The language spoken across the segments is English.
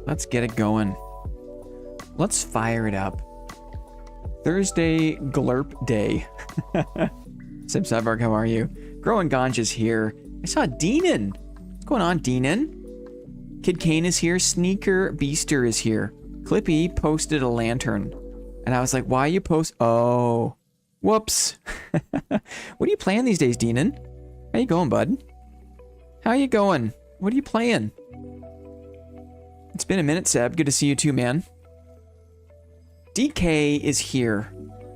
Let's get it going. Let's fire it up. Thursday Glurp Day. Sim Cyborg, how are you? Growing Ganja's here. I saw Deenan. What's going on, Deenan? Kid Kane is here. Sneaker Beaster is here. Clippy posted a lantern. And I was like, why you post? Oh. Whoops. What are you playing these days, Deenan? How you going, bud? How you going? What are you playing? It's been a minute, Seb. Good to see you too, man. DK is here.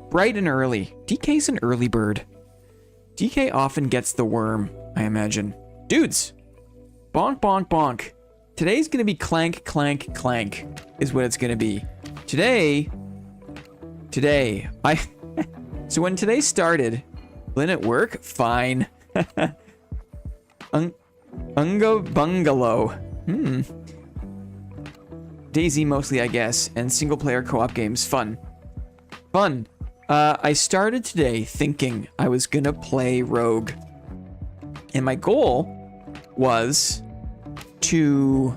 Bright and early. DK's an early bird. DK often gets the worm, I imagine. Dudes! Bonk, bonk, bonk. Today's gonna be clank, clank, clank, is what it's gonna be. Today, so when today started, Lynn at work? Fine. Ungo Bungalow. Daisy mostly, I guess, and single-player co-op games. Fun. Fun. I started today thinking I was gonna play Rogue. And my goal was to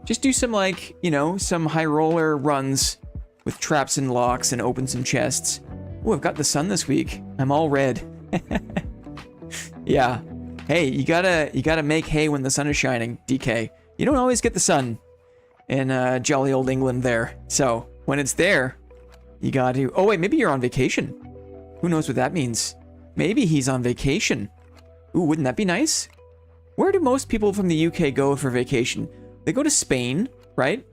just do some, like, you know, some high roller runs with traps and locks and open some chests. Oh, I've got the sun this week. I'm all red. Yeah. Hey, you gotta make hay when the sun is shining, DK. You don't always get the sun in jolly old England there. So when it's there, you gotta... Oh wait, maybe you're on vacation. Who knows what that means? Maybe he's on vacation. Ooh, wouldn't that be nice? Where do most people from the UK go for vacation? They go to Spain, right?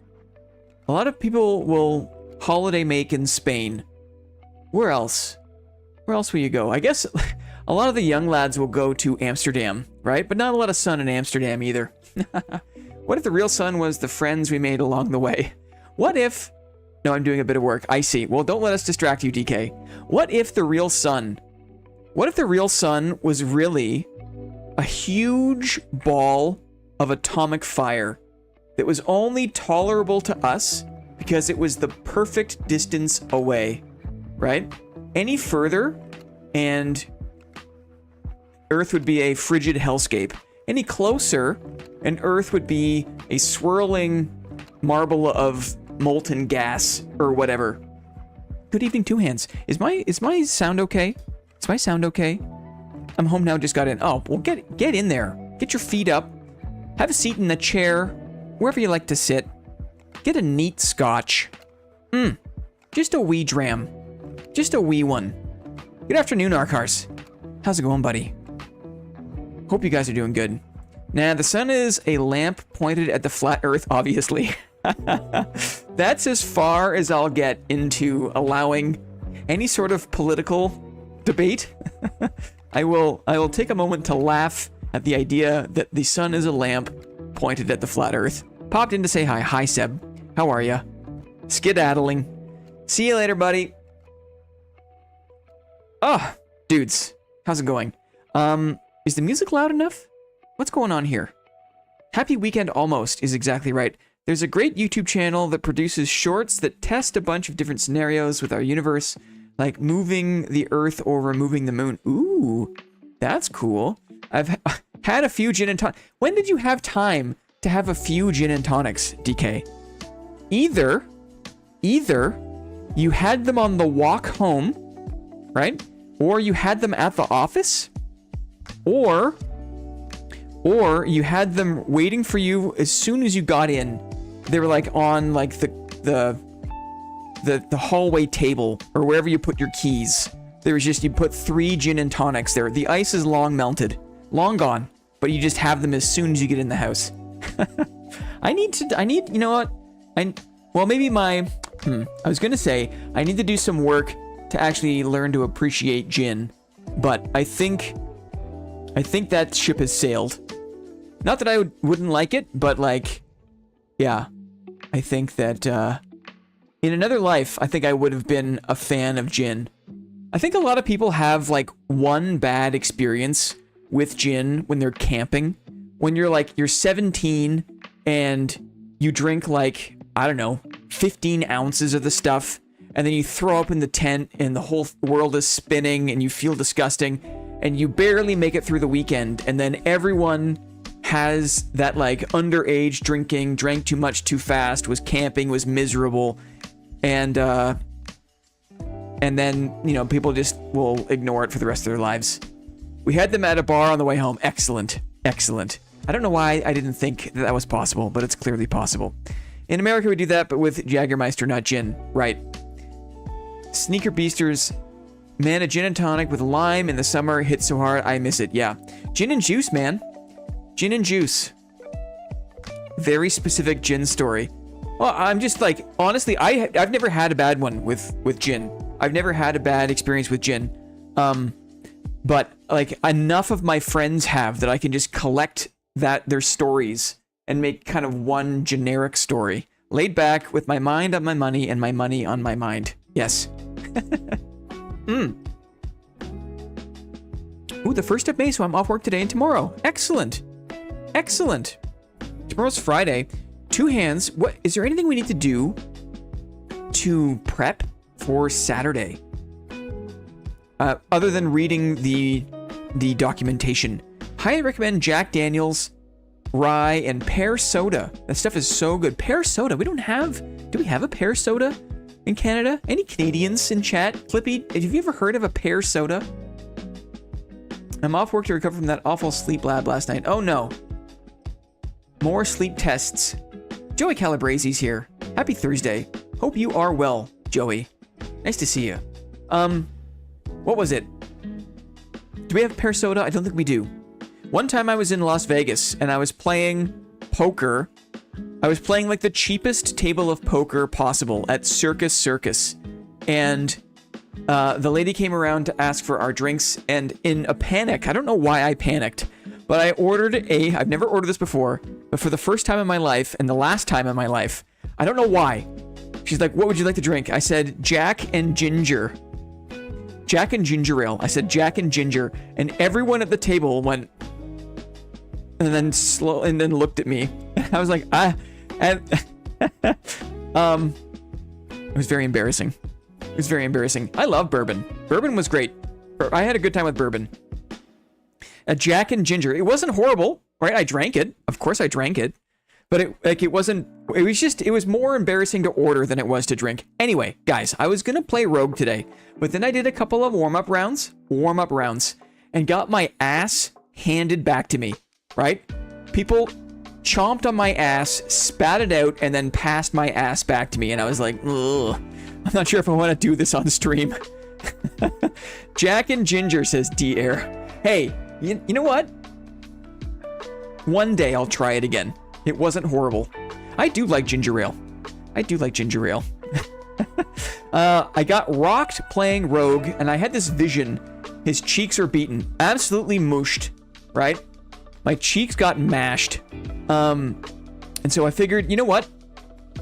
A lot of people will holiday make in Spain. Where else? Where else will you go? I guess a lot of the young lads will go to Amsterdam, right? But not a lot of sun in Amsterdam either. What if the real sun was the friends we made along the way? What if... No, I'm doing a bit of work. I see. Well, don't let us distract you, DK. What if the real sun... What if the real sun was really a huge ball of atomic fire that was only tolerable to us because it was the perfect distance away, right? Any further, and Earth would be a frigid hellscape. Any closer, and Earth would be a swirling marble of molten gas or whatever. Good evening, Two Hands. Is my sound okay? Is my sound okay? I'm home now, just got in. Oh, well, get in there. Get your feet up. Have a seat in the chair, wherever you like to sit. Get a neat scotch. Just a wee dram. Just a wee one. Good afternoon, Arkars. How's it going, buddy? Hope you guys are doing good. Nah, the sun is a lamp pointed at the flat earth, obviously. That's as far as I'll get into allowing any sort of political debate. I will take a moment to laugh at the idea that the sun is a lamp pointed at the flat earth. Popped in to say hi. Hi, Seb. How are ya? Skedaddling. See you later, buddy. Oh, dudes. How's it going? Is the music loud enough? What's going on here? Happy Weekend Almost is exactly right. There's a great YouTube channel that produces shorts that test a bunch of different scenarios with our universe, like moving the Earth or removing the moon. Ooh, that's cool. I've had a few gin and tonics. When did you have time to have a few gin and tonics, DK? Either you had them on the walk home, right? Or you had them at the office, or you had them waiting for you as soon as you got in. They were like on like the hallway table or wherever you put your keys. There was just, you put 3 gin and tonics there. The ice is long melted, long gone, but you just have them as soon as you get in the house. I need, you know what? Well, maybe I was gonna say, I need to do some work to actually learn to appreciate gin, but I think that ship has sailed. Not that I wouldn't like it, but like, yeah, I think that in another life, I think I would have been a fan of gin. I think a lot of people have like one bad experience with gin when they're camping. When you're 17 and you drink like, I don't know, 15 ounces of the stuff, and then you throw up in the tent and the whole world is spinning and you feel disgusting and you barely make it through the weekend, and then everyone has that like underage drinking, drank too much too fast, was camping, was miserable, and then, you know, people just will ignore it for the rest of their lives. We had them at a bar on the way home. Excellent. Excellent. I don't know why I didn't think that was possible, but it's clearly possible. In America, we do that, but with Jägermeister, not gin. Right. Sneaker Beasters. Man, a gin and tonic with lime in the summer hits so hard, I miss it. Yeah. Gin and juice, man. Gin and juice. Very specific gin story. Well, I'm just like, honestly, I've never had a bad one with gin. I've never had a bad experience with gin. But like enough of my friends have that I can just collect their stories and make kind of one generic story. Laid back with my mind on my money and my money on my mind. Yes. Ooh, the 1st of May, so I'm off work today and tomorrow. Excellent. Excellent. Tomorrow's Friday. 2 hands. What is there anything we need to do to prep for Saturday? Other than reading the documentation. Highly recommend Jack Daniels, rye, and pear soda. That stuff is so good. Pear soda. We don't have... Do we have a pear soda in Canada? Any Canadians in chat? Clippy, have you ever heard of a pear soda? I'm off work to recover from that awful sleep lab last night. Oh no. More sleep tests. Joey Calabresi's here. Happy Thursday. Hope you are well, Joey. Nice to see you. What was it? Do we have pear soda? I don't think we do. One time I was in Las Vegas and I was playing poker. I was playing like the cheapest table of poker possible at Circus. And the lady came around to ask for our drinks, and in a panic, I don't know why I panicked, but I ordered I've never ordered this before, but for the first time in my life and the last time in my life, I don't know why. She's like, what would you like to drink? I said, Jack and Ginger. Jack and Ginger Ale. I said Jack and Ginger, and everyone at the table went, and then looked at me. I was like, and it was very embarrassing. It was very embarrassing. I love bourbon. Bourbon was great. I had a good time with bourbon. A Jack and Ginger. It wasn't horrible, right? I drank it. Of course I drank it. But it was more embarrassing to order than it was to drink. Anyway, guys, I was going to play Rogue today, but then I did a couple of warm-up rounds, and got my ass handed back to me, right? People chomped on my ass, spat it out, and then passed my ass back to me, and I was like, ugh, I'm not sure if I want to do this on stream. Jack and Ginger, says D-Air. Hey, you know what? One day I'll try it again. It wasn't horrible. I do like ginger ale. I got rocked playing Rogue, and I had this vision. His cheeks are beaten. Absolutely mooshed, right? My cheeks got mashed. And so I figured, you know what?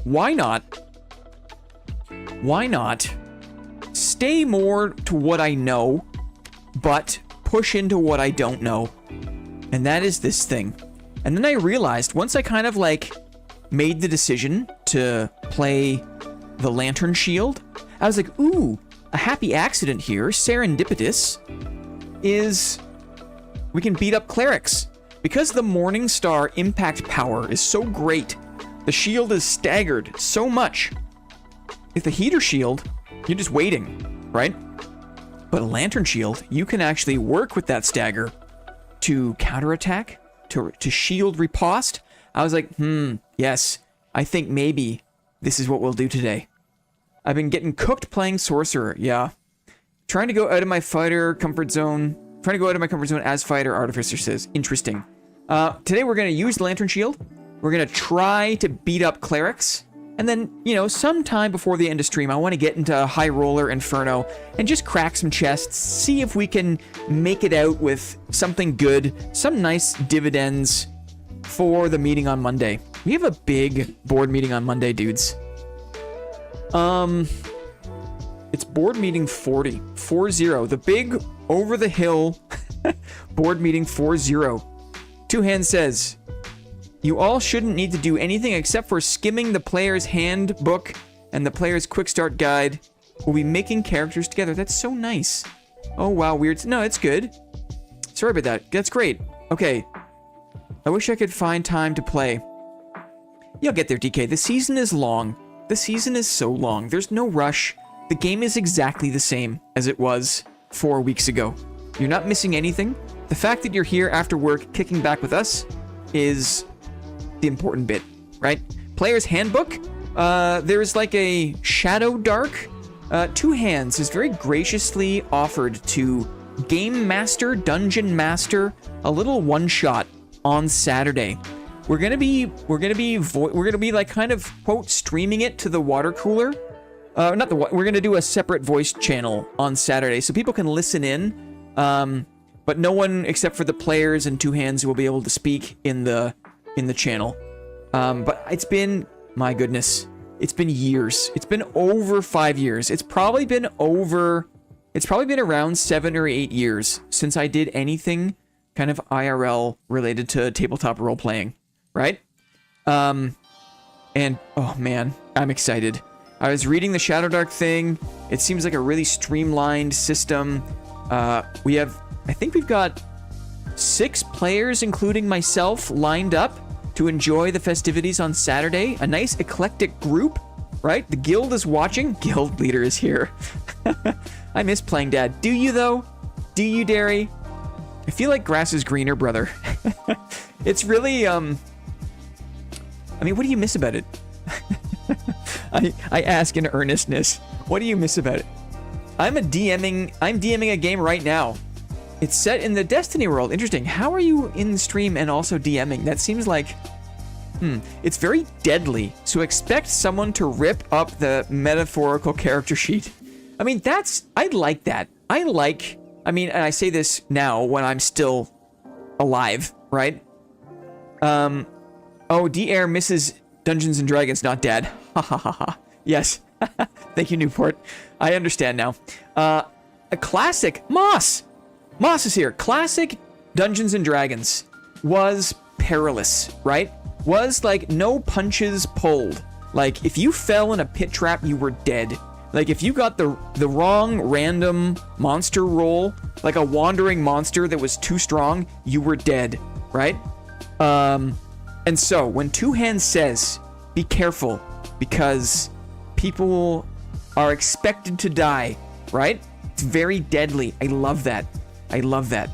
Why not stay more to what I know, but push into what I don't know? And that is this thing. And then I realized, once I kind of like made the decision to play the Lantern Shield, I was like, ooh, a happy accident here, serendipitous, is we can beat up clerics. Because the Morning Star impact power is so great, the shield is staggered so much. If the heater shield, you're just waiting, right? But a Lantern Shield, you can actually work with that stagger to counterattack, to shield riposte. I was like, yes, I think maybe this is what we'll do today. I've been getting cooked playing Sorcerer, yeah. Trying to go out of my fighter comfort zone. Trying to go out of my comfort zone as fighter, Artificer says. Interesting. Today we're going to use the Lantern Shield. We're going to try to beat up clerics. And then, you know, sometime before the end of stream, I want to get into High Roller Inferno and just crack some chests, see if we can make it out with something good, some nice dividends for the meeting on Monday. We have a big board meeting on Monday, dudes. It's board meeting 40, the big over the hill board meeting 40. Two Hands says, you all shouldn't need to do anything except for skimming the player's handbook and the player's quick start guide. We'll be making characters together. That's so nice. Oh, wow, weird. No, it's good. Sorry about that. That's great. Okay. I wish I could find time to play. You'll get there, DK. The season is long. The season is so long. There's no rush. The game is exactly the same as it was 4 weeks ago. You're not missing anything. The fact that you're here after work kicking back with us is the important bit, right? Player's Handbook. There's like a Shadow Dark. Two Hands is very graciously offered to Game Master, Dungeon Master, a little one-shot on Saturday. We're gonna be like kind of quote streaming it to the water cooler. We're gonna do a separate voice channel on Saturday so people can listen in. But no one except for the players and Two Hands will be able to speak in the channel. But it's been, my goodness, it's been years. It's been over 5 years. It's probably been around 7 or 8 years since I did anything kind of IRL related to tabletop role playing, right? And oh man, I'm excited. I was reading the Shadow Dark thing. It seems like a really streamlined system. I think we've got 6 players, including myself, lined up to enjoy the festivities on Saturday. A nice eclectic group, right? The guild is watching. Guild leader is here. I miss playing Dad. Do you, though? Do you, Derry? I feel like grass is greener, brother. It's really, I mean, what do you miss about it? I ask in earnestness. What do you miss about it? I'm DMing a game right now. It's set in the Destiny world. Interesting. How are you in stream and also DMing? That seems like, it's very deadly. So expect someone to rip up the metaphorical character sheet. I mean, I like that. I mean, and I say this now when I'm still alive, right? Oh, D-Air misses Dungeons and Dragons, not Dad. Ha ha ha ha. Yes. Thank you, Newport. I understand now. A classic, Moss is here. Classic Dungeons and Dragons was perilous, right? Was like no punches pulled. Like if you fell in a pit trap, you were dead. Like if you got the wrong random monster roll, like a wandering monster that was too strong, you were dead, right? And so when Two Hands says, be careful because people are expected to die, right? It's very deadly. I love that. I love that.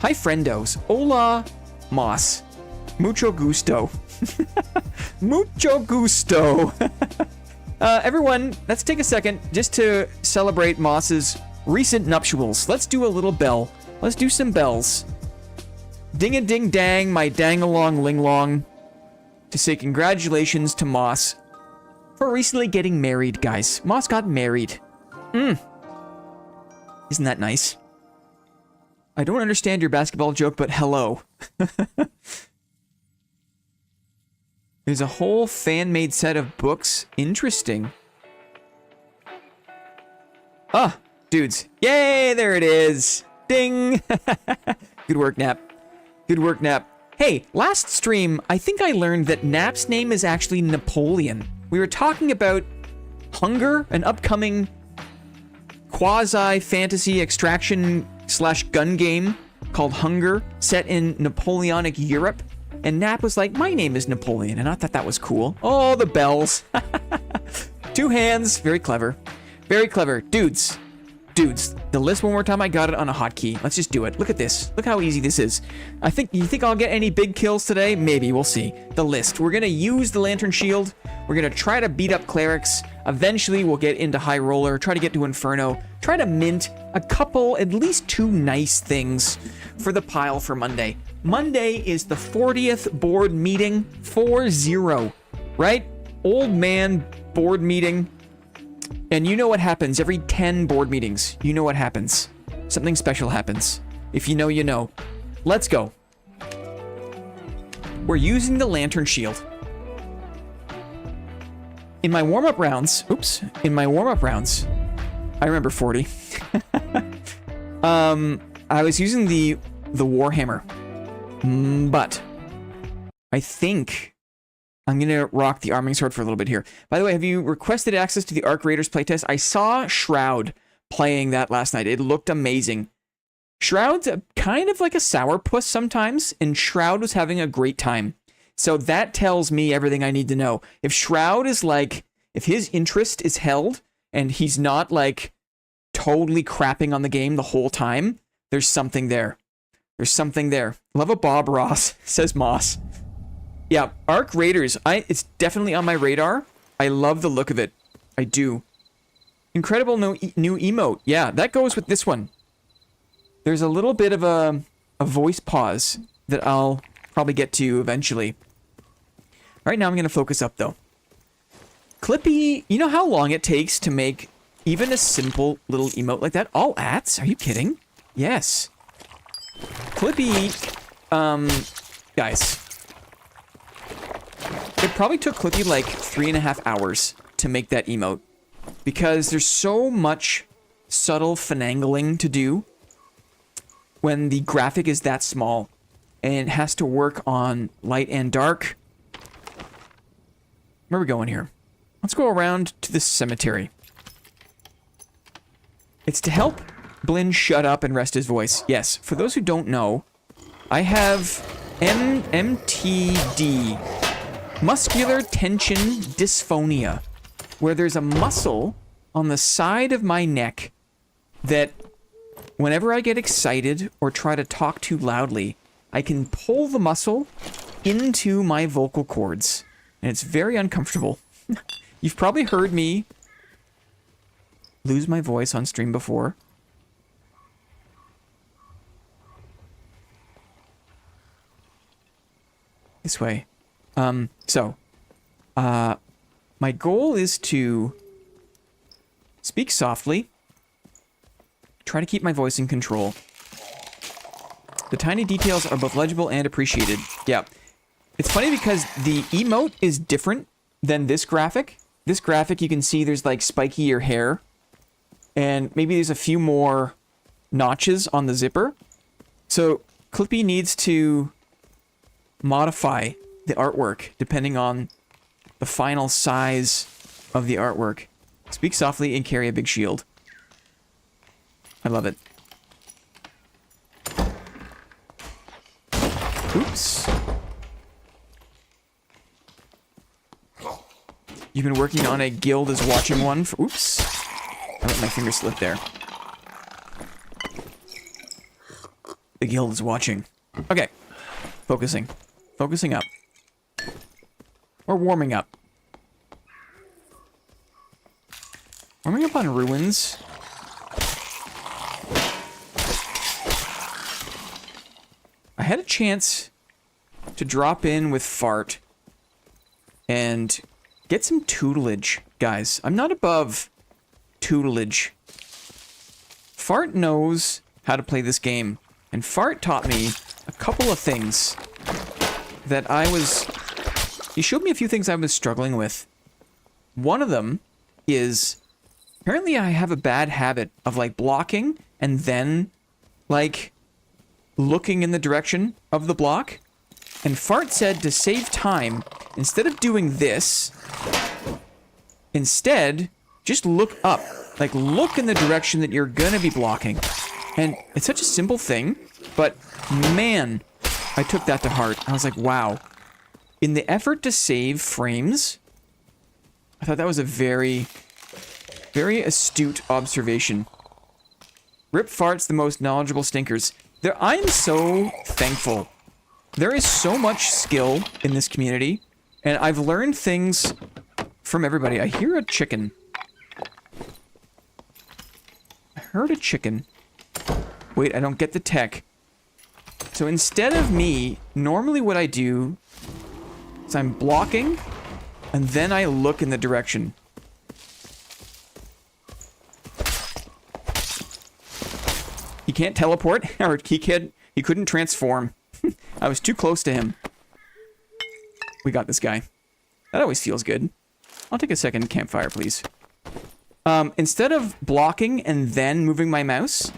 Hi, friendos. Hola, Moss. Mucho gusto. Mucho gusto. Everyone, let's take a second just to celebrate Moss's recent nuptials. Let's do a little bell. Let's do some bells. Ding-a-ding-dang, my dang-along-ling-long. To say congratulations to Moss for recently getting married, guys. Moss got married. Isn't that nice? I don't understand your basketball joke, but hello. There's a whole fan-made set of books. Interesting. Ah, dudes. Yay, there it is. Ding. Good work, Nap. Good work, Nap. Hey, last stream, I think I learned that Nap's name is actually Napoleon. We were talking about Hunger, an upcoming quasi-fantasy extraction / gun game called Hunger, set in Napoleonic Europe. And Nap was like, my name is Napoleon, and I thought that was cool. Oh, the bells. Two Hands. Very clever. Very clever. Dudes, the list one more time. I got it on a hotkey. Let's just do it. Look at this. Look how easy this is. You think I'll get any big kills today? Maybe. We'll see. The list. We're going to use the Lantern Shield. We're going to try to beat up Clerics. Eventually, we'll get into High Roller, try to get to Inferno, try to mint a couple, at least 2 nice things for the pile for Monday. Monday is the 40th board meeting. 4-0, right? Old man board meeting. And you know what happens every 10 board meetings. You know what happens. Something special happens. If you know, you know. Let's go. We're using the Lantern Shield. In my warm-up rounds, I remember 40. I was using the Warhammer. But I think I'm going to rock the Arming Sword for a little bit here. By the way, have you requested access to the Arc Raiders playtest? I saw Shroud playing that last night. It looked amazing. Shroud's kind of like a sourpuss sometimes, and Shroud was having a great time. So that tells me everything I need to know. If Shroud is like, if his interest is held, and he's not like totally crapping on the game the whole time, there's something there. There's something there. Love a Bob Ross, says Moss. Yeah, Arc Raiders, it's definitely on my radar. I love the look of it. I do. Incredible new emote. Yeah, that goes with this one. There's a little bit of a voice pause that I'll probably get to eventually. All right, now I'm going to focus up, though. Clippy, you know how long it takes to make even a simple little emote like that? All ats? Are you kidding? Yes. Clippy, guys. It probably took Clippy like 3.5 hours to make that emote. Because there's so much subtle finagling to do when the graphic is that small. And it has to work on light and dark. Where are we going here? Let's go around to the cemetery. It's to help Blinn shut up and rest his voice. Yes, for those who don't know, I have MTD, muscular tension dysphonia, where there's a muscle on the side of my neck that whenever I get excited or try to talk too loudly, I can pull the muscle into my vocal cords, and it's very uncomfortable. You've probably heard me lose my voice on stream before. This way. My goal is to speak softly, try to keep my voice in control. The tiny details are both legible and appreciated. Yeah. It's funny because the emote is different than this graphic. This graphic, you can see there's like spikier hair. And maybe there's a few more notches on the zipper. So Clippy needs to modify the artwork depending on the final size of the artwork. Speak softly and carry a big shield. I love it. Oops. You've been working on a guild as watching one for... Oops. I let my finger slip there. The guild is watching. Okay. Focusing. Focusing up. Or warming up. Warming up on ruins. I had a chance to drop in with Fart and get some tutelage, guys. I'm not above tutelage. Fart knows how to play this game, and Fart taught me a couple of things that he showed me a few things I was struggling with. One of them is, apparently I have a bad habit of like blocking and then like looking in the direction of the block. And Fart said to save time, instead of doing this, instead, just look up. Like, look in the direction that you're gonna be blocking. And it's such a simple thing, but man, I took that to heart. I was like, wow. In the effort to save frames, I thought that was a very, very astute observation. Rip Fart's the most knowledgeable stinkers. I'm so thankful. There is so much skill in this community, and I've learned things from everybody. I hear a chicken. I heard a chicken. Wait, I don't get the tech. So instead of me, normally what I do is I'm blocking, and then I look in the direction. He can't teleport, or he couldn't transform. I was too close to him. We got this guy. That always feels good. I'll take a second campfire, please. Instead of blocking and then moving my mouse,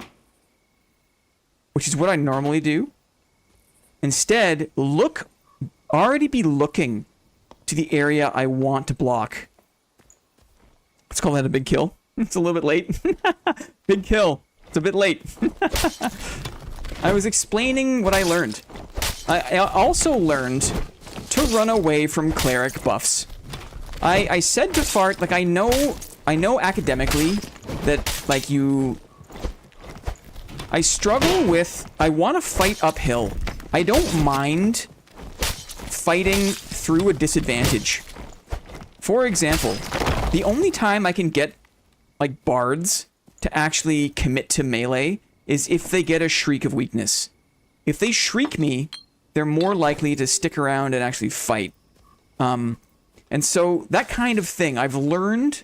which is what I normally do, instead, already be looking to the area I want to block. Let's call that a big kill. It's a little bit late. Big kill. It's a bit late. I was explaining what I learned. I also learned to run away from cleric buffs. I said to Fart, like, I know academically that, like, I struggle with, I want to fight uphill. I don't mind fighting through a disadvantage. For example, the only time I can get, like, bards to actually commit to melee is if they get a shriek of weakness. If they shriek me, they're more likely to stick around and actually fight. And so that kind of thing, I've learned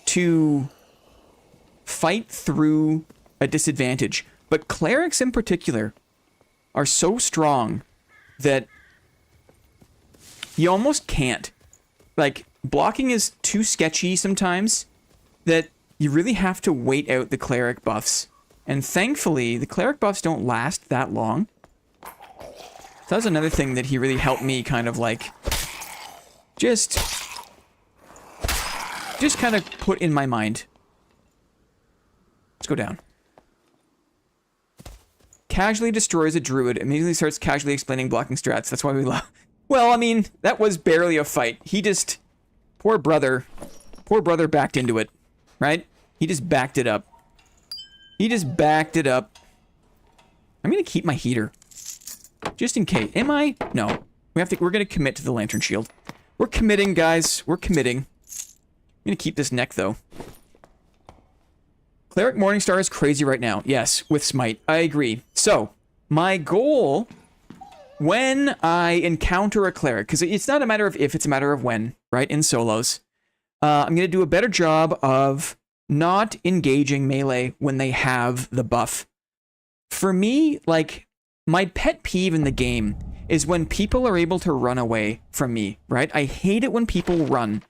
to fight through a disadvantage. But clerics in particular are so strong that you almost can't. Like, blocking is too sketchy sometimes that you really have to wait out the cleric buffs. And thankfully, the cleric buffs don't last that long. So that's another thing that he really helped me kind of like just kind of put in my mind. Let's go down. Casually destroys a druid, immediately starts casually explaining blocking strats. That's why we love. Well, I mean, that was barely a fight. He just, poor brother backed into it, right? He just backed it up. He just backed it up. I'm gonna keep my heater. Just in case. Am I? No. We're gonna commit to the lantern shield. We're committing, guys. We're committing. I'm gonna keep this neck, though. Cleric Morningstar is crazy right now. Yes, with Smite. I agree. So, my goal when I encounter a cleric, because it's not a matter of if, it's a matter of when, right? In solos. I'm gonna do a better job of not engaging melee when they have the buff. For me, like, my pet peeve in the game is when people are able to run away from me, right? I hate it when people run.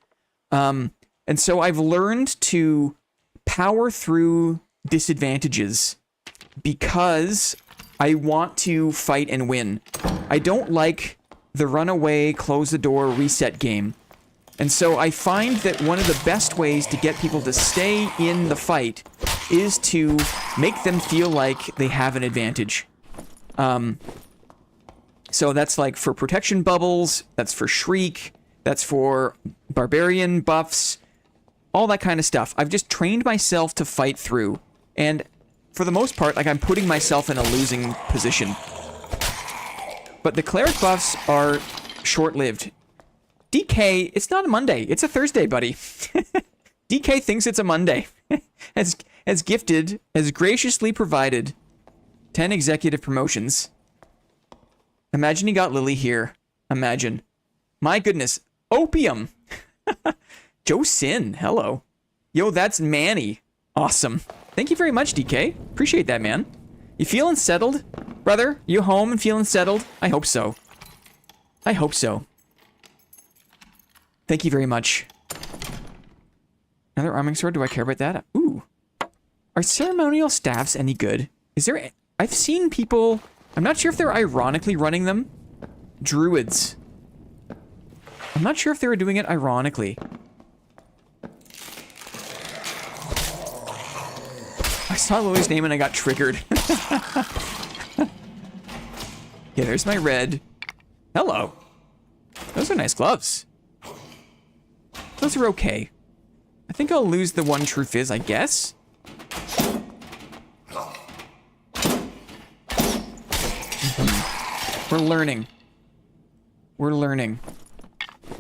And so I've learned to power through disadvantages because I want to fight and win. I don't like the runaway, close the door, reset game. And so I find that one of the best ways to get people to stay in the fight is to make them feel like they have an advantage. So that's like for protection bubbles, that's for shriek, that's for barbarian buffs, all that kind of stuff. I've just trained myself to fight through. And for the most part, like, I'm putting myself in a losing position. But the cleric buffs are short-lived. DK, it's not a Monday. It's a Thursday, buddy. DK thinks it's a Monday. has gifted, has graciously provided 10 executive promotions. Imagine he got Lily here. Imagine. My goodness. Opium. Joe Sin, hello. Yo, that's Manny. Awesome. Thank you very much, DK. Appreciate that, man. You feeling settled? Brother, you home and feeling settled? I hope so. I hope so. Thank you very much. Another arming sword? Do I care about that? Ooh. Are ceremonial staffs any good? Is there... I've seen people... I'm not sure if they're ironically running them. Druids. I'm not sure if they were doing it ironically. I saw Lily's name and I got triggered. Yeah, there's my red. Hello. Those are nice gloves. Those are okay. I think I'll lose the one true fizz, I guess. We're learning. We're learning.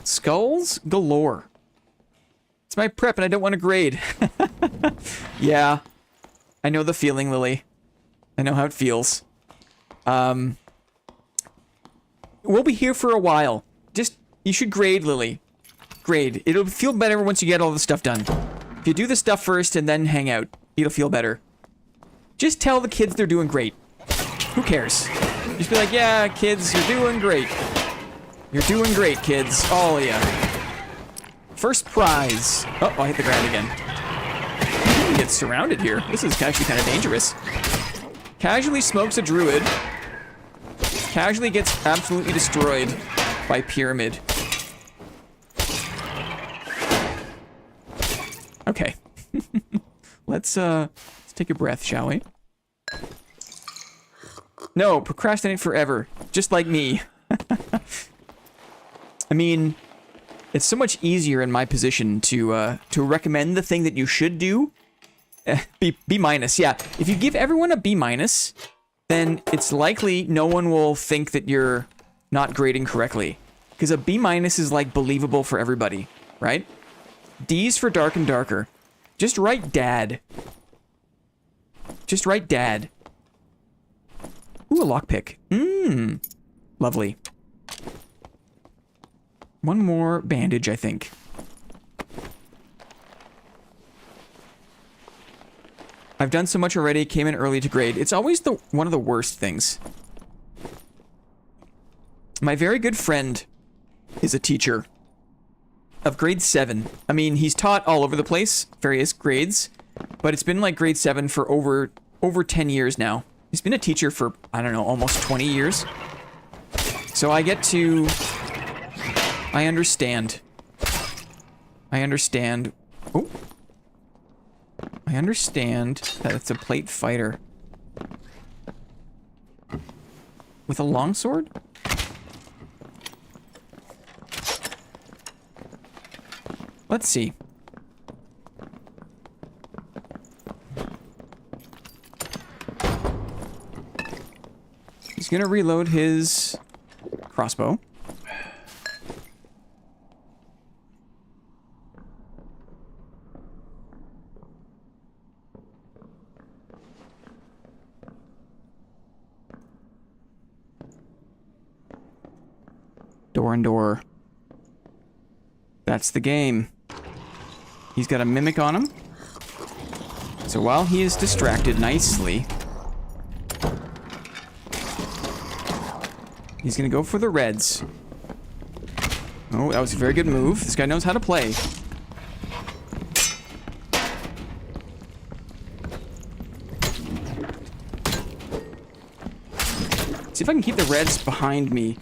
Skulls galore. It's my prep and I don't want to grade. Yeah. I know the feeling, Lily. I know how it feels. We'll be here for a while. Just, you should grade, Lily. Grade. It'll feel better once you get all the stuff done. If you do the stuff first and then hang out, it'll feel better. Just tell the kids they're doing great. Who cares? Just be like, yeah, kids, you're doing great. You're doing great, kids. All of ya. First prize. Oh, I hit the ground again. I'm gonna get surrounded here. This is actually kind of dangerous. Casually smokes a druid. Casually gets absolutely destroyed by pyramid. Okay. Let's take a breath, shall we? No, procrastinate forever. Just like me. I mean, it's so much easier in my position to recommend the thing that you should do. B minus, yeah. If you give everyone a B minus, then it's likely no one will think that you're not grading correctly. Because a B minus is like believable for everybody, right? D's for dark and darker. Just write dad. Just write dad. Ooh, a lockpick. Mmm. Lovely. One more bandage, I think. I've done so much already, came in early to grade. It's always one of the worst things. My very good friend is a teacher of grade 7. I mean, he's taught all over the place, various grades, but it's been like grade 7 for over 10 years now. He's been a teacher for, I don't know, almost 20 years. So I get to... I understand. I understand. Oh. I understand that it's a plate fighter. With a longsword? Let's see. He's gonna reload his crossbow. Door and door. That's the game. He's got a mimic on him. So while he is distracted nicely, he's gonna go for the reds. Oh, that was a very good move. This guy knows how to play. See if I can keep the reds behind me.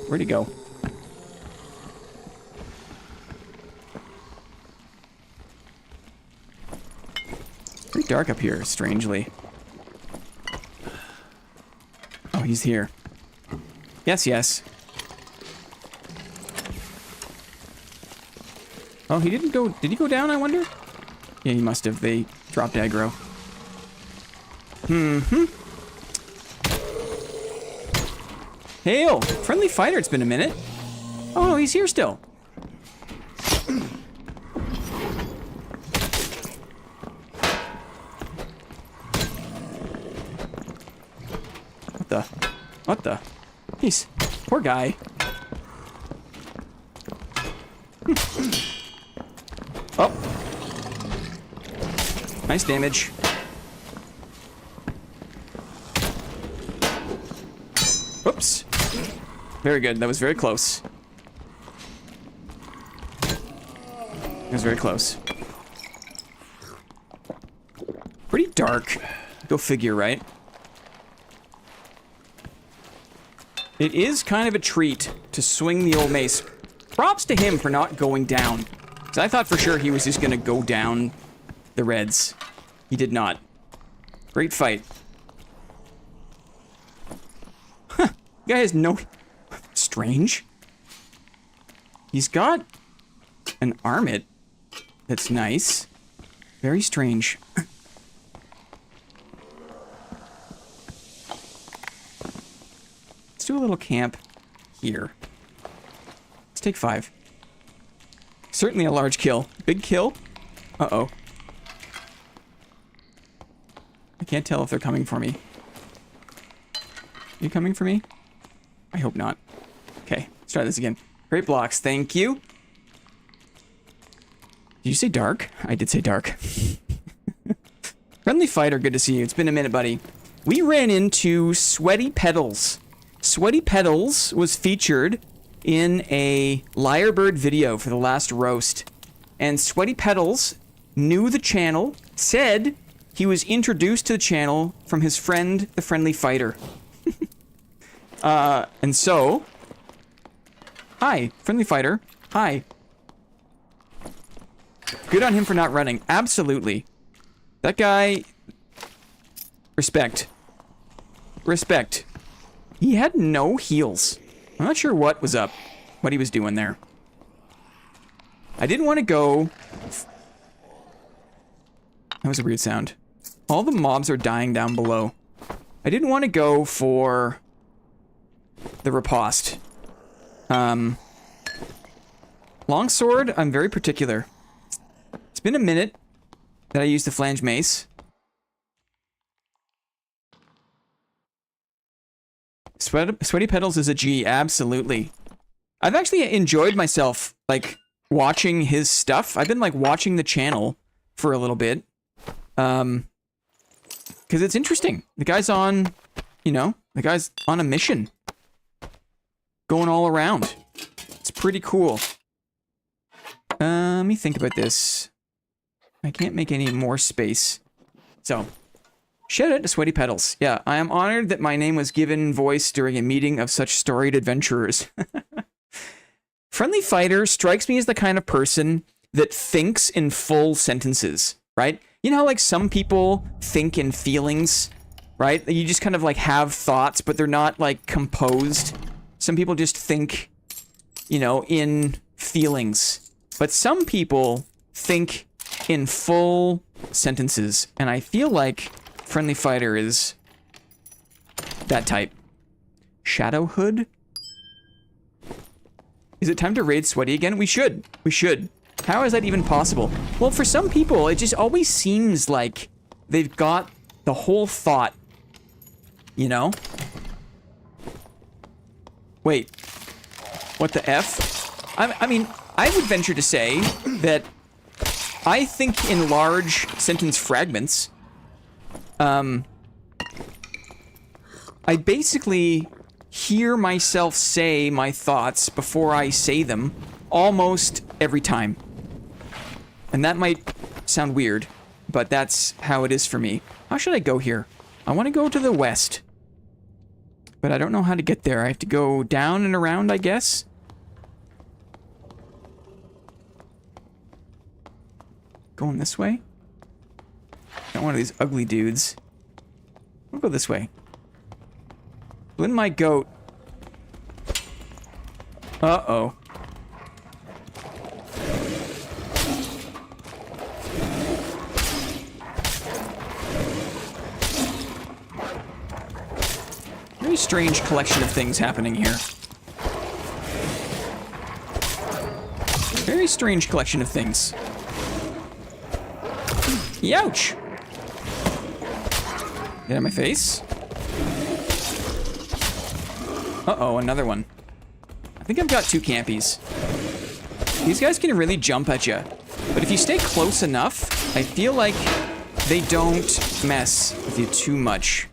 Where'd he go? Pretty dark up here, strangely. Oh, he's here. Yes, yes. Oh, he didn't go... Did he go down, I wonder? Yeah, he must have. They dropped aggro. Mm-hmm. Hail! Friendly fighter, it's been a minute. Oh, no, he's here still. What the? What the? He's... Poor guy. Oh. Nice damage. Whoops. Very good. That was very close. It was very close. Pretty dark. Go figure, right? It is kind of a treat to swing the old mace. Props to him for not going down. Because I thought for sure he was just going to go down the reds. He did not. Great fight. Huh. Guy has no... Strange. He's got an armlet that's nice. Very strange. Let's do a little camp here. Let's take 5. Certainly a large kill. Big kill? Uh-oh. I can't tell if they're coming for me. Are you coming for me? I hope not. Okay, let's try this again. Great blocks, thank you. Did you say dark? I did say dark. Friendly fighter, good to see you. It's been a minute, buddy. We ran into Sweaty Petals. Sweaty Petals was featured in a Lyrebird video for the last roast. And Sweaty Petals knew the channel, said he was introduced to the channel from his friend, the Friendly Fighter. And so... Hi, Friendly Fighter. Hi. Good on him for not running. Absolutely. That guy... Respect. Respect. He had no heals. I'm not sure what was up. What he was doing there. I didn't want to go... That was a weird sound. All the mobs are dying down below. I didn't want to go for... the riposte. Longsword, I'm very particular. It's been a minute that I used the flange mace. Sweaty Petals is a G, absolutely. I've actually enjoyed myself, like, watching his stuff. I've been, like, watching the channel for a little bit. Because it's interesting. The guy's on, you know, the guy's on a mission. Going all around. It's pretty cool. Let me think about this. I can't make any more space. So, shout out to Sweaty Petals. Yeah, I am honored that my name was given voice during a meeting of such storied adventurers. Friendly Fighter strikes me as the kind of person that thinks in full sentences, right? You know how, like, some people think in feelings, right? You just kind of, like, have thoughts, but they're not, like, composed. Some people just think, you know, in feelings. But some people think in full sentences. And I feel like Friendly Fighter is that type. Shadow Hood? Is it time to raid Sweaty again? We should. We should. How is that even possible? Well, for some people, it just always seems like they've got the whole thought. You know? Wait. What the F? I mean, I would venture to say that I think in large sentence fragments. I basically hear myself say my thoughts before I say them almost every time. And that might sound weird, but that's how it is for me. How should I go here? I want to go to the west. But I don't know how to get there. I have to go down and around, I guess. Going this way? Not one of these ugly dudes. I'll go this way. Blend my goat. Uh-oh. Very strange collection of things happening here. Very strange collection of things. Youch! Get out of my face. Uh-oh, another one. I think I've got two campies. These guys can really jump at you. But if you stay close enough, I feel like they don't mess with you too much.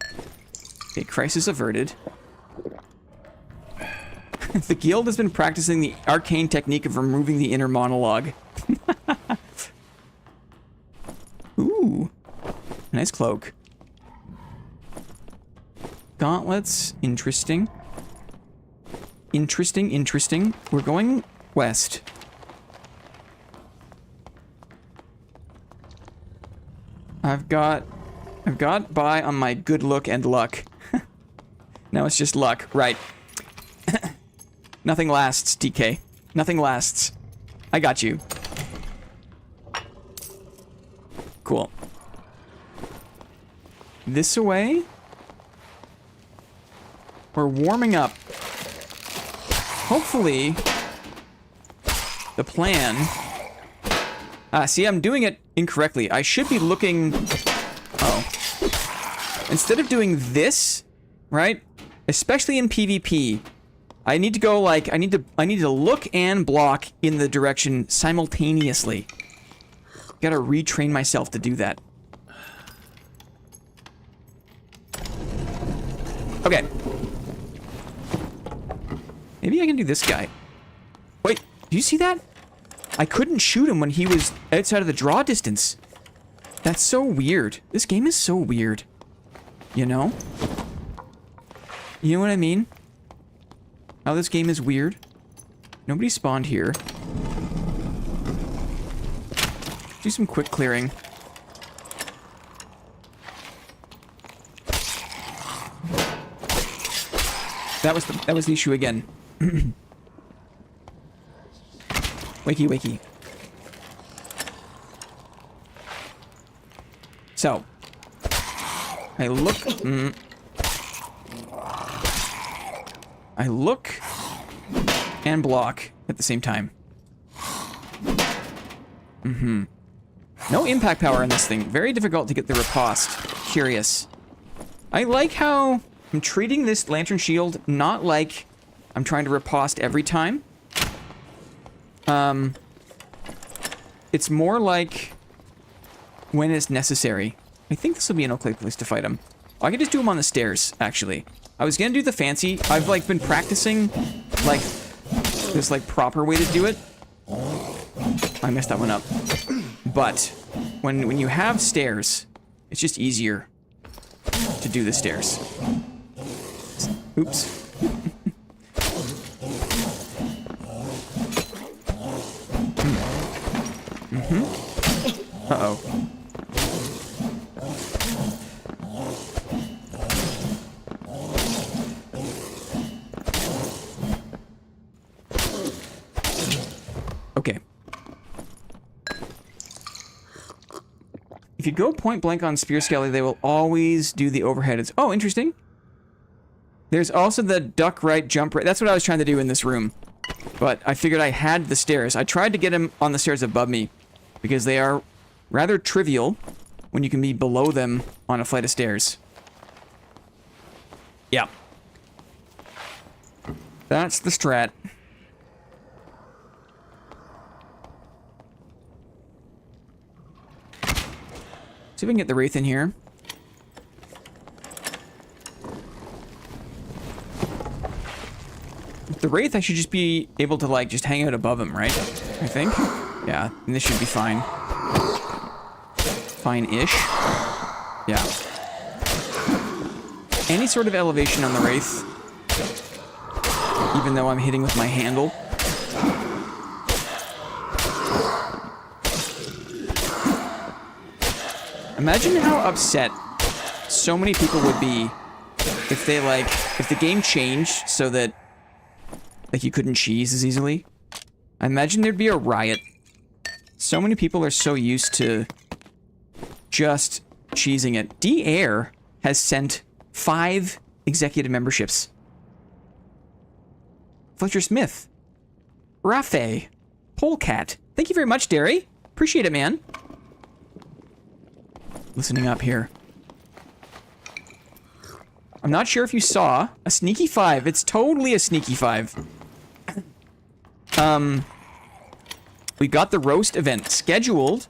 Okay, crisis averted. The guild has been practicing the arcane technique of removing the inner monologue. Ooh. Nice cloak. Gauntlets. Interesting. Interesting, interesting. We're going west. I've got by on my good look and luck. Now it's just luck. Right. Nothing lasts, DK. Nothing lasts. I got you. Cool. This way? We're warming up. Hopefully, the plan... see, I'm doing it incorrectly. I should be looking... Oh. Instead of doing this, right? Especially in PvP, I need to go like... I need to look and block in the direction simultaneously. Gotta retrain myself to do that. Okay. Maybe I can do this guy. Wait, do you see that? I couldn't shoot him when he was outside of the draw distance. That's so weird. This game is so weird. You know? You know what I mean? How this game is weird. Nobody spawned here. Do some quick clearing. That was the issue again. Wakey, wakey. So, I look... I look and block at the same time. No impact power in this thing. Very difficult to get the riposte. Curious. I like how I'm treating this lantern shield not like I'm trying to riposte every time. It's more like when it's necessary. I think this will be an okay place to fight him. I could just do him on the stairs, actually. I was gonna do the fancy. I've, like, been practicing, like, this, like, proper way to do it. I messed that one up. But when you have stairs, it's just easier to do the stairs. Oops. Uh-oh. Okay. If you go point blank on Spear Skelly, they will always do the overhead. It's, oh, interesting. There's also the duck right, jump right. That's what I was trying to do in this room. But I figured I had the stairs. I tried to get him on the stairs above me because they are rather trivial when you can be below them on a flight of stairs. Yeah. That's the strat. See if we can get the Wraith in here. With the Wraith, I should just be able to, like, just hang out above him, right? I think. Yeah, and this should be fine. Fine-ish. Yeah. Any sort of elevation on the Wraith, even though I'm hitting with my handle. Imagine how upset so many people would be if they, like, if the game changed so that, like, you couldn't cheese as easily. I imagine there'd be a riot. So many people are so used to just cheesing it. D-Air has sent 5 executive memberships. Fletcher Smith. Rafe. Polecat. Thank you very much, Derry. Appreciate it, man. Listening up here. I'm not sure if you saw a sneaky 5. It's totally a sneaky 5. We got the roast event scheduled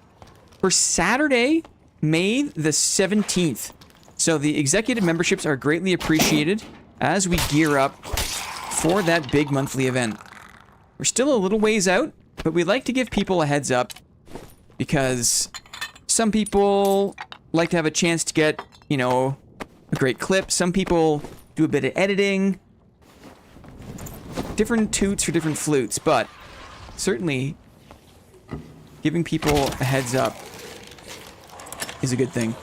for Saturday, May the 17th. So the executive memberships are greatly appreciated as we gear up for that big monthly event. We're still a little ways out, but we like to give people a heads up because some people like to have a chance to get, you know, a great clip. Some people do a bit of editing. Different toots for different flutes, but certainly giving people a heads up is a good thing.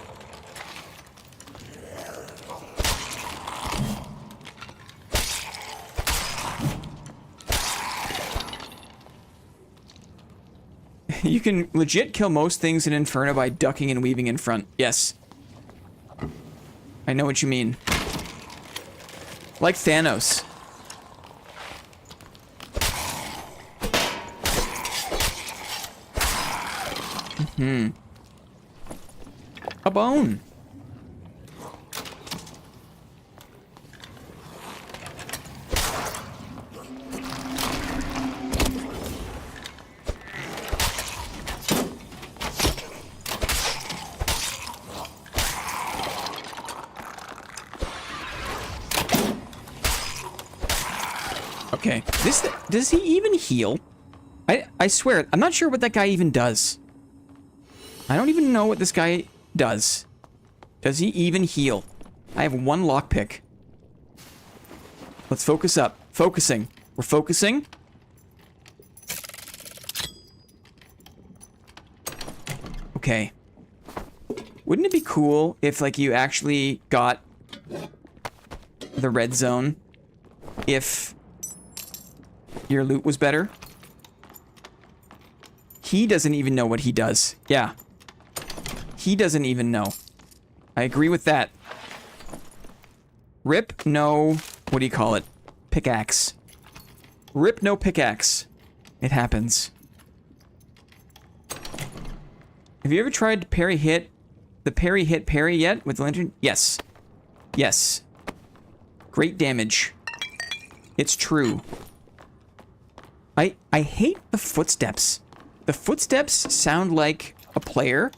You can legit kill most things in Inferno by ducking and weaving in front. Yes. I know what you mean. Like Thanos. A bone. Okay. Does he even heal? I swear, I'm not sure what that guy even does. I don't even know what this guy does. Does he even heal? I have 1 lockpick. Let's focus up. Focusing. We're focusing. Okay. Wouldn't it be cool if, like, you actually got the red zone if your loot was better. He doesn't even know what he does. Yeah. He doesn't even know. I agree with that. Rip, no... What do you call it? Pickaxe. Rip, no pickaxe. It happens. Have you ever tried to parry hit... The parry hit parry yet with the lantern? Yes. Yes. Great damage. It's true. I hate the footsteps. The footsteps sound like a player.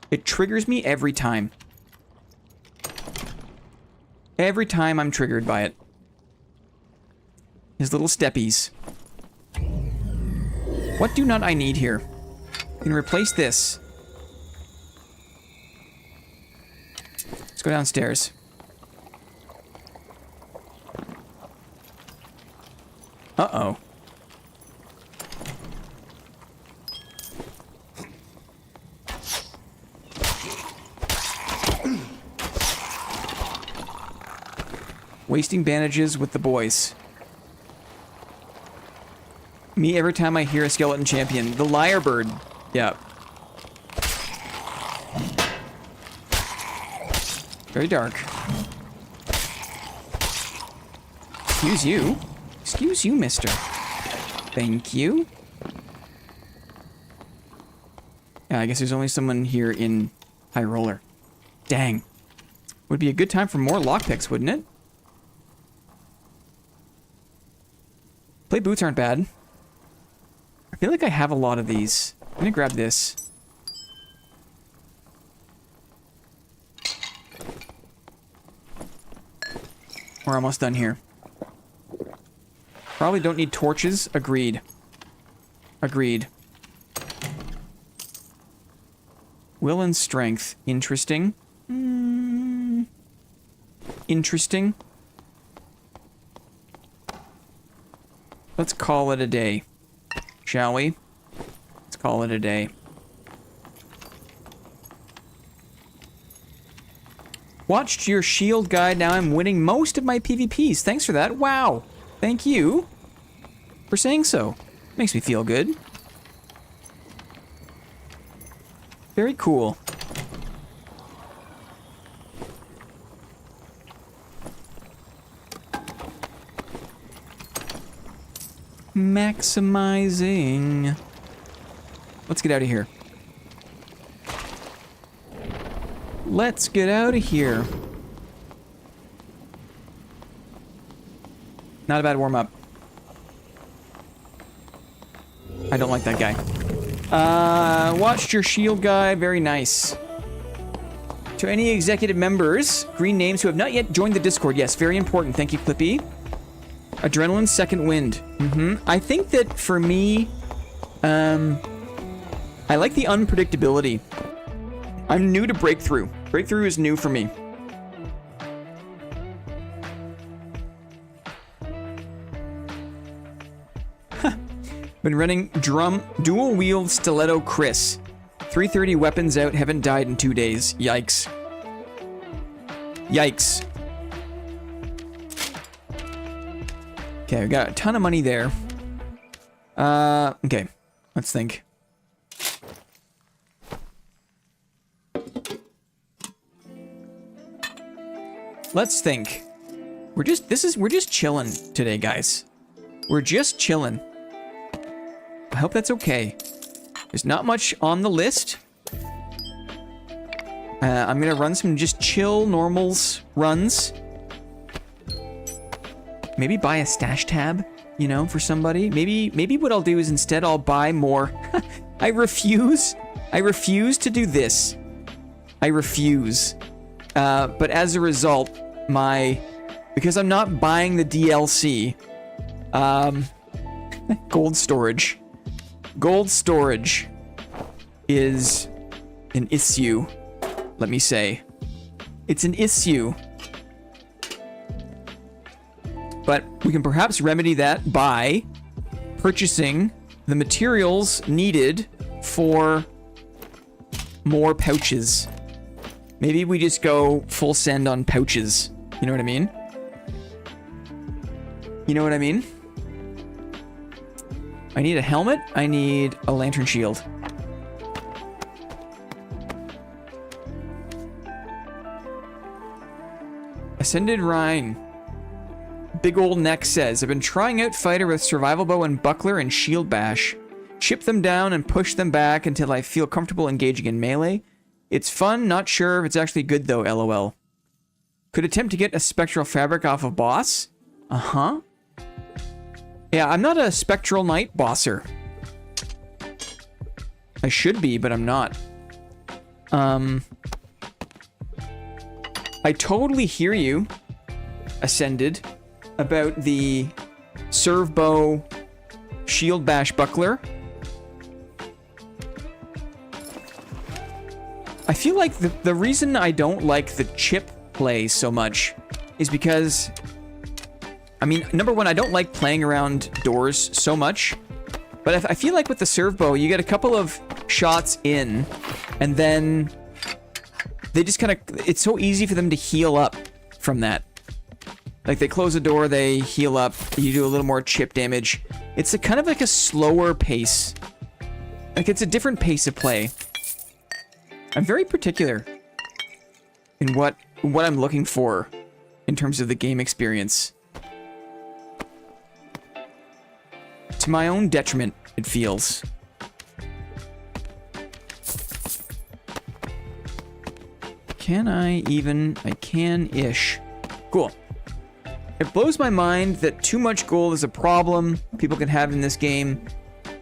It triggers me every time. Every time I'm triggered by it. His little steppies. What do not I need here? I can replace this. Let's go downstairs. Uh-oh. Wasting bandages with the boys. Me every time I hear a skeleton champion. The lyrebird. Yeah. Very dark. Excuse you. Excuse you, mister. Thank you. Yeah, I guess there's only someone here in High Roller. Dang. Would be a good time for more lockpicks, wouldn't it? Play boots aren't bad. I feel like I have a lot of these. I'm gonna grab this. We're almost done here. Probably don't need torches. Agreed. Agreed. Will and strength. Interesting. Interesting. Let's call it a day. Shall we? Let's call it a day. Watched your shield guide. Now I'm winning most of my PvPs. Thanks for that. Wow. Thank you for saying so. Makes me feel good. Very cool. Maximizing. Let's get out of here. Let's get out of here. Not a bad warm-up. I don't like that guy. Watched your shield guy. Very nice. To any executive members, green names who have not yet joined the Discord. Yes, very important. Thank you, Clippy. Adrenaline, second wind. I think that for me, I like the unpredictability. I'm new to Breakthrough. Breakthrough is new for me. Been running dual wield stiletto Chris. 330 weapons out, haven't died in 2 days. Yikes. Yikes. Okay, we got a ton of money there. Okay. Let's think. Let's think. We're just chilling today, guys. We're just chilling. I hope that's okay. There's not much on the list. I'm gonna run some just chill normals runs. Maybe buy a stash tab, you know, for somebody. Maybe what I'll do is instead I'll buy more. I refuse to do this. I refuse. But as a result, because I'm not buying the DLC, gold storage. Gold storage is an issue, let me say. It's an issue. But we can perhaps remedy that by purchasing the materials needed for more pouches. Maybe we just go full send on pouches. You know what I mean? You know what I mean? I need a helmet. I need a lantern shield. Ascended Rhine. Big old neck says, I've been trying out fighter with survival bow and buckler and shield bash. Chip them down and push them back until I feel comfortable engaging in melee. It's fun, not sure if it's actually good though, lol. Could attempt to get a spectral fabric off of boss. Uh-huh. Yeah, I'm not a spectral knight bosser. I should be, but I'm not. I totally hear you, Ascended, about the serve bow shield bash buckler. I feel like the reason I don't like the chip play so much is because, I mean, number one, I don't like playing around doors so much, but I feel like with the serve bow, you get a couple of shots in, and then they just kind of, it's so easy for them to heal up from that. Like, they close the door, they heal up, you do a little more chip damage. It's a kind of like a slower pace. Like, it's a different pace of play. I'm very particular in what I'm looking for in terms of the game experience. To my own detriment, it feels. Can I even? I can-ish. Cool. It blows my mind that too much gold is a problem people can have in this game,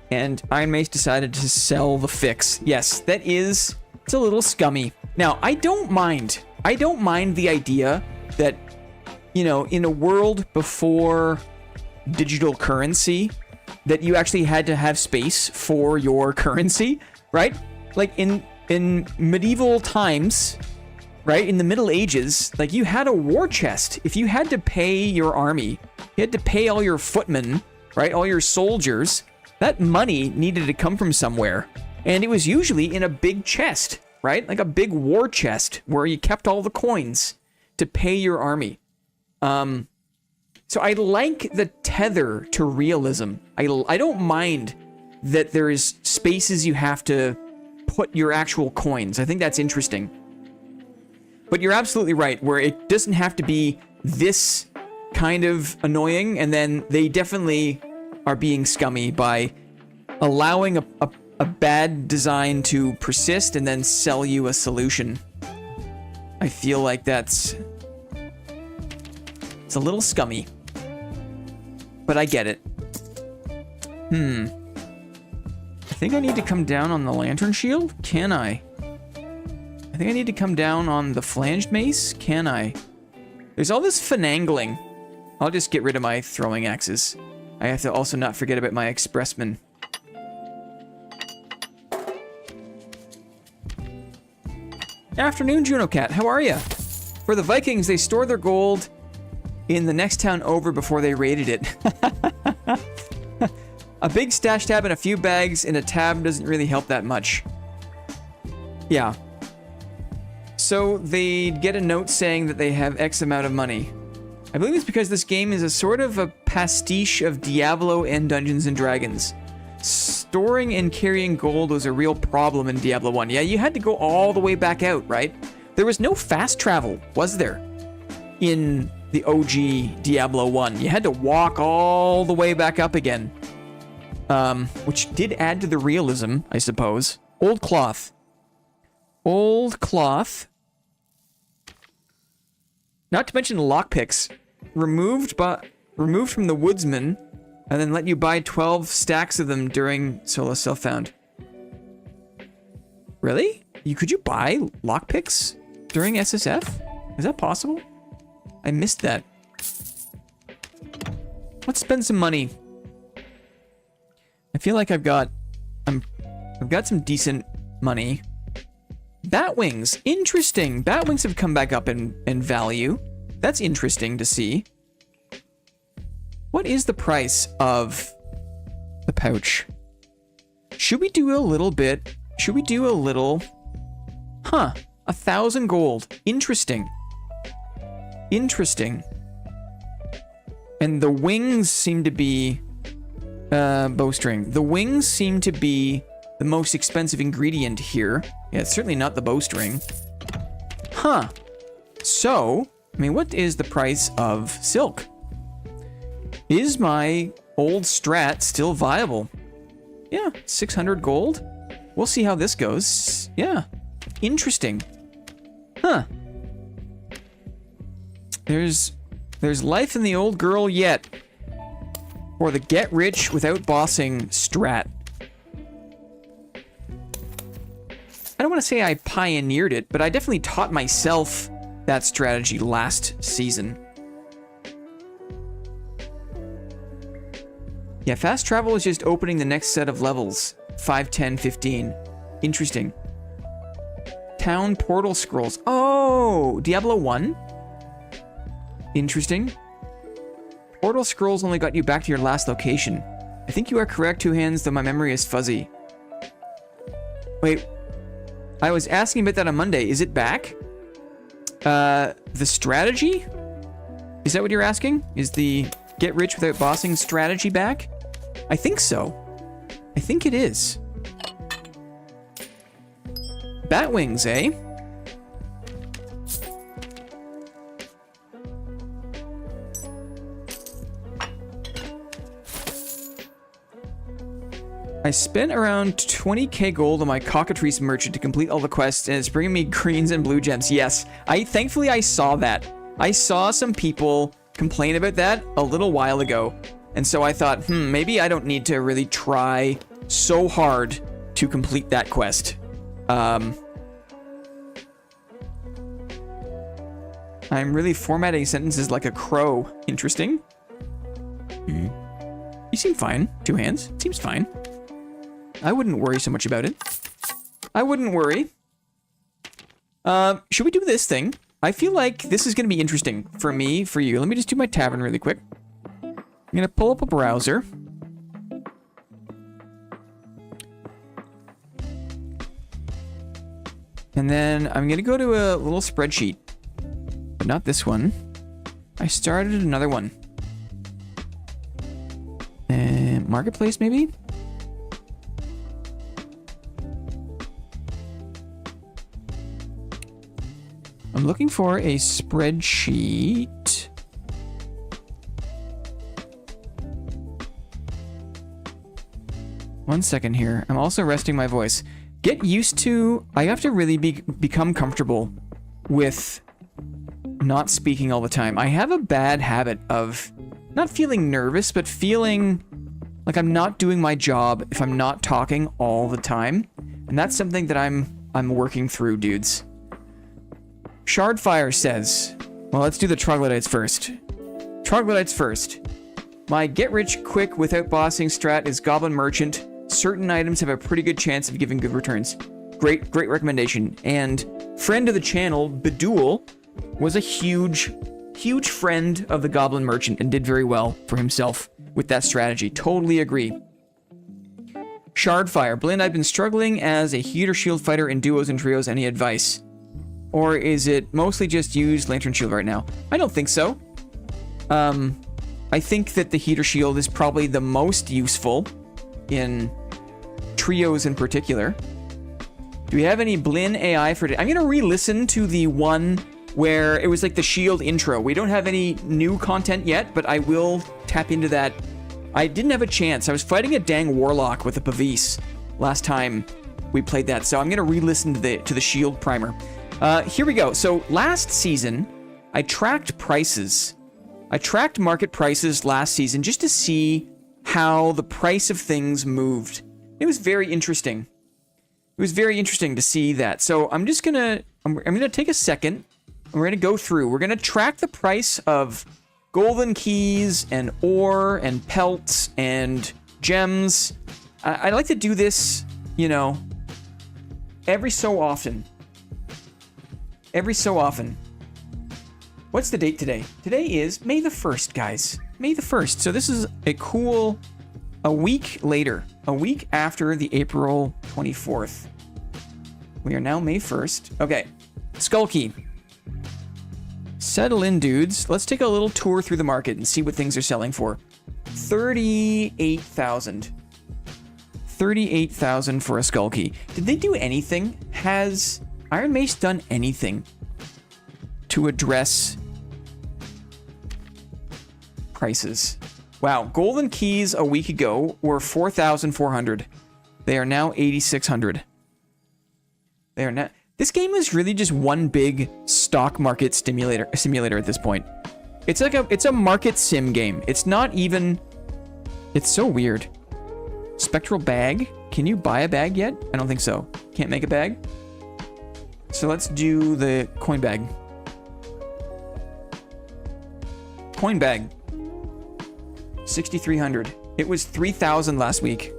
and Ironmace decided to sell the fix. Yes, that is... It's a little scummy. Now, I don't mind the idea that, you know, in a world before digital currency, that you actually had to have space for your currency, right? Like in medieval times, right? In the Middle Ages, like you had a war chest. If you had to pay your army, you had to pay all your footmen, right? All your soldiers. That money needed to come from somewhere. And it was usually in a big chest, right? Like a big war chest where you kept all the coins to pay your army. So I like the tether to realism. I don't mind that there is spaces you have to put your actual coins. I think that's interesting. But you're absolutely right, where it doesn't have to be this kind of annoying, and then they definitely are being scummy by allowing a bad design to persist and then sell you a solution. I feel like it's a little scummy. But I get it. I think I need to come down on the lantern shield? Can I? I think I need to come down on the flanged mace? Can I? There's all this finagling. I'll just get rid of my throwing axes. I have to also not forget about my expressmen. Afternoon, Juno Cat. How are ya? For the Vikings, they store their gold in the next town over before they raided it. A big stash tab and a few bags in a tab doesn't really help that much. Yeah. So they get a note saying that they have X amount of money. I believe it's because this game is a sort of a pastiche of Diablo and Dungeons and Dragons. Storing and carrying gold was a real problem in Diablo 1. Yeah, you had to go all the way back out, right? There was no fast travel, was there? In the OG Diablo 1. You had to walk all the way back up again. Which did add to the realism, I suppose. Old cloth. Old cloth. Not to mention lockpicks. Removed from the woodsman, and then let you buy 12 stacks of them during solo self-found. Really? Could you buy lockpicks during SSF? Is that possible? I missed that. Let's spend some money. I feel like I've got some decent money. Batwings, interesting. Batwings have come back up in value. That's interesting to see. What is the price of the pouch? Should we do a little bit? Should we do a little? Huh, 1,000 gold. Interesting. Interesting. And the wings seem to be... bowstring. The wings seem to be the most expensive ingredient here. Yeah, it's certainly not the bowstring. Huh. So, I mean, what is the price of silk? Is my old strat still viable? Yeah, 600 gold. We'll see how this goes. Yeah, interesting. Huh. There's life in the old girl yet. Or the get rich without bossing strat. I don't want to say I pioneered it, but I definitely taught myself that strategy last season. Yeah, fast travel is just opening the next set of levels. 5, 10, 15. Interesting. Town portal scrolls. Oh, Diablo 1? Interesting. Portal scrolls only got you back to your last location. I think you are correct, Two Hands, though my memory is fuzzy. Wait. I was asking about that on Monday. Is it back? The strategy? Is that what you're asking? Is the get rich without bossing strategy back? I think so. I think it is. Batwings, eh? I spent around 20k gold on my cockatrice merchant to complete all the quests, and it's bringing me greens and blue gems. Yes, thankfully I saw that. I saw some people complain about that a little while ago, and so I thought, maybe I don't need to really try so hard to complete that quest. I'm really formatting sentences like a crow. Interesting. You seem fine. Two Hands. Seems fine. I wouldn't worry so much about it. I wouldn't worry. Should we do this thing? I feel like this is going to be interesting for me, for you. Let me just do my tavern really quick. I'm going to pull up a browser. And then I'm going to go to a little spreadsheet. But not this one. I started another one. And marketplace, maybe? I'm looking for a spreadsheet. One second here. I'm also resting my voice. Get used to... I have to really become comfortable with not speaking all the time. I have a bad habit of not feeling nervous, but feeling like I'm not doing my job if I'm not talking all the time. And that's something that I'm working through, dudes. Shardfire says, well, let's do the troglodytes first. Troglodytes first. My get rich quick without bossing strat is Goblin Merchant. Certain items have a pretty good chance of giving good returns. Great recommendation. And friend of the channel, Bedoul, was a huge friend of the Goblin Merchant and did very well for himself with that strategy. Totally agree. Shardfire. Blinn, I've been struggling as a heater shield fighter in duos and trios. Any advice? Or is it mostly just use Lantern Shield right now? I don't think so. I think that the heater shield is probably the most useful in trios in particular. Do we have any Blinn AI for today? I'm going to re-listen to the one where it was like the shield intro. We don't have any new content yet, but I will tap into that. I didn't have a chance. I was fighting a dang warlock with a Pavis last time we played that, so I'm going to re-listen to the shield primer. Here we go. So last season, I tracked prices. I tracked market prices last season just to see how the price of things moved. It was very interesting. It was very interesting to see that. So I'm just gonna, I'm gonna take a second. And we're gonna go through. We're gonna track the price of golden keys and ore and pelts and gems. I like to do this, you know, every so often. Every so often. What's the date today? Today is May the 1st, guys. May the 1st. So this is a week later. A week after the April 24th. We are now May 1st. Okay. Skull key. Settle in, dudes. Let's take a little tour through the market and see what things are selling for. 38,000. 38,000 for a skull key. Did they do anything? Has Ironmace done anything to address prices? Wow, golden keys a week ago were 4,400. They are now 8,600. They are now... This game is really just one big stock market simulator at this point. It's like it's a market sim game. It's not even... It's so weird. Spectral bag? Can you buy a bag yet? I don't think so. Can't make a bag? So let's do the coin bag. Coin bag. 6,300. It was 3,000 last week.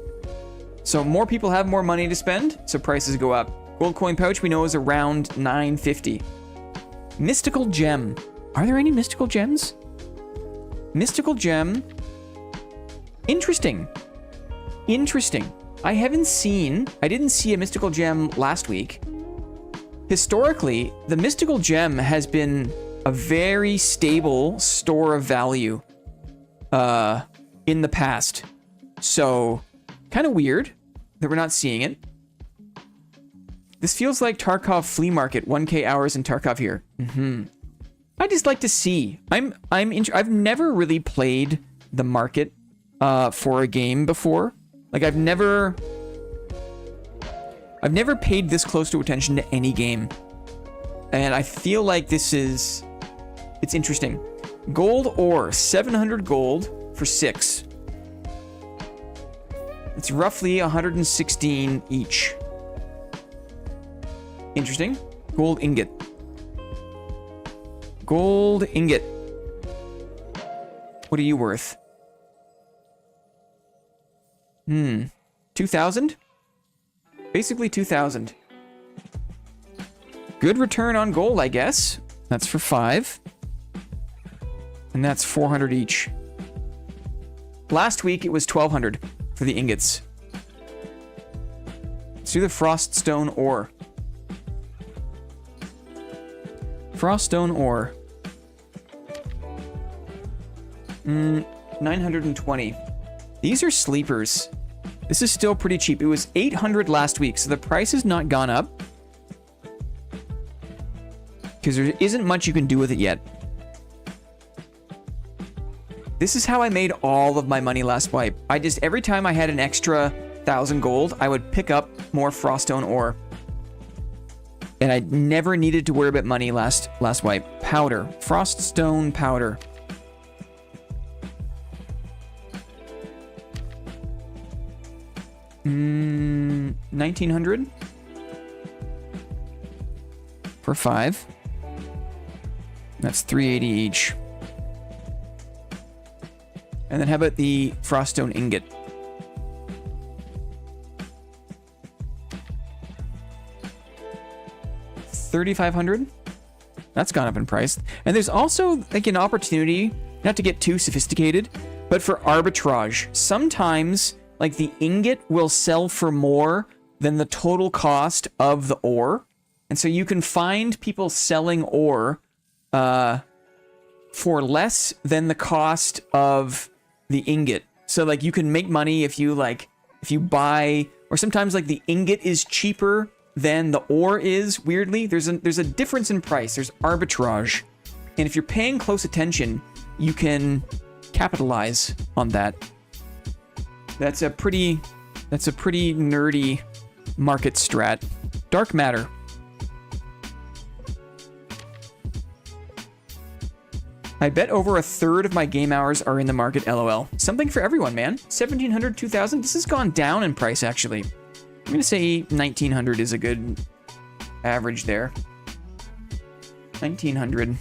So more people have more money to spend, so prices go up. Gold coin pouch we know is around 950. Mystical gem. Are there any mystical gems? Mystical gem. Interesting. Interesting. I didn't see a mystical gem last week. Historically, the mystical gem has been a very stable store of value in the past. So, kind of weird that we're not seeing it. This feels like Tarkov flea market, 1K hours in Tarkov here. I just like to see. I've never really played the market for a game before. Like I've never paid this close to attention to any game. And I feel like it's interesting. Gold ore, 700 gold for 6. It's roughly 116 each. Interesting. Gold ingot. Gold ingot. What are you worth? 2,000? Basically 2,000. Good return on gold, I guess. That's for 5. And that's 400 each. Last week it was 1,200 for the ingots. Let's do the froststone ore. Froststone ore. 920. These are sleepers. This is still pretty cheap. It was 800 last week, so the price has not gone up. Because there isn't much you can do with it yet. This is how I made all of my money last wipe. Every time I had an extra 1,000 gold, I would pick up more froststone ore. And I never needed to worry about money last wipe. Powder. Froststone powder. $1,900 for 5. That's 380 each. And then how about the froststone ingot? $3,500. That's gone up in price. And there's also like an opportunity, not to get too sophisticated, but for arbitrage. Sometimes like the ingot will sell for more than the total cost of the ore. And so you can find people selling ore for less than the cost of the ingot. So like you can make money if you buy, or sometimes like the ingot is cheaper than the ore is, weirdly. There's a difference in price. There's arbitrage. And if you're paying close attention, you can capitalize on that. That's a pretty nerdy market strat. Dark matter. I bet over a third of my game hours are in the market, LOL. Something for everyone, man. 1,700, 2,000. This has gone down in price, actually. I'm going to say 1,900 is a good average there. 1,900.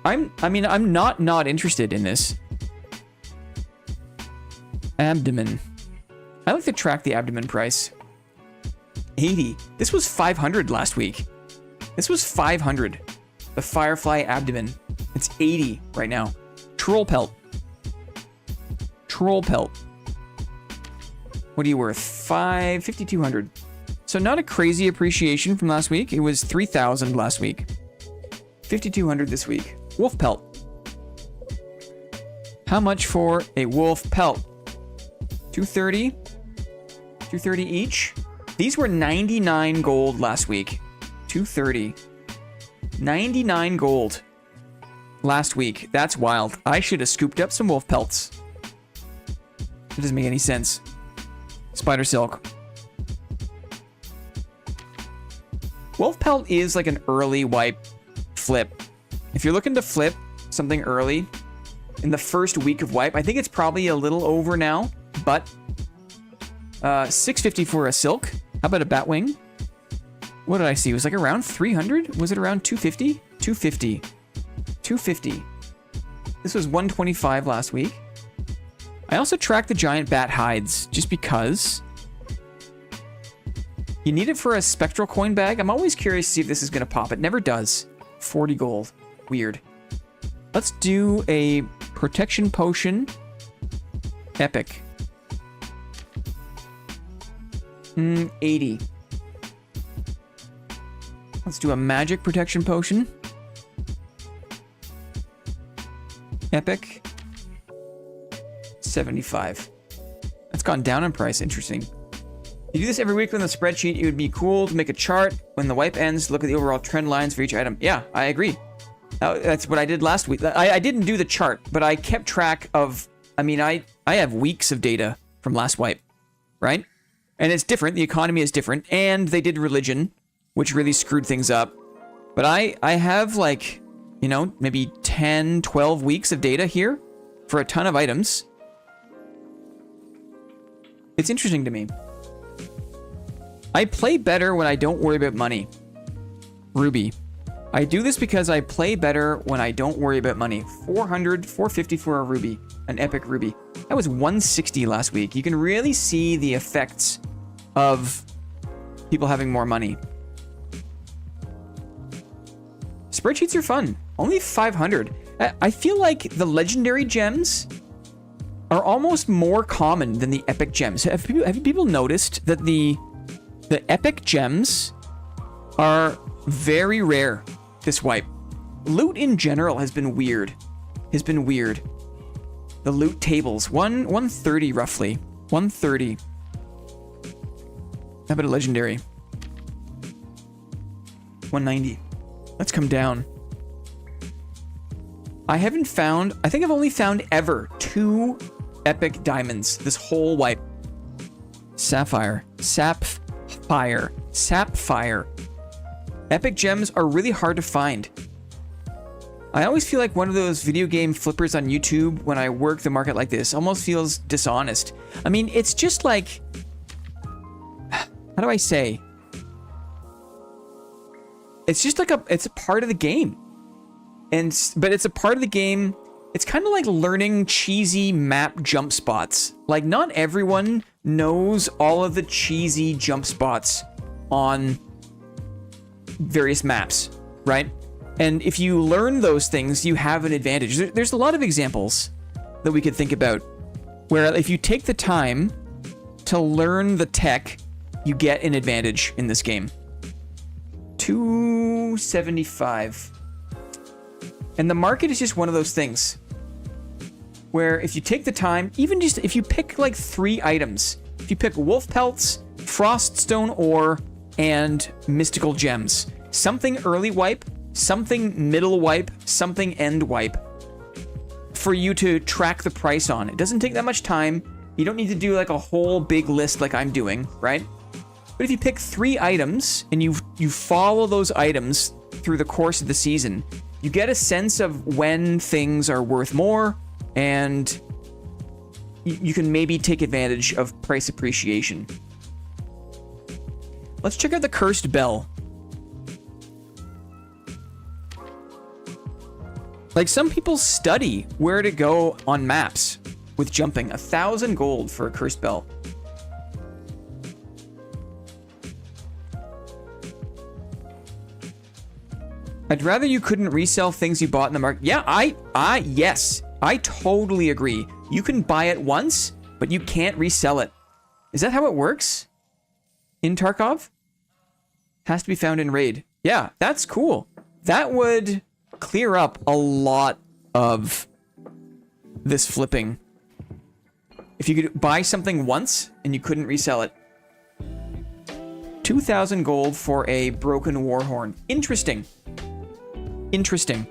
I'm not interested in this. Abdomen. I like to track the abdomen price. 80. This was 500 last week. This was 500. The Firefly abdomen. It's 80 right now. Troll pelt. Troll pelt. What are you worth? 5,200. So not a crazy appreciation from last week. It was 3,000 last week. 5,200 this week. Wolf pelt. How much for a wolf pelt? 230. 230 each. These were 99 gold last week. 230. 99 gold last week. That's wild. I should have scooped up some wolf pelts. It doesn't make any sense. Spider silk. Wolf pelt is like an early wipe flip. If you're looking to flip something early in the first week of wipe, I think it's probably a little over now, but 650 for a silk. How about a batwing? What did I see? It was like around 300? Was it around 250? 250. 250. This was 125 last week. I also tracked the giant bat hides just because you need it for a spectral coin bag. I'm always curious to see if this is going to pop. It never does. 40 gold. Weird. Let's do a protection potion. Epic. 80. Let's do a magic protection potion. Epic. 75. That's gone down in price. Interesting. You do this every week on the spreadsheet. It would be cool to make a chart. When the wipe ends, look at the overall trend lines for each item. Yeah, I agree. That's what I did last week. I didn't do the chart, but I kept track of... I mean, I have weeks of data from last wipe, right? And it's different. The economy is different. And they did religion, which really screwed things up. But I have like, you know, maybe 10, 12 weeks of data here for a ton of items. It's interesting to me. I play better when I don't worry about money. Ruby. I do this because I play better when I don't worry about money. 400, 450 for a ruby. An epic ruby. That was 160 last week. You can really see the effects of people having more money. Spreadsheets are fun. Only 500. I feel like the legendary gems are almost more common than the epic gems. Have people noticed that the epic gems are very rare this wipe? Loot in general has been weird. The loot tables. 130 roughly. 130. How about a legendary? 190. Let's come down. I think I've only found ever 2 epic diamonds this whole wipe. Sapphire. Sapphire. Epic gems are really hard to find. I always feel like one of those video game flippers on YouTube when I work the market like this. Almost feels dishonest. I mean, it's just like... How do I say? It's just like it's a part of the game. But it's a part of the game. It's kind of like learning cheesy map jump spots. Like, not everyone knows all of the cheesy jump spots on various maps, right? And if you learn those things, you have an advantage. There's a lot of examples that we could think about where if you take the time to learn the tech, you get an advantage in this game. 275. And the market is just one of those things where if you take the time, even just if you pick like 3 items, if you pick wolf pelts, froststone ore, and mystical gems, something early wipe, something middle wipe, something end wipe, for you to track the price on. It doesn't take that much time. You don't need to do like a whole big list like I'm doing, right? But if you pick 3 items and you follow those items through the course of the season, you get a sense of when things are worth more, and you can maybe take advantage of price appreciation. Let's check out the Cursed Bell. Like, some people study where to go on maps with jumping. 1,000 gold for a Cursed Bell. I'd rather you couldn't resell things you bought in the market. Yeah, yes, I totally agree. You can buy it once, but you can't resell it. Is that how it works? In Tarkov? Has to be found in raid. Yeah, that's cool. That would clear up a lot of this flipping. If you could buy something once and you couldn't resell it. 2,000 gold for a broken warhorn. Interesting. Interesting.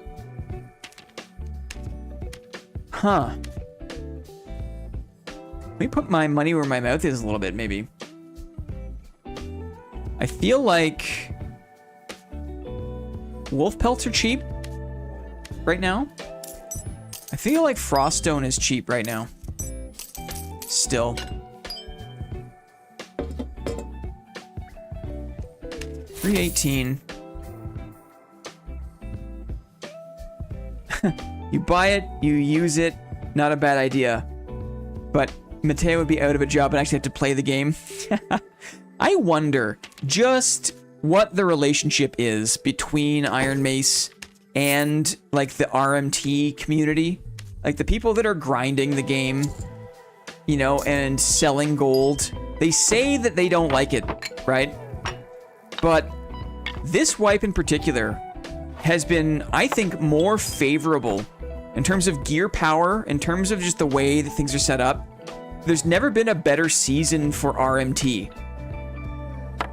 Huh. Let me put my money where my mouth is a little bit, maybe. I feel like wolf pelts are cheap right now. I feel like froststone is cheap right now. Still. 318. You buy it, you use it, not a bad idea. But Mateo would be out of a job and actually have to play the game. I wonder just what the relationship is between Ironmace and, like, the RMT community. Like, the people that are grinding the game, you know, and selling gold. They say that they don't like it, right? But this wipe in particular has been, I think, more favorable in terms of gear power, in terms of just the way that things are set up. There's never been a better season for RMT.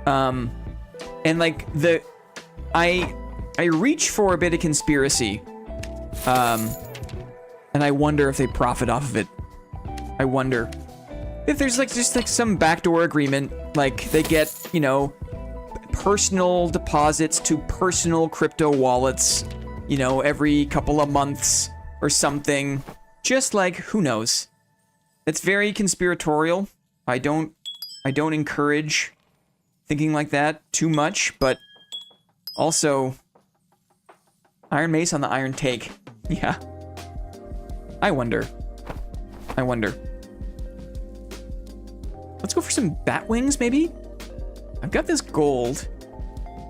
And like I reach for a bit of conspiracy. And I wonder if they profit off of it. I wonder if there's like just like some backdoor agreement, like they get, you know, personal deposits to personal crypto wallets, you know, every couple of months or something. Just like, who knows? It's very conspiratorial. I don't encourage thinking like that too much, but also Ironmace on the Iron Take. Yeah. I wonder. Let's go for some bat wings, maybe? I've got this gold.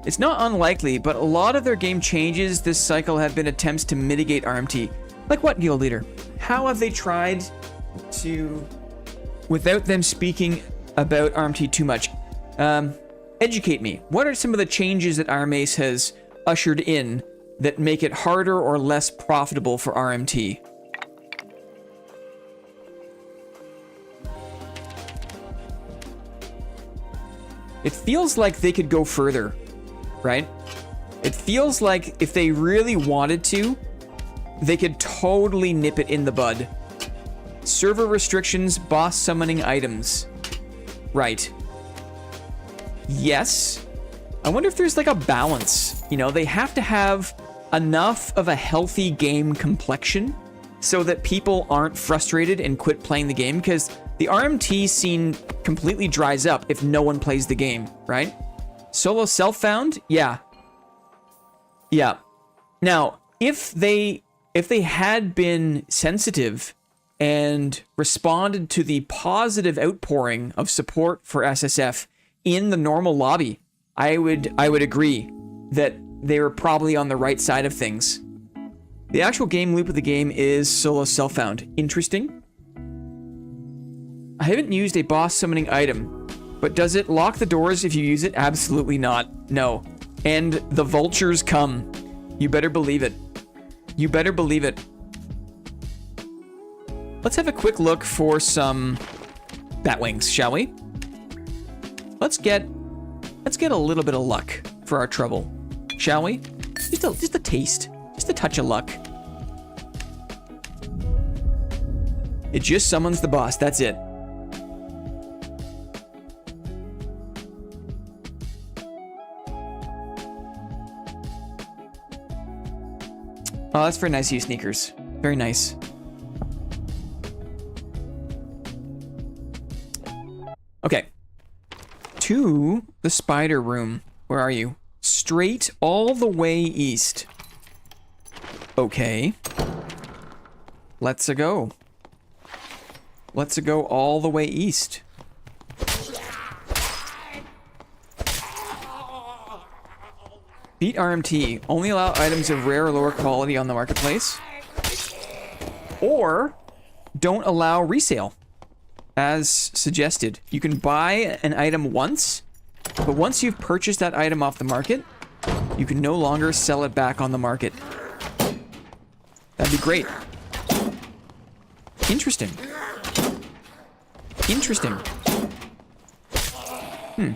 It's not unlikely, but a lot of their game changes this cycle have been attempts to mitigate RMT. Like what, guild leader? How have they tried to, without them speaking about RMT too much? Educate me. What are some of the changes that Ironmace has ushered in that make it harder or less profitable for RMT? It feels like they could go further, right? It feels like if they really wanted to, they could totally nip it in the bud. Server restrictions, boss summoning items. Right. Yes. I wonder if there's like a balance. You know, they have to have enough of a healthy game complexion so that people aren't frustrated and quit playing the game, because the RMT scene completely dries up if no one plays the game, right? Solo self-found? Yeah. Yeah. Now, if they had been sensitive and responded to the positive outpouring of support for SSF in the normal lobby, I would agree that they were probably on the right side of things. The actual game loop of the game is solo self-found. Interesting. I haven't used a boss summoning item, but does it lock the doors if you use it? Absolutely not. No. And the vultures come. You better believe it. You better believe it. Let's have a quick look for some batwings, shall we? Let's get a little bit of luck for our trouble, shall we? Just a taste. Just a touch of luck. It just summons the boss. That's it. Oh, that's very nice of you, Sneakers. Very nice. Okay. To the spider room. Where are you? Straight all the way east. Okay. Let's go. Let's go all the way east. Beat RMT. Only allow items of rare or lower quality on the marketplace. Or don't allow resale. As suggested. You can buy an item once, but once you've purchased that item off the market, you can no longer sell it back on the market. That'd be great. Interesting. Interesting. Hmm.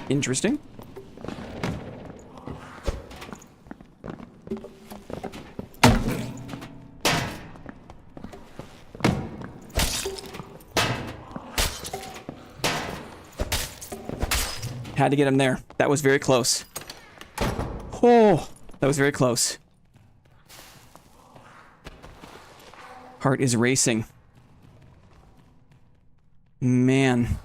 Interesting. Had to get him there. That was very close. Oh, that was very close. Heart is racing. Man.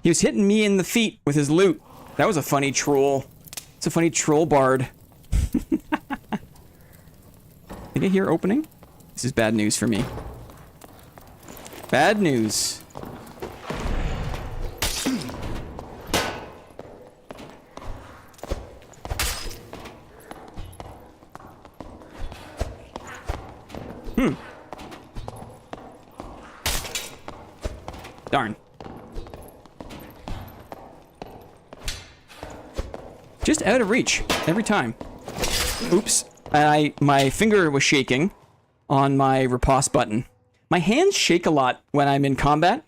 He was hitting me in the feet with his loot. That was a funny troll. It's a funny troll bard. Did I hear opening? This is bad news for me. Bad news. Darn. Just out of reach every time. Oops. My finger was shaking on my riposte button. My hands shake a lot when I'm in combat.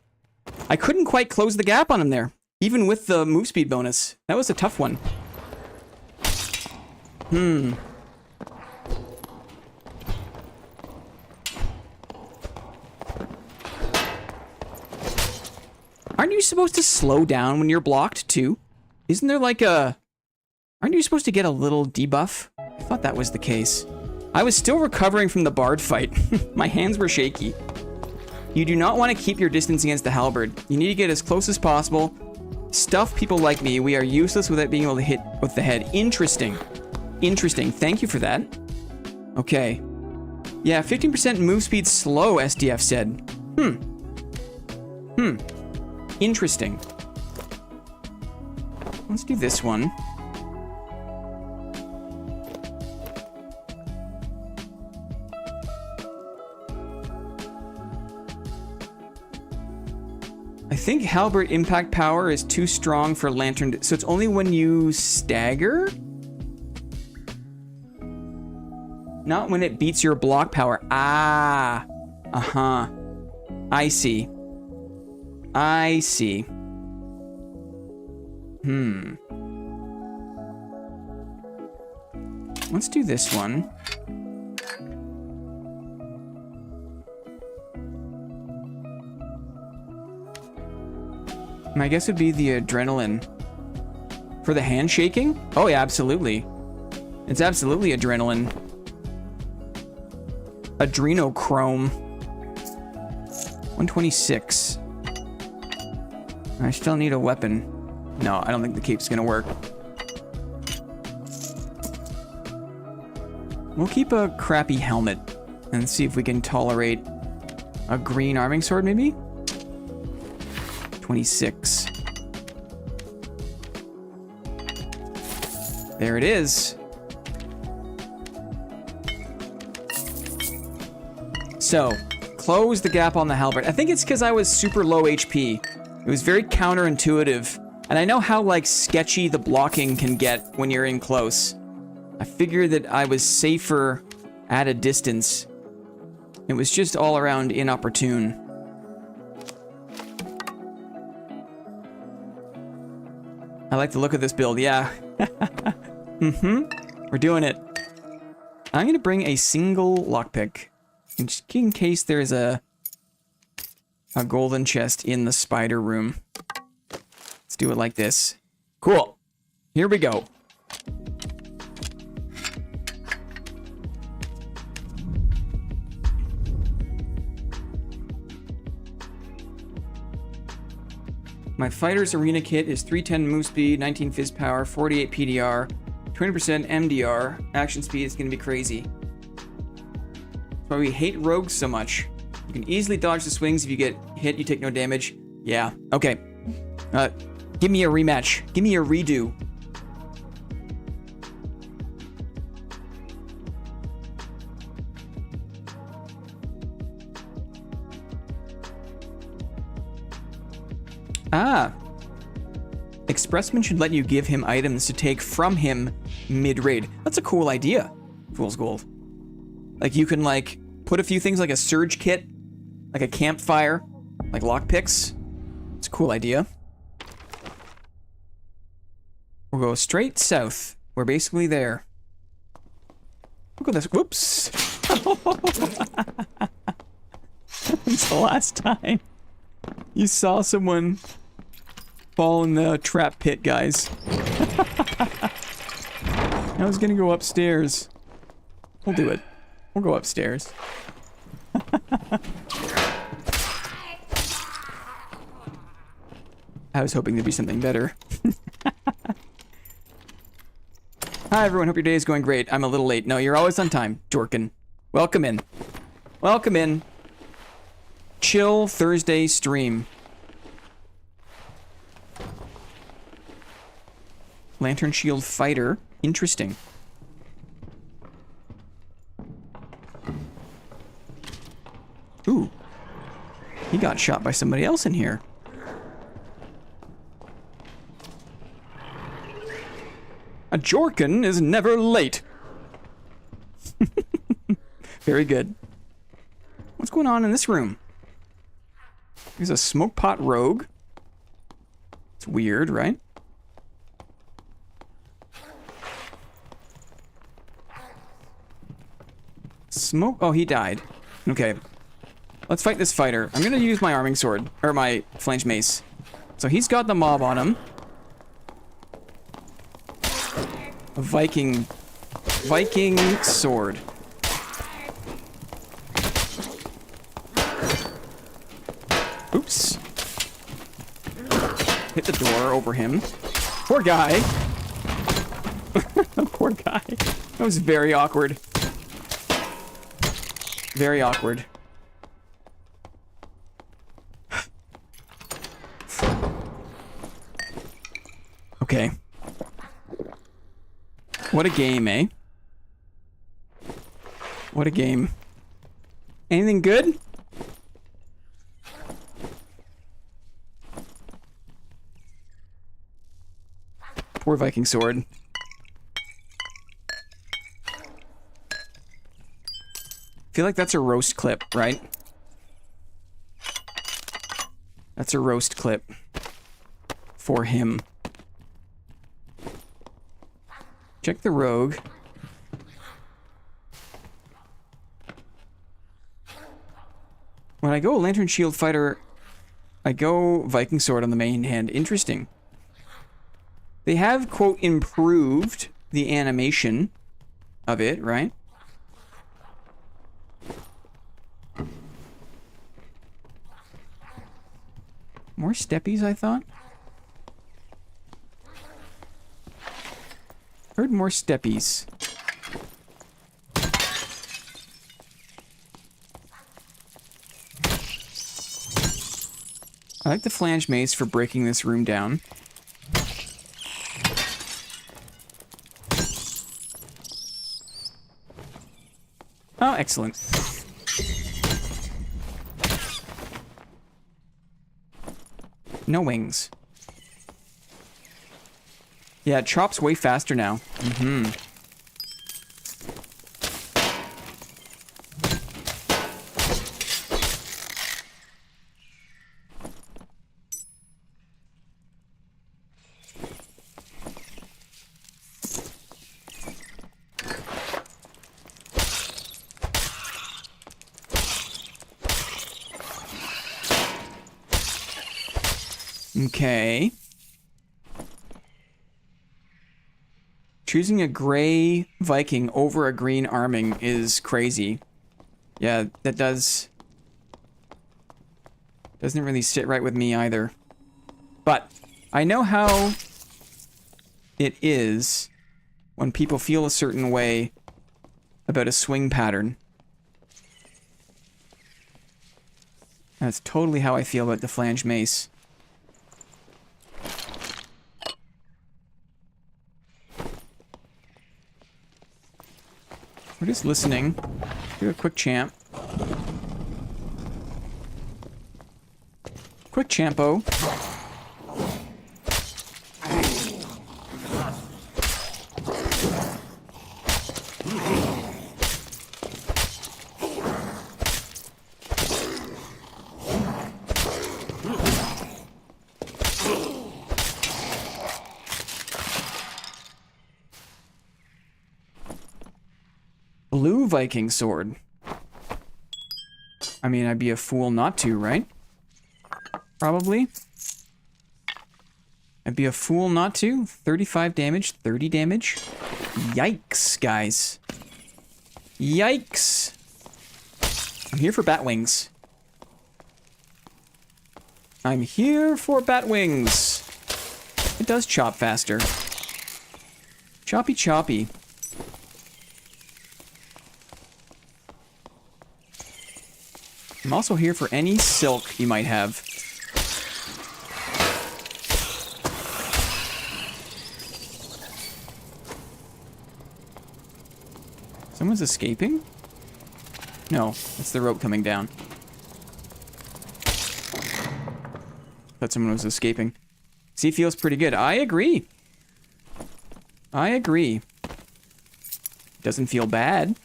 I couldn't quite close the gap on him there, even with the move speed bonus. That was a tough one. Aren't you supposed to slow down when you're blocked, too? Isn't there like a... Aren't you supposed to get a little debuff? I thought that was the case. I was still recovering from the bard fight. My hands were shaky. You do not want to keep your distance against the halberd. You need to get as close as possible. Stuff people like me. We are useless without being able to hit with the head. Interesting. Interesting. Thank you for that. Okay. Yeah, 15% move speed slow, SDF said. Interesting. Let's do this one. I think halberd impact power is too strong for lantern, so it's only when you stagger? Not when it beats your block power. Ah. Uh-huh. I see. I see. Let's do this one. My guess would be the adrenaline. For the handshaking? Oh yeah, absolutely. It's absolutely adrenaline. Adrenochrome. 126. I still need a weapon. No, I don't think the cape's gonna work. We'll keep a crappy helmet and see if we can tolerate a green arming sword, maybe? 26. There it is. So, close the gap on the halberd. I think it's because I was super low HP. It was very counterintuitive. And I know how, like, sketchy the blocking can get when you're in close. I figured that I was safer at a distance. It was just all around inopportune. I like the look of this build, yeah. We're doing it. I'm gonna bring a single lockpick. Just in case there's a golden chest in the spider room. Let's do it like this. Cool. Here we go. My fighter's arena kit is 310 move speed, 19 fizz power, 48 PDR, 20% MDR. Action speed is going to be crazy. why we hate rogues so much. You can easily dodge the swings. If you get hit, you take no damage. Yeah, okay. Give me a rematch. Give me a redo. Ah. Expressman should let you give him items to take from him mid-raid. That's a cool idea, Fool's Gold. Like, you can, like, put a few things like a surge kit, like a campfire, like lockpicks. It's a cool idea. We'll go straight south. We're basically there. Look at this. Whoops. When's the last time you saw someone fall in the trap pit, guys? I was gonna go upstairs. We'll do it. We'll go upstairs. I was hoping there'd be something better. Hi everyone, hope your day is going great. I'm a little late. No, you're always on time, Jorkin. Welcome in. Welcome in. Chill Thursday stream. Lantern Shield Fighter. Interesting. Ooh. He got shot by somebody else in here. A Jorkin is never late. Very good. What's going on in this room? There's a smoke pot rogue. It's weird, right? Smoke. Oh, he died. Okay. Let's fight this fighter. I'm gonna use my arming sword. Or my flange mace. So he's got the mob on him. A Viking sword. Oops. Hit the door over him. Poor guy. Poor guy. That was very awkward. Very awkward. Okay. What a game, eh? What a game. Anything good? Poor Viking sword. Feel like that's a roast clip, right? That's a roast clip for him. Check the rogue. When I go Lantern Shield Fighter, I go Viking Sword on the main hand. Interesting. They have, quote, improved the animation of it, right? More steppies, I thought. Heard more steppies. I like the flange mace for breaking this room down. Oh, excellent. No wings. Yeah, it chops way faster now. Mm-hmm. Okay. Choosing a gray Viking over a green arming is crazy. Yeah, that doesn't really sit right with me either. But I know how it is when people feel a certain way about a swing pattern. That's totally how I feel about the flange mace. We're just listening. Do a quick champ. Quick champo. Blue Viking sword. I mean, I'd be a fool not to, right? Probably. I'd be a fool not to. 35 damage, 30 damage. Yikes, guys. Yikes. I'm here for bat wings. I'm here for bat wings. It does chop faster. Choppy choppy. I'm also here for any silk you might have. Someone's escaping? No, that's the rope coming down. Thought someone was escaping. Sea feels pretty good. I agree. I agree. Doesn't feel bad.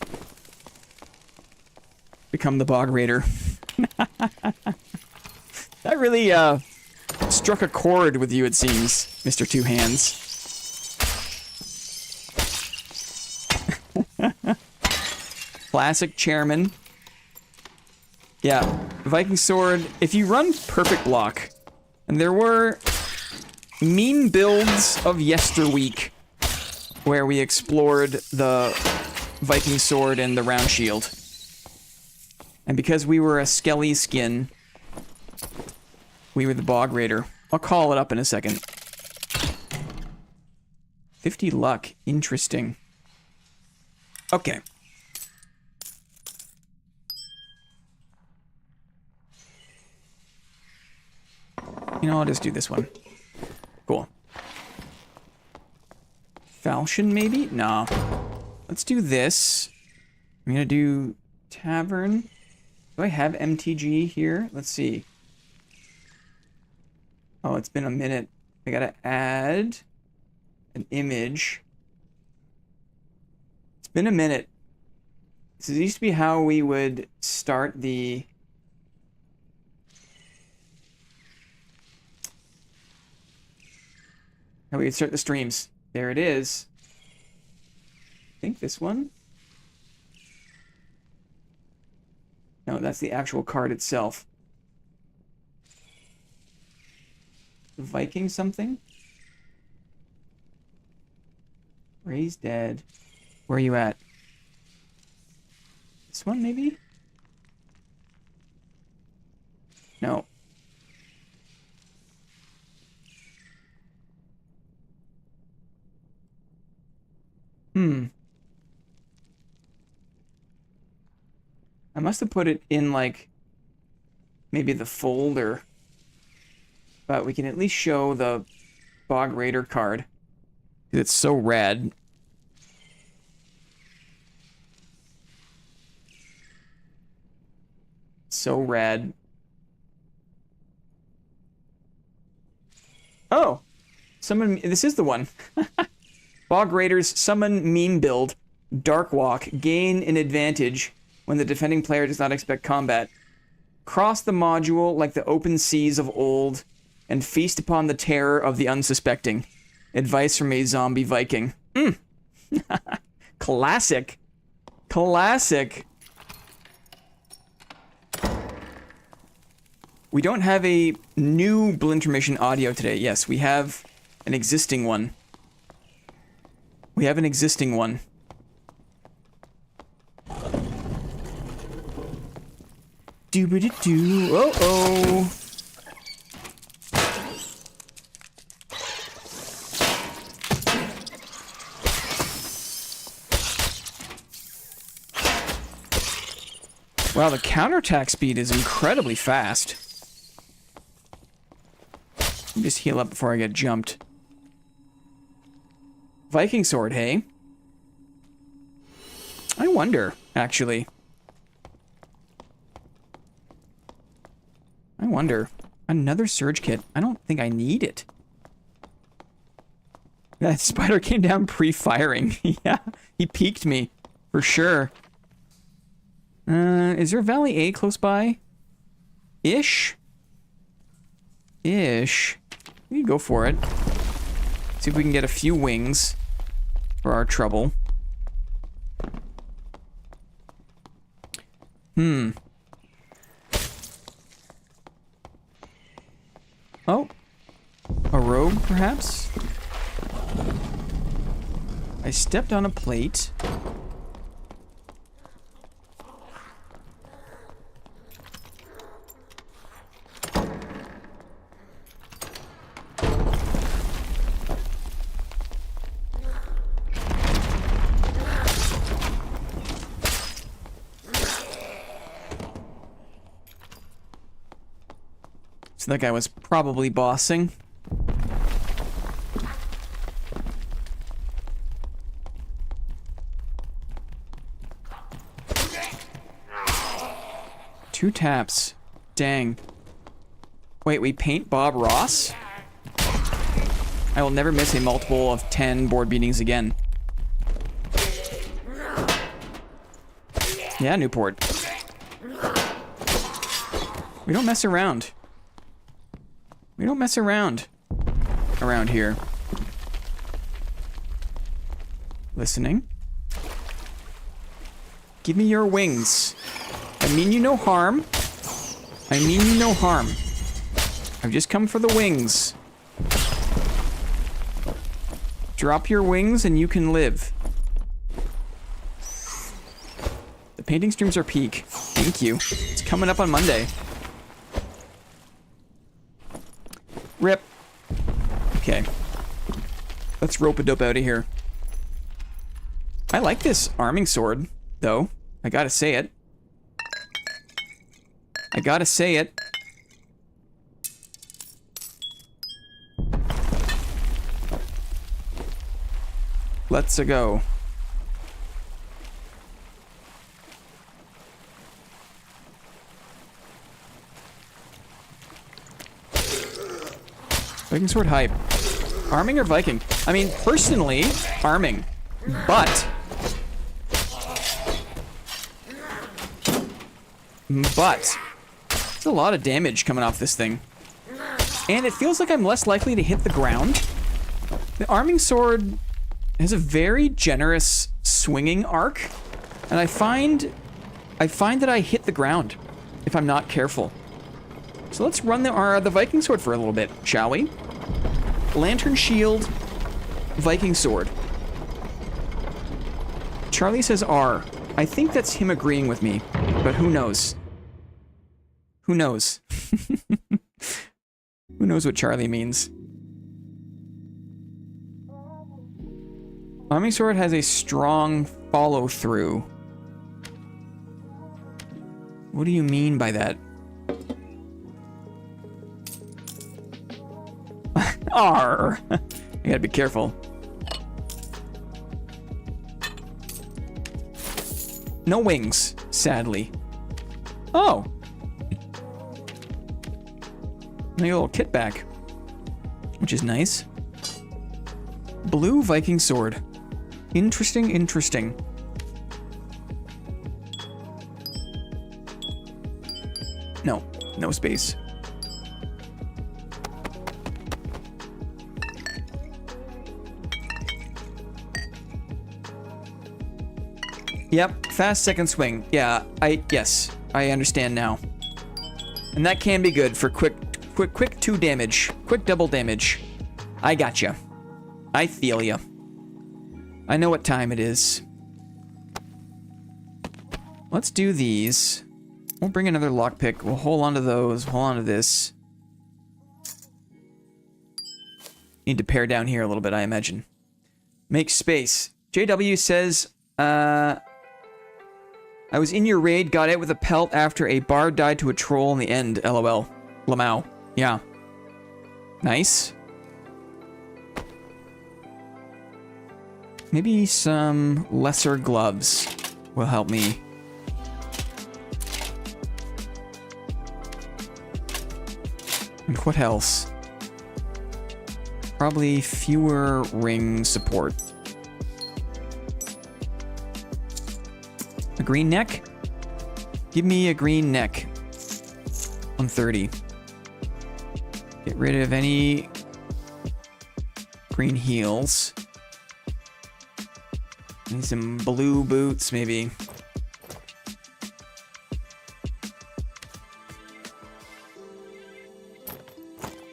Become the bog raider. That really struck a chord with you, it seems, Mr. Two Hands. Classic chairman. Yeah, Viking sword. If you run perfect block, and there were mean builds of yesterweek where we explored the Viking sword and the round shield. And because we were a skelly skin, we were the bog raider. I'll call it up in a second. 50 luck. Interesting. Okay. You know, I'll just do this one. Cool. Falchion, maybe? Nah. Let's do this. I'm gonna do tavern. Do I have MTG here? Let's see. Oh, it's been a minute. I gotta add an image. It's been a minute. This used to be how we would start the... How we would start the streams. There it is. I think this one? No, that's the actual card itself. Viking something? Raise dead. Where are you at? This one, maybe? No. I must have put it in, like, maybe the folder. But we can at least show the Bog Raider card. It's so rad. So rad. Oh! Summon... This is the one. Bog Raiders summon meme build. Dark Walk. Gain an advantage when the defending player does not expect combat. Cross the module like the open seas of old and feast upon the terror of the unsuspecting. Advice from a zombie Viking. Classic. Classic. We don't have a new Blintermission audio today. Yes, we have an existing one. We have an existing one. Doo-ba-doo-doo. Uh-oh. Wow, the counterattack speed is incredibly fast. Let me just heal up before I get jumped. Viking sword, hey? I wonder, actually. I wonder. Another surge kit. I don't think I need it. That spider came down pre-firing. Yeah, he peeked me. For sure. Is there Valley A close by? Ish? Ish. We can go for it. See if we can get a few wings for our trouble. Oh. A rogue, perhaps? I stepped on a plate. So that guy was probably bossing. Two taps. Dang. Wait, we paint Bob Ross? I will never miss a multiple of 10 board beatings again. Yeah, Newport. We don't mess around. We don't mess around here. Listening. Give me your wings. I mean you no harm. I mean you no harm. I've just come for the wings. Drop your wings and you can live. The painting streams are peak. Thank you. It's coming up on Monday. Rip. Okay. Let's rope-a-dope out of here. I like this arming sword, though. I gotta say it. I gotta say it. Let's go. Viking sword hype. Arming or Viking? I mean, personally, arming. But it's a lot of damage coming off this thing. And it feels like I'm less likely to hit the ground. The arming sword has a very generous swinging arc. And I find that I hit the ground if I'm not careful. So let's run the Viking sword for a little bit, shall we? Lantern shield, Viking sword. Charlie says R. I think that's him agreeing with me, but who knows? Who knows? Who knows what Charlie means? Arming sword has a strong follow-through. What do you mean by that? Arr! I gotta be careful. No wings, sadly. Oh! I get a little kit back, which is nice. Blue Viking sword. Interesting, interesting. No, no space. Yep, fast second swing. Yeah, yes, I understand now. And that can be good for quick 2 damage. Quick double damage. I gotcha. I feel ya. I know what time it is. Let's do these. We'll bring another lockpick. We'll hold on to those. Hold on to this. Need to pare down here a little bit, I imagine. Make space. JW says, I was in your raid, got out with a pelt after a bard died to a troll in the end. LOL. Lamau. Yeah. Nice. Maybe some lesser gloves will help me. And what else? Probably fewer ring support. A green neck? Give me a green neck. 130. Get rid of any green heels. Need some blue boots, maybe.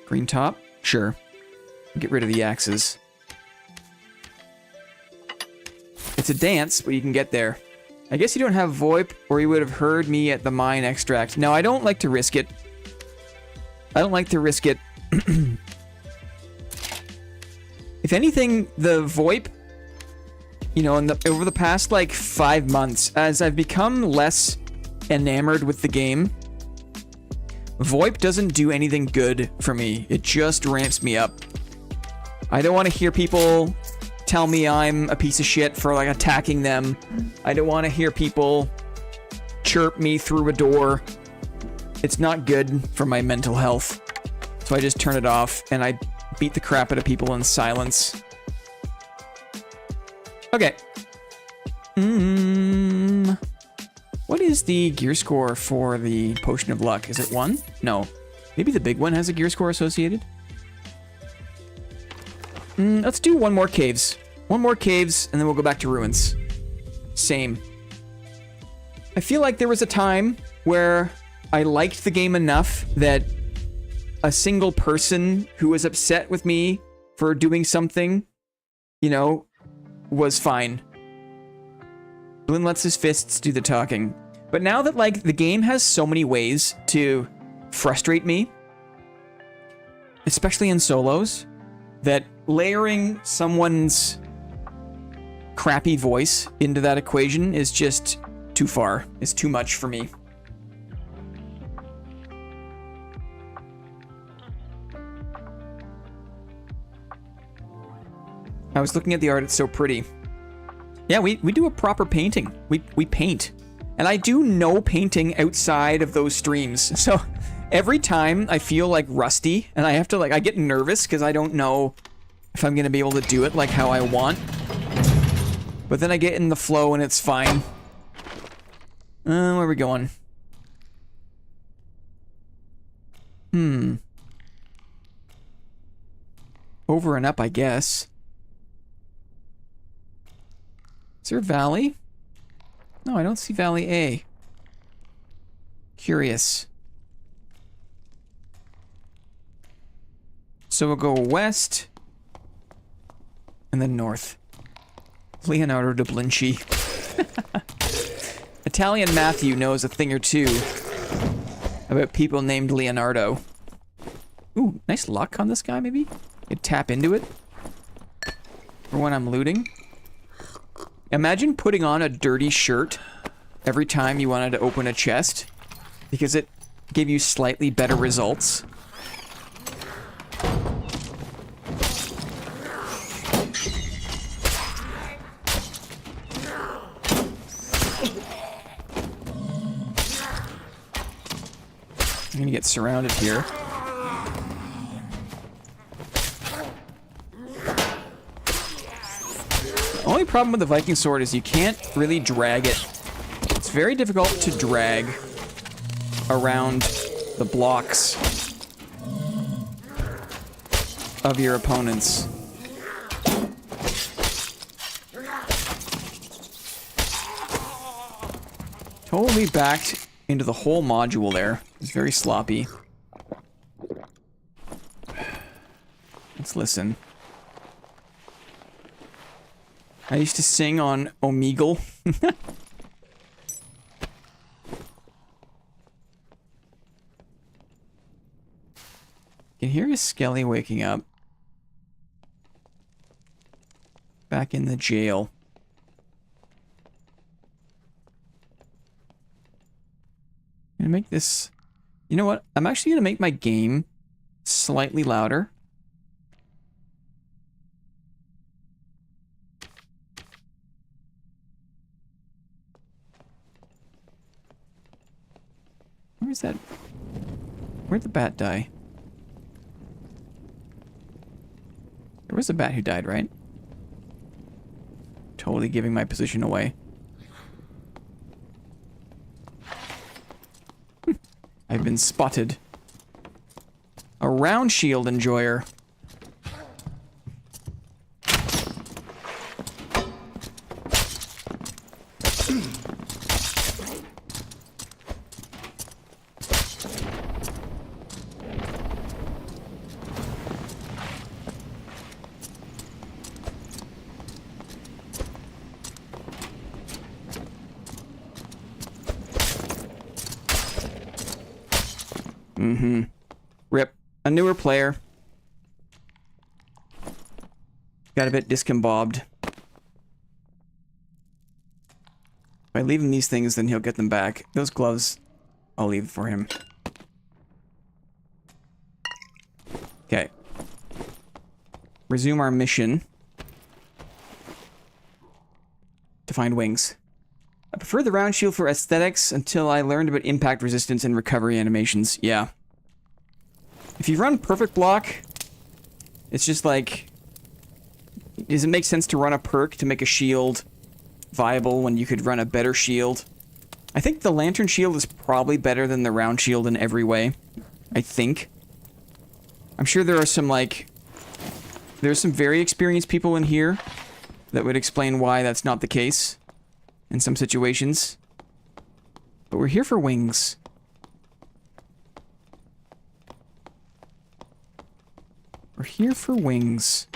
Green top? Sure. Get rid of the axes. It's a dance, but you can get there. I guess you don't have VoIP, or you would have heard me at the mine extract. No, I don't like to risk it. I don't like to risk it. If anything, the VoIP, you know, over the past, like, 5 months, as I've become less enamored with the game, VoIP doesn't do anything good for me. It just ramps me up. I don't want to hear people tell me I'm a piece of shit for, like, attacking them. I don't want to hear people chirp me through a door. It's not good for my mental health. So I just turn it off, and I beat the crap out of people in silence. Okay. What is the gear score for the Potion of Luck? Is it 1? No. Maybe the big one has a gear score associated? Let's do one more caves. One more caves, and then we'll go back to ruins. Same. I feel like there was a time where I liked the game enough that a single person who was upset with me for doing something, you know, was fine. Blin lets his fists do the talking. But now that, like, the game has so many ways to frustrate me, especially in solos, that layering someone's crappy voice into that equation is just too far. It's too much for me. I was looking at the art, it's so pretty. Yeah, we do a proper painting. We paint. And I do no painting outside of those streams. So every time I feel like rusty and I have to, like, I get nervous because I don't know if I'm going to be able to do it like how I want. But then I get in the flow and it's fine. Where are we going? Over and up, I guess. Is there a valley? No, I don't see Valley A. Curious. So we'll go west and then north. Leonardo da Vinci. Italian Matthew knows a thing or two about people named Leonardo. Ooh, nice luck on this guy, maybe? You tap into it for when I'm looting. Imagine putting on a dirty shirt every time you wanted to open a chest, because it gave you slightly better results. I'm gonna get surrounded here. The only problem with the Viking sword is you can't really drag it. It's very difficult to drag around the blocks of your opponents. Totally backed into the whole module there. It's very sloppy. Let's listen. I used to sing on Omegle. Can hear a Skelly waking up. Back in the jail. I'm gonna make this... You know what? I'm actually gonna make my game slightly louder. Where's that? Where'd the bat die? There was a bat who died, right? Totally giving my position away. I've been spotted. A round shield enjoyer. Rip. A newer player. Got a bit discombobed. If I leave him these things, then he'll get them back. Those gloves, I'll leave for him. Okay. Resume our mission. To find wings. I prefer the round shield for aesthetics until I learned about impact resistance and recovery animations. Yeah. If you run perfect block, it's just like... Does it make sense to run a perk to make a shield viable when you could run a better shield? I think the lantern shield is probably better than the round shield in every way. I think. I'm sure there are some, like... There's some very experienced people in here that would explain why that's not the case in some situations. But we're here for wings. We're here for wings.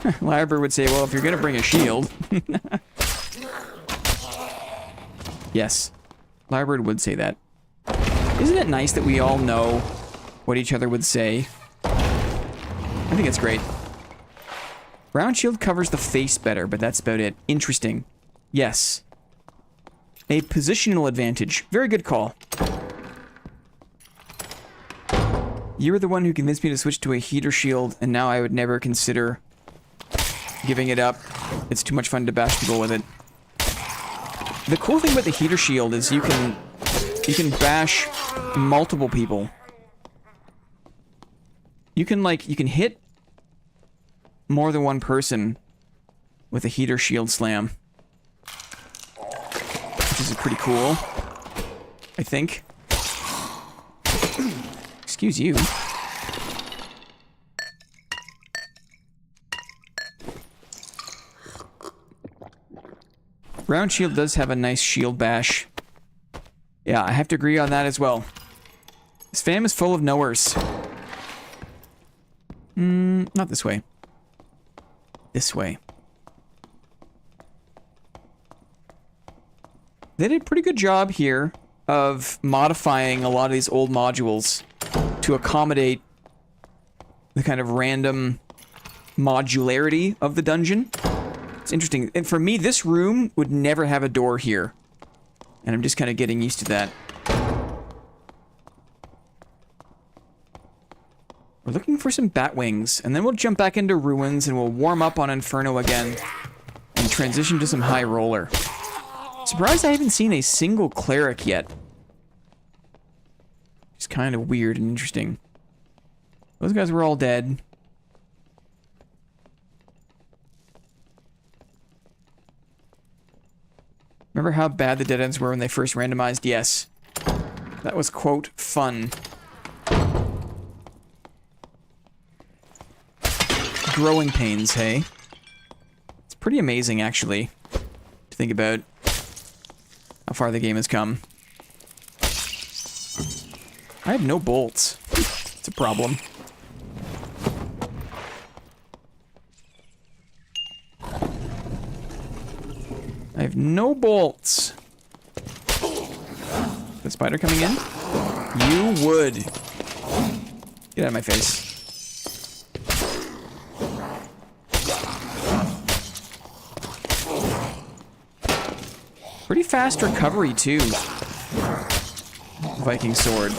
Lyrebird would say, well, if you're gonna bring a shield... Yes. Lyrebird would say that. Isn't it nice that we all know what each other would say? I think it's great. Round shield covers the face better, but that's about it. Interesting. Yes. A positional advantage. Very good call. You were the one who convinced me to switch to a heater shield, and now I would never consider giving it up. It's too much fun to bash people with it. The cool thing about the heater shield is you can bash multiple people. You can hit more than one person with a heater shield slam. Which is pretty cool, I think. Excuse you. Round shield does have a nice shield bash. Yeah, I have to agree on that as well. This fam is full of knowers. Not this way. This way. They did a pretty good job here of modifying a lot of these old modules to accommodate the kind of random modularity of the dungeon. It's interesting. And for me, this room would never have a door here. And I'm just kind of getting used to that. We're looking for some bat wings, and then we'll jump back into ruins and we'll warm up on Inferno again and transition to some high roller. Surprised I haven't seen a single cleric yet. It's kind of weird and interesting. Those guys were all dead. Remember how bad the dead ends were when they first randomized? Yes. That was, quote, fun. Growing pains, hey? It's pretty amazing, actually, to think about how far the game has come. I have no bolts. It's a problem. I have no bolts. The spider coming in? You would. Get out of my face. Pretty fast recovery, too. Viking sword.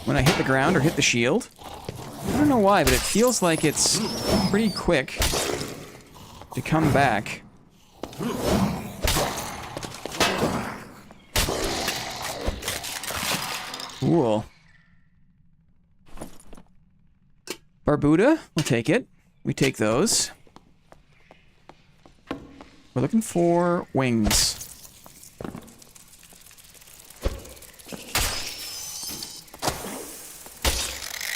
When I hit the ground or hit the shield, I don't know why, but it feels like it's pretty quick to come back. Cool. Barbuda, we'll take it. We take those. We're looking for wings.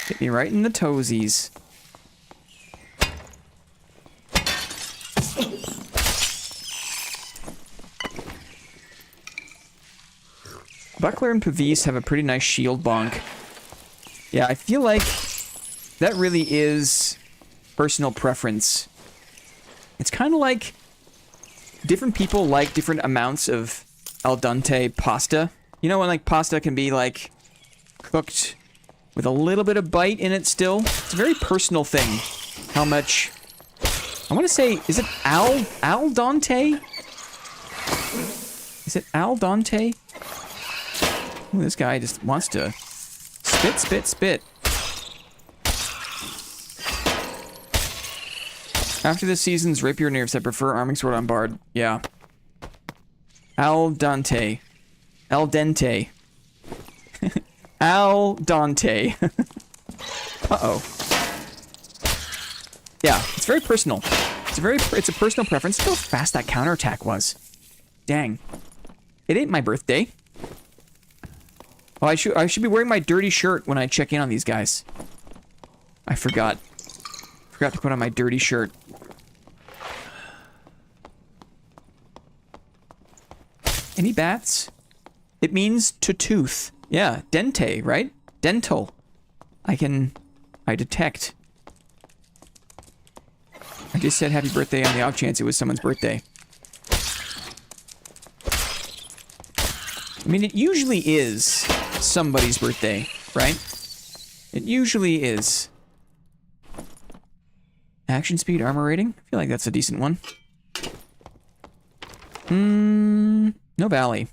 Hit me right in the toesies. Buckler and Pavis have a pretty nice shield bonk. Yeah, I feel like that really is personal preference. It's kind of like different people like different amounts of al dente pasta. You know when like pasta can be like cooked with a little bit of bite in it still? It's a very personal thing. How much... I want to say, is it al dente? Is it al dente? Ooh, this guy just wants to spit, spit, spit. After this season's rapier nerfs, I prefer arming sword on bard. Yeah. Al dente. Al dente. Al dente. Uh-oh. Yeah, it's very personal. It's a personal preference. Look how fast that counterattack was. Dang. It ain't my birthday. Oh, I should be wearing my dirty shirt when I check in on these guys. I forgot. Forgot to put on my dirty shirt. Any bats? It means to tooth. Yeah, dente, right? Dental. I detect. I just said happy birthday on the off chance it was someone's birthday. I mean, it usually is somebody's birthday, right? It usually is. Action speed, armor rating? I feel like that's a decent one. No valley.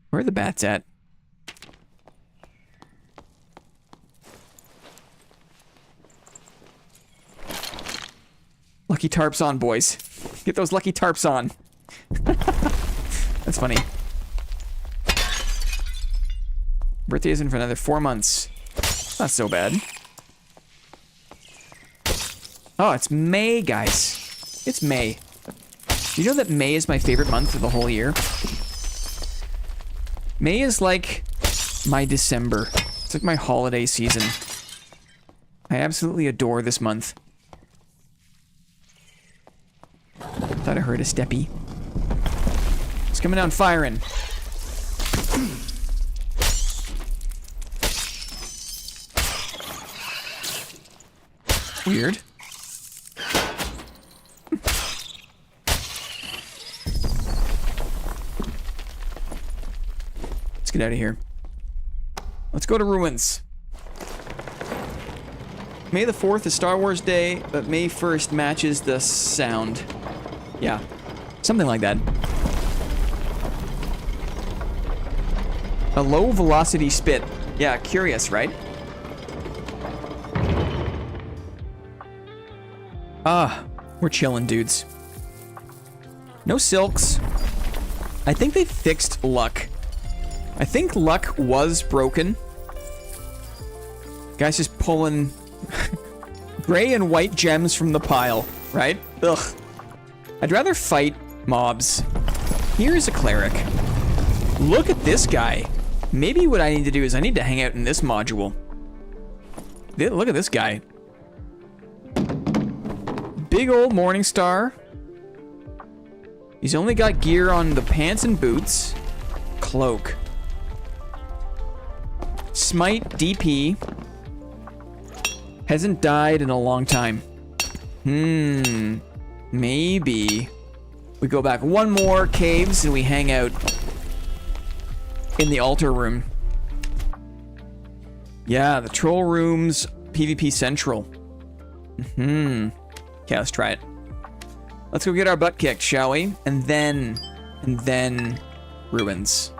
Where are the bats at? Lucky tarps on, boys. Get those lucky tarps on. That's funny. Birthday isn't for another 4 months. Not so bad. Oh, it's May, guys. It's May. You know that May is my favorite month of the whole year? May is like my December. It's like my holiday season. I absolutely adore this month. Thought I heard a steppy. It's coming down firing. Weird. Let's get out of here. Let's go to ruins. May the 4th is Star Wars Day, but May 1st matches the sound. Yeah, something like that. A low velocity spit. Yeah, curious, right? Ah, we're chilling, dudes. No silks. I think they fixed luck. I think luck was broken. Guys just pulling gray and white gems from the pile, right? Ugh. I'd rather fight mobs. Here's a cleric. Look at this guy. Maybe what I need to do is I need to hang out in this module. Look at this guy. Big old Morningstar. He's only got gear on the pants and boots. Cloak. Smite DP. Hasn't died in a long time. Maybe we go back one more caves and we hang out in the altar room. Yeah, the troll room's PvP central. Okay, let's try it. Let's go get our butt kicked, shall we? And then ruins.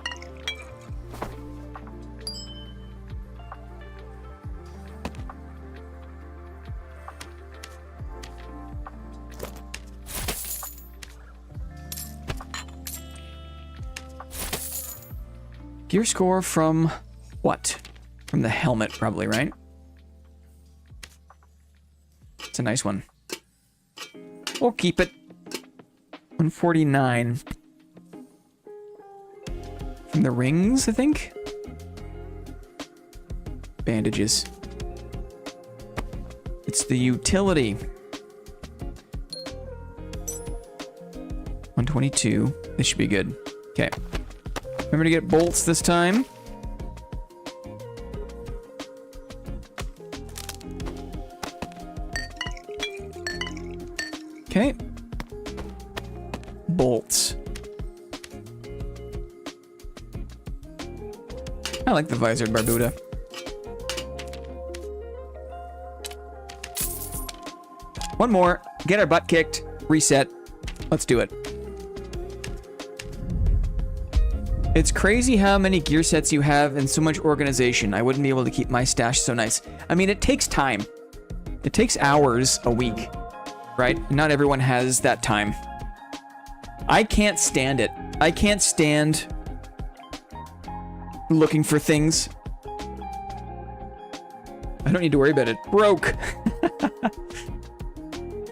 Gear score from what? From the helmet, probably, right? It's a nice one. We'll keep it. 149. From the rings, I think? Bandages. It's the utility. 122. This should be good. Okay. Remember to get bolts this time. Okay. Bolts. I like the visored barbuda. One more. Get our butt kicked. Reset. Let's do it. It's crazy how many gear sets you have and so much organization. I wouldn't be able to keep my stash so nice. I mean, it takes time. It takes hours a week, right? Not everyone has that time. I can't stand it. I can't stand looking for things. I don't need to worry about it. Broke.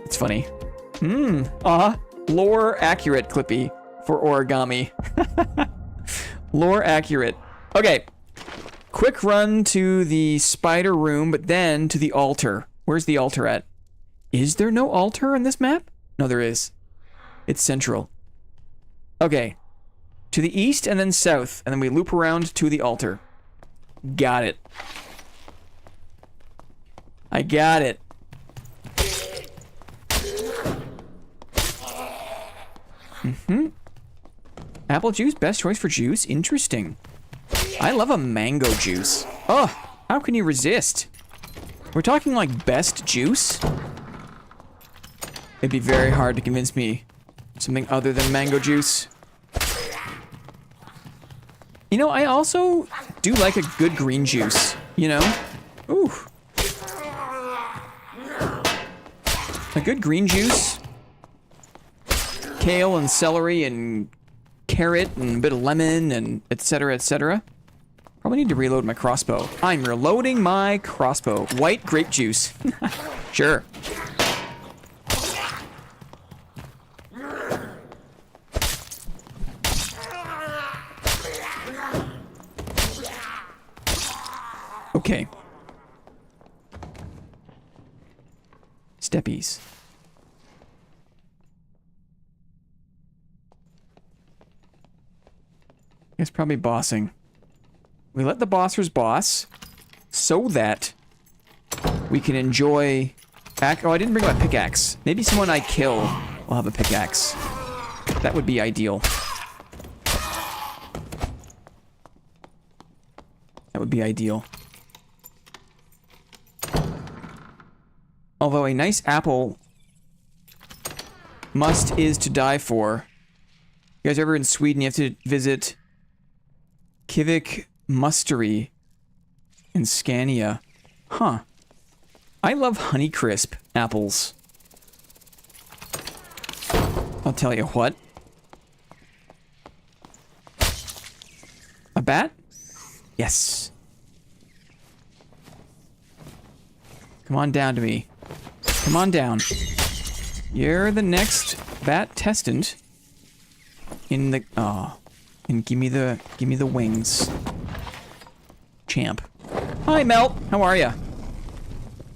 It's funny. Lore accurate, Clippy, for origami. Lore accurate. Okay. Quick run to the spider room, but then to the altar. Where's the altar at? Is there no altar in this map? No, there is. It's central. Okay. To the east and then south, and then we loop around to the altar. Got it. I got it. Apple juice, best choice for juice? Interesting. I love a mango juice. Oh, how can you resist? We're talking like best juice? It'd be very hard to convince me something other than mango juice. You know, I also do like a good green juice, you know? Ooh. A good green juice. Kale and celery and carrot and a bit of lemon and etc, etc. Probably need to reload my crossbow. I'm reloading my crossbow. White grape juice. Sure. Okay. Steppies. It's probably bossing. We let the bossers boss so that we can enjoy... Oh, I didn't bring my pickaxe. Maybe someone I kill will have a pickaxe. That would be ideal. That would be ideal. Although a nice apple must is to die for. You guys ever in Sweden, you have to visit Kivik Mustery in Scania. Huh. I love Honeycrisp apples. I'll tell you what. A bat? Yes. Come on down to me. Come on down. You're the next bat testant in the... Oh. And give me the wings. Champ. Hi, Melt. How are ya?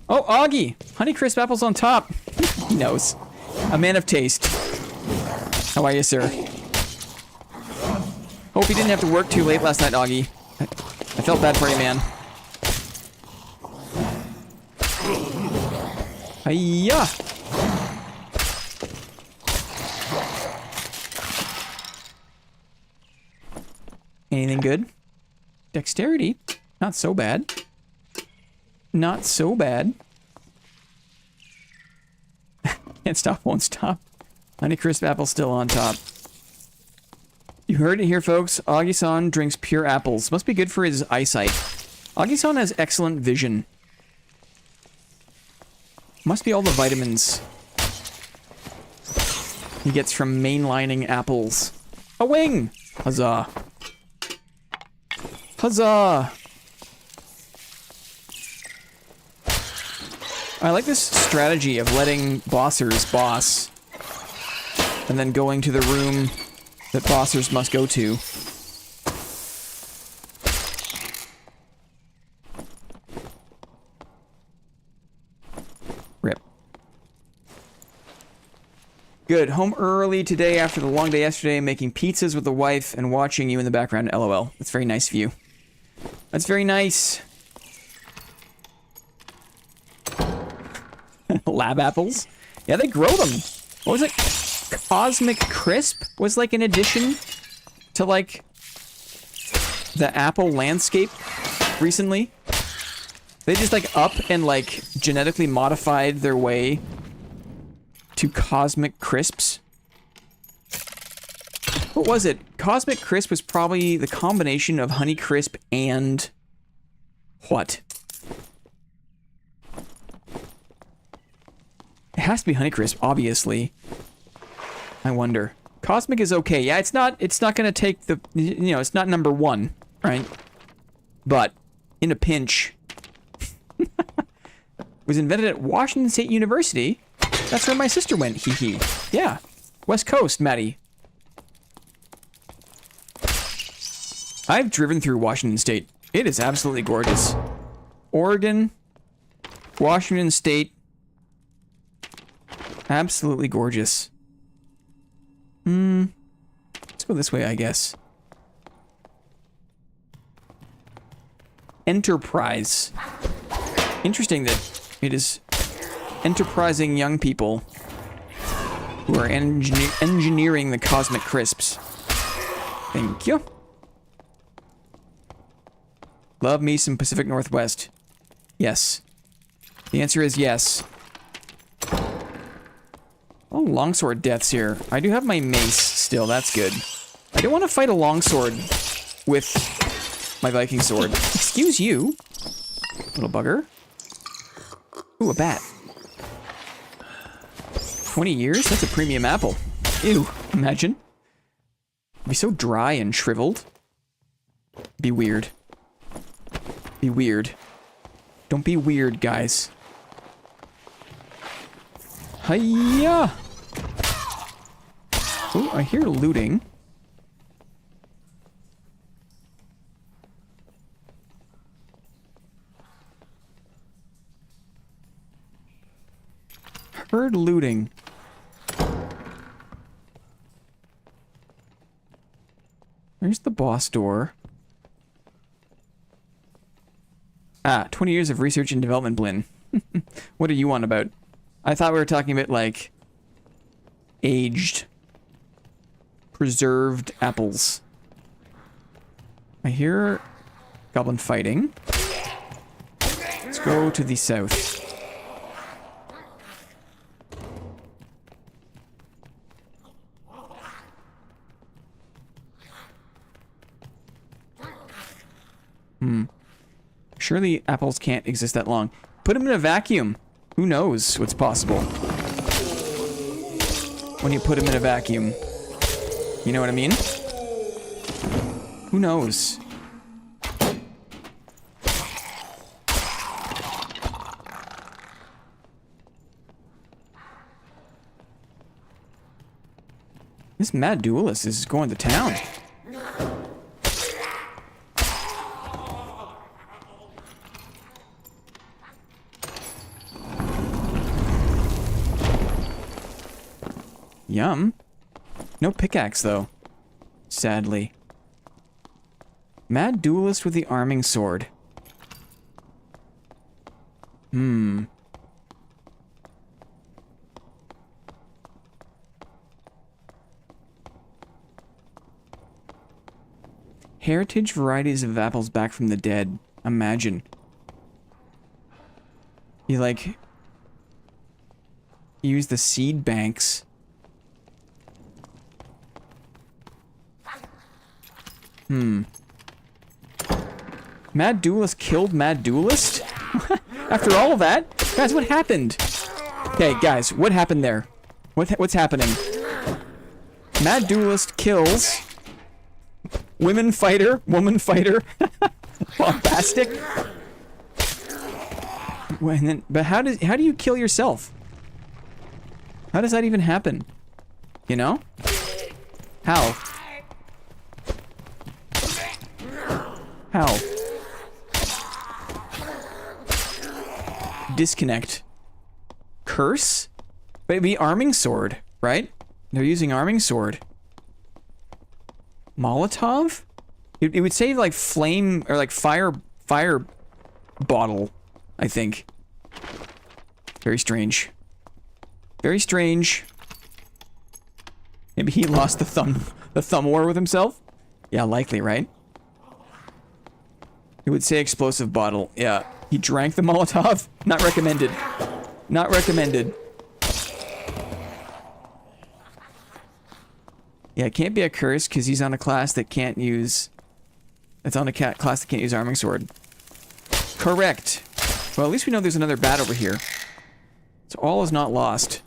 Oh, Augie. Honeycrisp apples on top. He knows. A man of taste. How are you, sir? Hope you didn't have to work too late last night, Augie. I felt bad for you, man. Hiya! Anything good? Dexterity? Not so bad. Not so bad. Can't stop, won't stop. Honeycrisp apple still on top. You heard it here, folks. Augie-san drinks pure apples. Must be good for his eyesight. Augie-san has excellent vision. Must be all the vitamins he gets from mainlining apples. A wing! Huzzah. Huzzah! I like this strategy of letting bossers boss and then going to the room that bossers must go to. Rip. Good. Home early today after the long day yesterday, making pizzas with the wife and watching you in the background. LOL. That's very nice of you. That's very nice. Lab apples? Yeah, they grow them. What was it? Cosmic Crisp was like an addition to like the Apple landscape recently. They just like up and like genetically modified their way to Cosmic Crisps. What was it? Cosmic Crisp was probably the combination of Honeycrisp and what? It has to be Honeycrisp, obviously. I wonder. Cosmic is okay. Yeah, it's not gonna take the, you know, it's not number one, right? But in a pinch. Was invented at Washington State University. That's where my sister went, hee hee. Yeah. West Coast, Maddie. I've driven through Washington State. It is absolutely gorgeous. Oregon, Washington State. Absolutely gorgeous. Let's go this way, I guess. Enterprise. Interesting that it is enterprising young people who are engineering the Cosmic Crisps. Thank you. Love me some Pacific Northwest. Yes. The answer is yes. Oh, longsword deaths here. I do have my mace still, that's good. I don't want to fight a longsword with my Viking sword. Excuse you, little bugger. Ooh, a bat. 20 years? That's a premium apple. Ew, imagine. It'd be so dry and shriveled. Be weird. Be weird. Don't be weird, guys. Hiya! Oh, I hear looting. Heard looting. Where's the boss door? Ah, 20 years of research and development, Blinn. What are you on about? I thought we were talking about, like, aged, preserved apples. I hear goblin fighting. Let's go to the south. Surely apples can't exist that long. Put them in a vacuum. Who knows what's possible when you put them in a vacuum? You know what I mean? Who knows? This mad duelist is going to town. Yum. No pickaxe, though. Sadly. Mad duelist with the arming sword. Heritage varieties of apples back from the dead. Imagine. You, like, use the seed banks Mad Duelist killed Mad Duelist? After all of that? Guys, what happened? Okay, guys, what happened there? What's happening? Mad Duelist kills woman fighter. Bombastic. But how do you kill yourself? How does that even happen? You know? How? How? Disconnect. Curse? But it'd be arming sword, right? They're using arming sword. Molotov? It would say like flame or like fire bottle, I think. Very strange. Very strange. Maybe he lost the thumb war with himself? Yeah, likely, right? It would say explosive bottle. Yeah. He drank the Molotov? Not recommended. Not recommended. Yeah, it can't be a curse because he's on a class that can't use... It's on a class that can't use arming sword. Correct. Well, at least we know there's another bat over here. So all is not lost.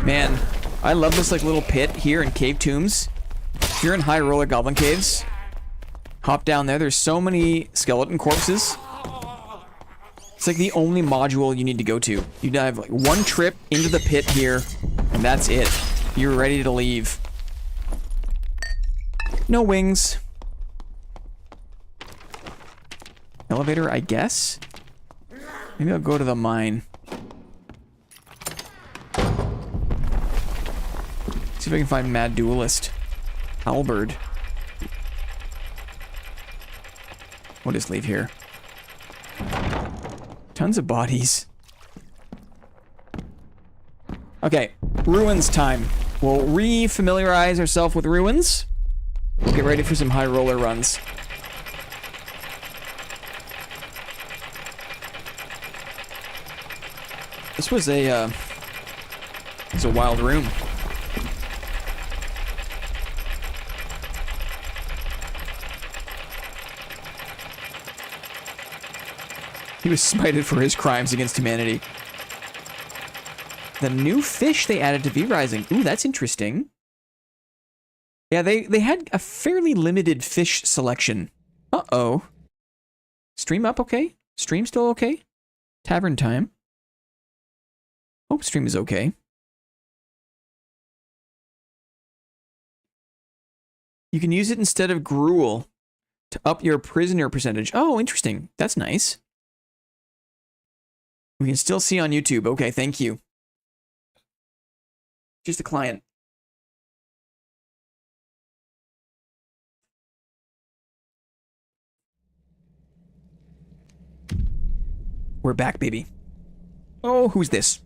Man, I love this like little pit here in Cave Tombs. If you're in high roller goblin caves, hop down there. There's so many skeleton corpses. It's like the only module you need to go to. You dive like one trip into the pit here, and that's it. You're ready to leave. No wings. Elevator, I guess? Maybe I'll go to the mine. See if I can find Mad Duelist. Halberd. We'll just leave here. Tons of bodies. Okay, ruins time. We'll re-familiarize ourselves with ruins. We'll get ready for some high roller runs. This was a wild room. He was smited for his crimes against humanity. The new fish they added to V-Rising. Ooh, that's interesting. Yeah, they had a fairly limited fish selection. Uh-oh. Stream up okay? Stream still okay? Tavern time. Hope stream is okay. You can use it instead of gruel to up your prisoner percentage. Oh, interesting. That's nice. We can still see on YouTube. Okay, thank you. Just a client. We're back, baby. Oh, who's this?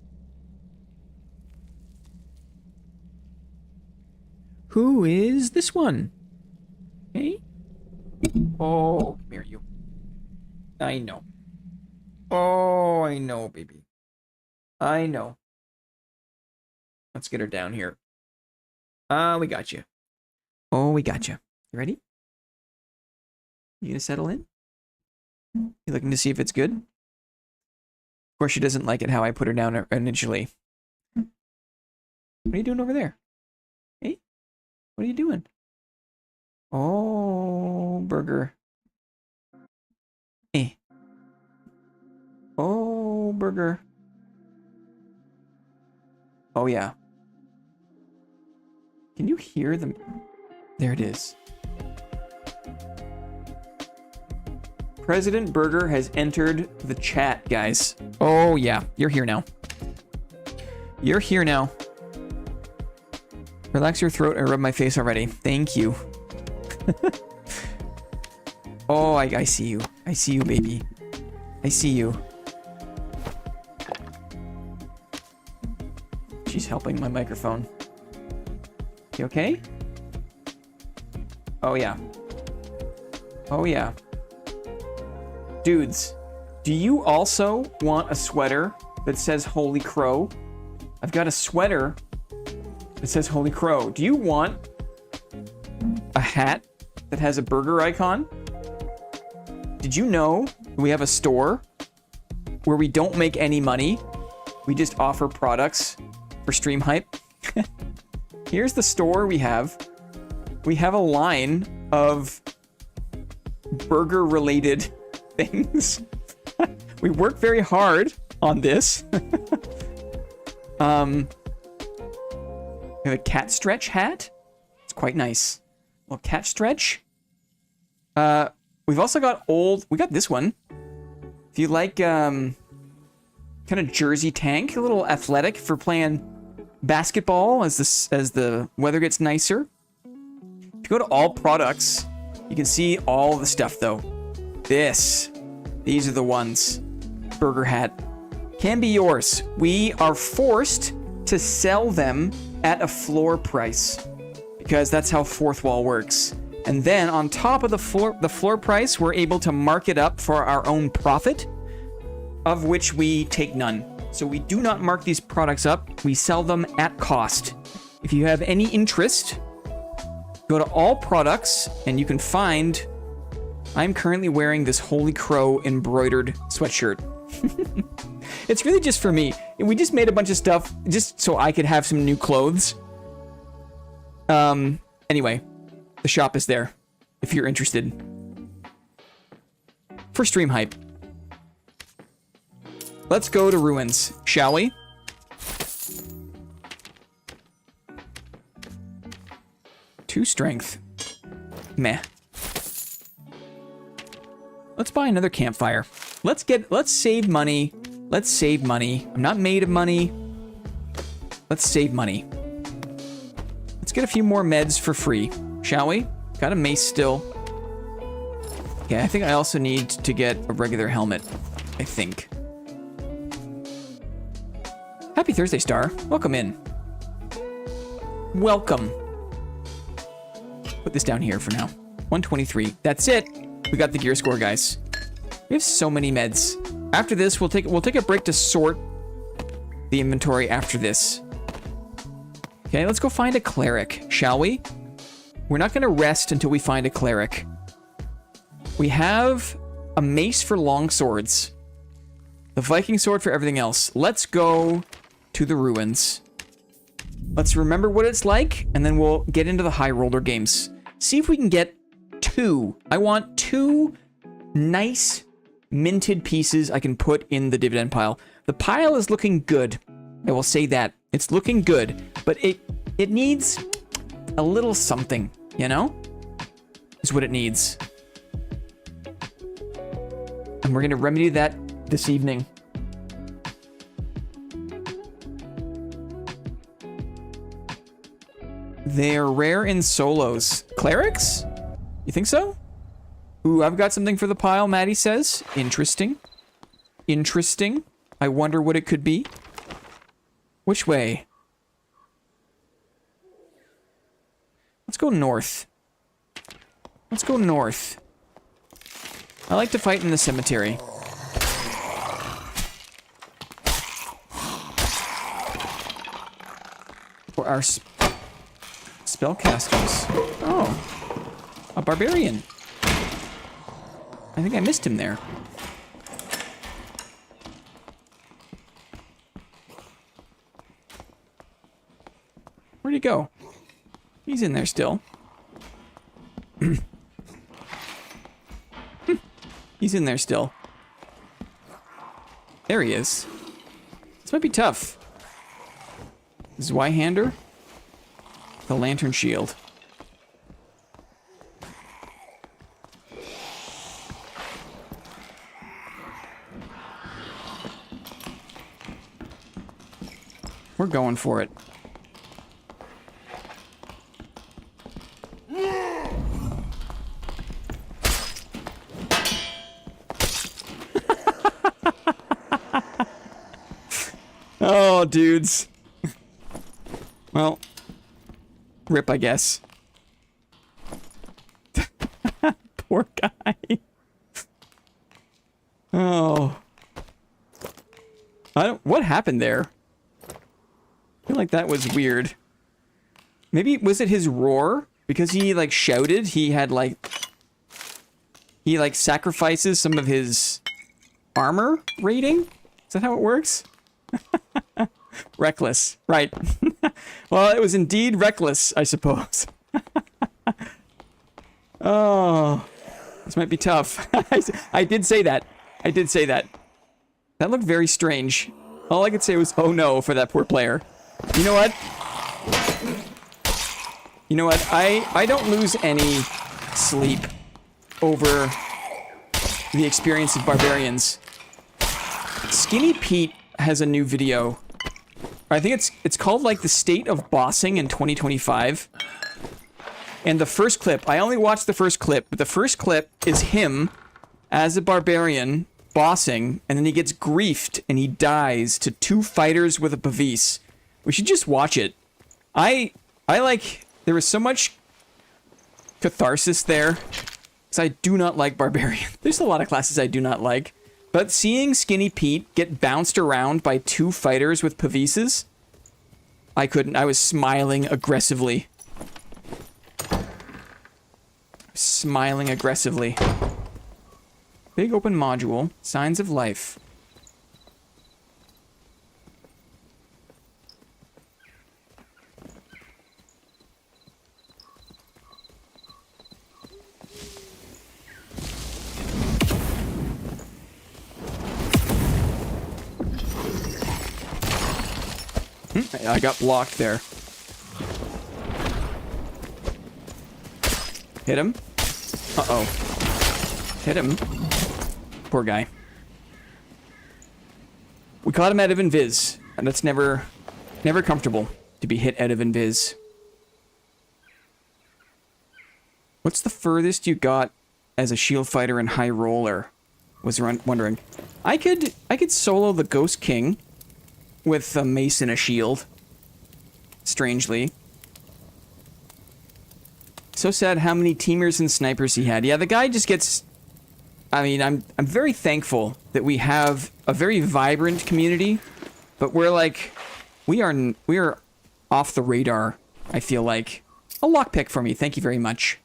Who is this one? Hey? Oh, come here, you. I know. Oh, I know, baby. I know. Let's get her down here. We got you. Oh, we got you. You ready? You gonna settle in? You looking to see if it's good? Of course, she doesn't like it how I put her down initially. What are you doing over there? Hey? What are you doing? Oh, burger. Eh. Oh, burger. Oh, yeah. Can you hear them? There it is. President Burger has entered the chat, guys. Oh, yeah. You're here now. You're here now. Relax your throat. I rubbed my face already. Thank you. Oh, I see you. I see you, baby. I see you. helping my microphone. You okay? Oh, yeah. Oh, yeah. Dudes, do you also want a sweater that says Holy Crow? I've got a sweater that says Holy Crow. Do you want a hat that has a burger icon? Did you know we have a store where we don't make any money? We just offer products for stream hype. Here's the store we have. We have a line of burger-related things. We work very hard on this. We have a cat stretch hat. It's quite nice. A little cat stretch. We've also got we got this one. If you like kind of jersey tank, a little athletic for playing basketball as the weather gets nicer. If you go to all products, you can see all the stuff though. These are the ones. Burger hat can be yours. We are forced to sell them at a floor price because that's how fourth wall works. And then on top of the floor price, we're able to mark it up for our own profit, of which we take none. So we do not mark these products up. We sell them at cost. If you have any interest, go to all products and you can find, I'm currently wearing this Holy Crow embroidered sweatshirt. It's really just for me. We just made a bunch of stuff just so I could have some new clothes. Anyway, the shop is there if you're interested. For stream hype. Let's go to ruins, shall we? Two strength. Meh. Let's buy another campfire. Let's save money. Let's save money. I'm not made of money. Let's save money. Let's get a few more meds for free, shall we? Got a mace still. Okay, I think I also need to get a regular helmet. I think. Happy Thursday, Star. Welcome in. Welcome. Put this down here for now. 123. That's it. We got the gear score, guys. We have so many meds. After this, we'll take a break to sort the inventory after this. Okay, let's go find a cleric, shall we? We're not going to rest until we find a cleric. We have a mace for long swords. The Viking sword for everything else. Let's go to the ruins. Let's remember what it's like, and then we'll get into the high roller games. See if we can get two. I want two nice minted pieces I can put in the dividend pile. The pile is looking good. I will say that. It's looking good, but it needs a little something, you know? Is what it needs. And we're going to remedy that this evening. They're rare in solos. Clerics? You think so? Ooh, I've got something for the pile, Maddie says. Interesting. Interesting. I wonder what it could be. Which way? Let's go north. Let's go north. I like to fight in the cemetery. For our spellcasters. Oh. A barbarian. I think I missed him there. Where'd he go? He's in there still. He's in there still. There he is. This might be tough. Zweihander. The lantern shield. We're going for it. Oh, dudes. Rip, I guess. Poor guy. Oh. What happened there? I feel like that was weird. Maybe, was it his roar? Because he, like, shouted, he had, like... He, like, sacrifices some of his armor rating? Is that how it works? Reckless. Right. Well, it was indeed reckless, I suppose. Oh. This might be tough. I did say that. I did say that. That looked very strange. All I could say was, oh no, for that poor player. You know what? You know what? I don't lose any sleep over the experience of barbarians. Skinny Pete has a new video. I think it's called like the state of bossing in 2025. And the first clip, I only watched the first clip, but the first clip is him as a barbarian bossing, and then he gets griefed and he dies to 2 fighters with a Pavis. We should just watch it. I like, there was so much catharsis there, because I do not like barbarian. There's a lot of classes I do not like, but seeing Skinny Pete get bounced around by 2 fighters with Pavises, I couldn't. I was smiling aggressively. Smiling aggressively. Big open module. Signs of life. I got blocked there. Hit him. Uh-oh. Hit him. Poor guy. We caught him out of invis, and that's never comfortable to be hit out of invis. What's the furthest you got as a shield fighter and high roller? Was wondering. I could solo the Ghost King with a mace and a shield. Strangely. So sad how many teamers and snipers he had. Yeah, the guy just gets... I mean, I'm very thankful that we have a very vibrant community, but we're like... We are off the radar, I feel like. A lockpick for me, thank you very much.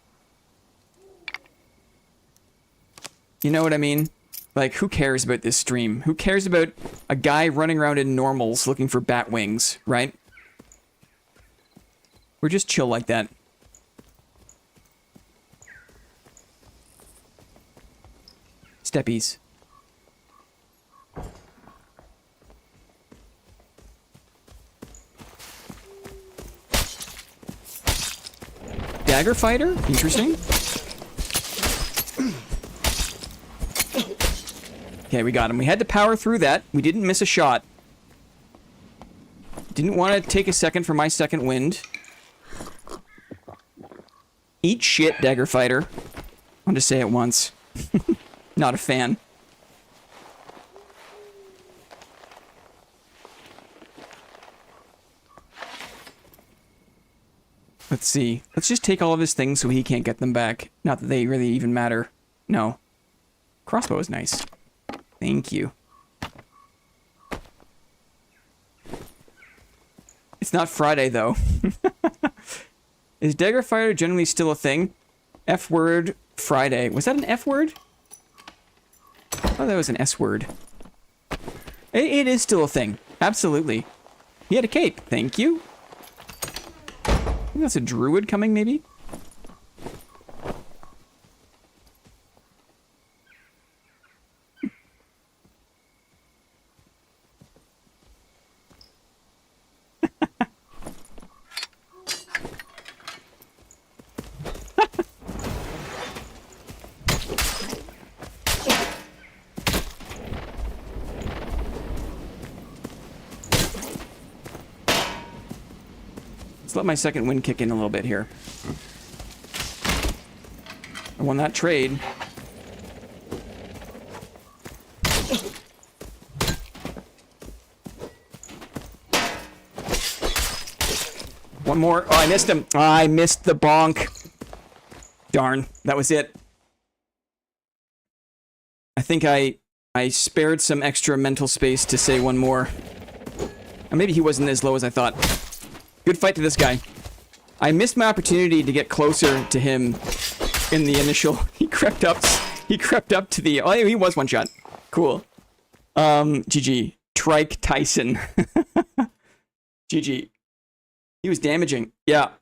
You know what I mean? Like, who cares about this stream? Who cares about a guy running around in normals looking for bat wings, right? We're just chill like that. Steppies. Dagger fighter? Interesting. Okay, we got him. We had to power through that. We didn't miss a shot. Didn't want to take a second for my second wind. Eat shit, Dagger Fighter. I'll just say it once. Not a fan. Let's see. Let's just take all of his things so he can't get them back. Not that they really even matter. No. Crossbow is nice. Thank you. It's not Friday, though. Is Dagger Fighter generally still a thing? F word Friday. Was that an F word? Oh, that was an S word. It is still a thing. Absolutely. He had a cape. Thank you. I think that's a druid coming, maybe? Let my second wind kick in a little bit here. I won that trade. One more. Oh, I missed him. Oh, I missed the bonk. Darn. That was it. I think I spared some extra mental space to say one more. Or maybe he wasn't as low as I thought. Good fight to this guy. I missed my opportunity to get closer to him in the initial. He crept up to the. Oh, he was one shot. Cool. GG. Trike Tyson. GG. He was damaging. Yeah.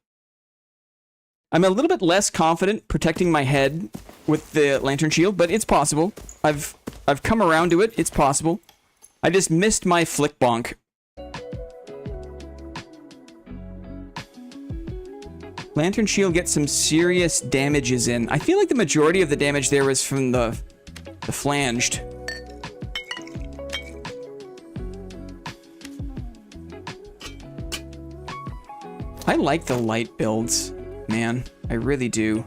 I'm a little bit less confident protecting my head with the lantern shield, but it's possible. I've come around to it. It's possible. I just missed my flick bonk. Lantern shield gets some serious damages in. I feel like the majority of the damage there was from the flanged. I like the light builds, man. I really do.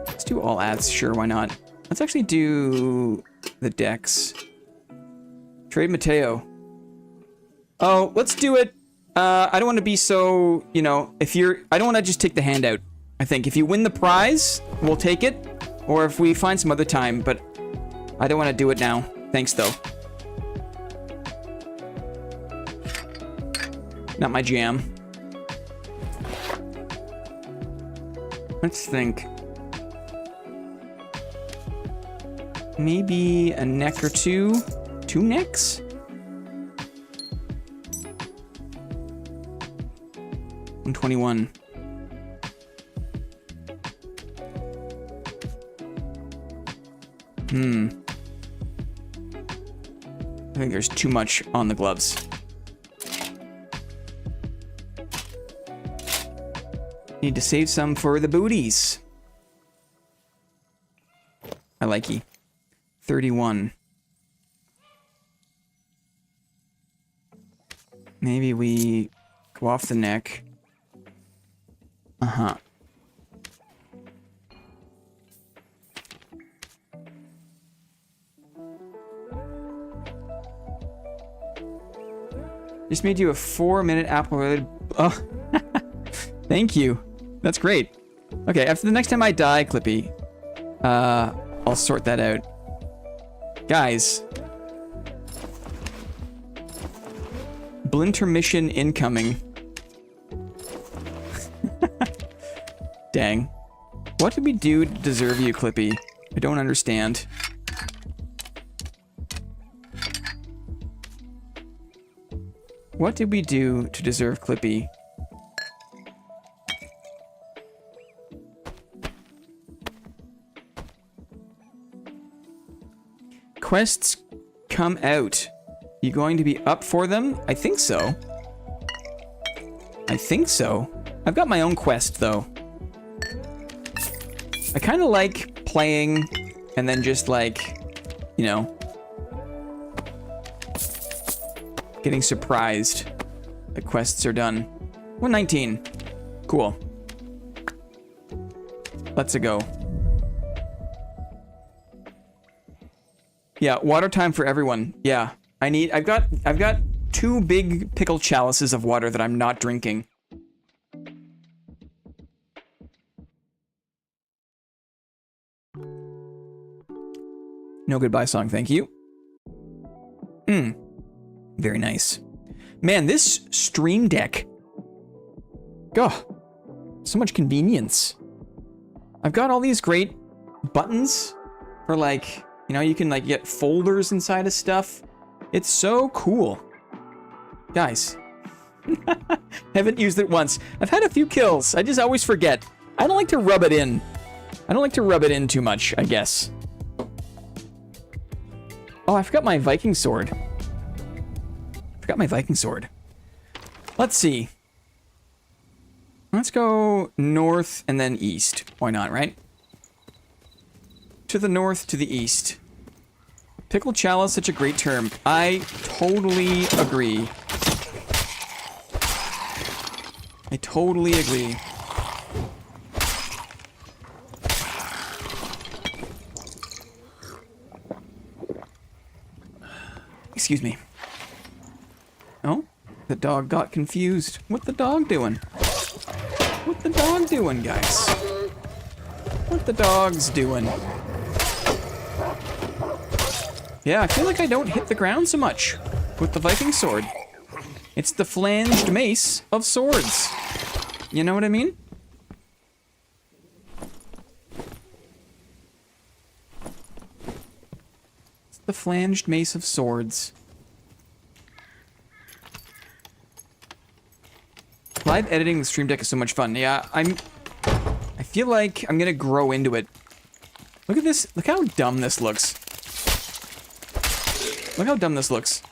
Let's do all ads. Sure, why not? Let's actually do the decks. Trade Mateo. Oh, let's do it. I don't want to be so, you know, I don't want to just take the handout. I think if you win the prize, we'll take it. Or if we find some other time, but I don't want to do it now. Thanks, though. Not my jam. Let's think. Maybe a neck or two? 2 necks? $121. I think there's too much on the gloves. Need to save some for the booties. I like ye. 31. Maybe we go off the neck. Uh-huh. Just made you a 4-minute Apple. Oh, thank you. That's great. Okay, after the next time I die, Clippy, I'll sort that out. Guys. Blintermission incoming. Dang. What did we do to deserve you, Clippy? I don't understand. What did we do to deserve Clippy? Quests come out. You going to be up for them? I think so. I think so. I've got my own quest, though. I kind of like playing and then just like, you know, getting surprised that quests are done. 119. Cool. Let's go. Yeah, water time for everyone. Yeah. I've got 2 big pickle chalices of water that I'm not drinking. No goodbye song, thank you. Very nice. Man, this stream deck. Oh, so much convenience. I've got all these great buttons for like, you know, you can like get folders inside of stuff. It's so cool. Guys. Haven't used it once. I've had a few kills. I just always forget. I don't like to rub it in. I don't like to rub it in too much, I guess. Oh, I forgot my Viking sword. Forgot my Viking sword. Let's see. Let's go north and then east. Why not, right? To the north, to the east. Pickle chalice, such a great term. I totally agree. I totally agree. Excuse me. Oh? The dog got confused. What the dog doing? What the dog doing, guys? What the dog's doing? Yeah, I feel like I don't hit the ground so much with the Viking sword. It's the flanged mace of swords. You know what I mean? It's the flanged mace of swords. Live editing the stream deck is so much fun. Yeah, I feel like I'm gonna grow into it. Look at this. Look how dumb this looks. Look how dumb this looks.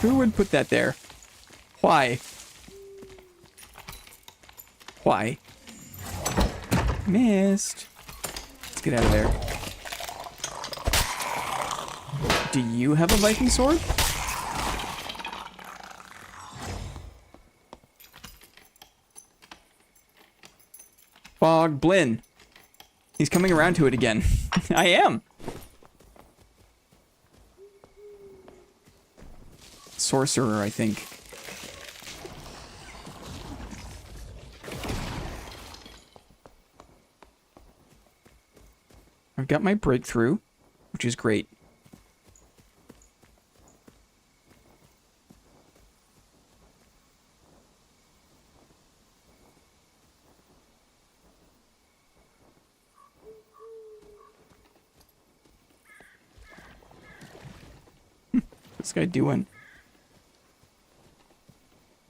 Who would put that there? Why? Why? Missed. Let's get out of there. Do you have a Viking sword? Blin. He's coming around to it again. I am. Sorcerer, I think. I've got my breakthrough, which is great. What's this guy doing?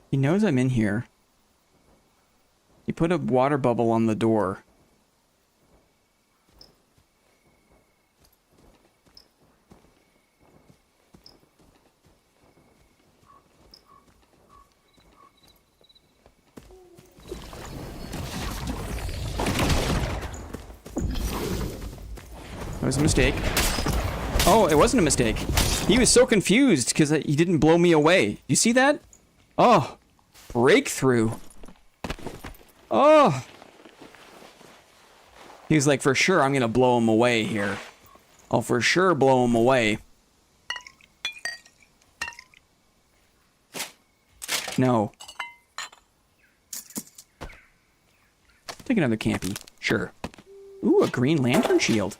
He knows I'm in here. He put a water bubble on the door. That was a mistake. Oh, it wasn't a mistake. He was so confused because he didn't blow me away. You see that? Oh, breakthrough. Oh. He was like, for sure, I'm going to blow him away here. I'll for sure blow him away. No. Take another campy. Sure. Ooh, a green lantern shield.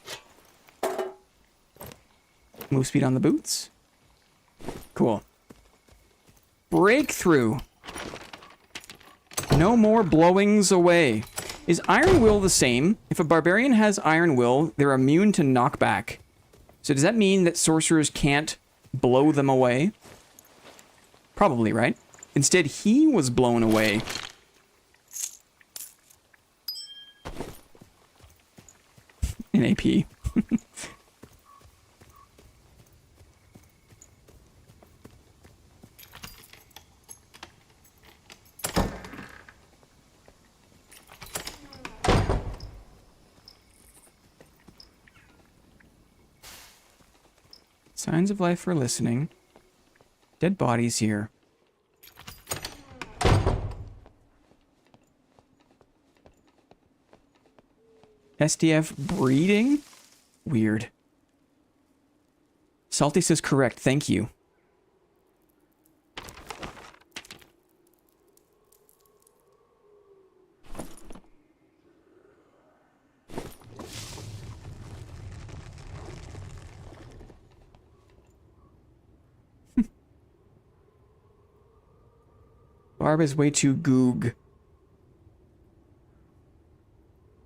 Move speed on the boots. Cool. Breakthrough. No more blowings away. Is Iron Will the same? If a barbarian has Iron Will, they're immune to knockback. So does that mean that sorcerers can't blow them away? Probably, right? Instead, he was blown away. In AP. Signs of life for listening. Dead bodies here. SDF breeding? Weird. Salty says correct, thank you. Barb is way too goog.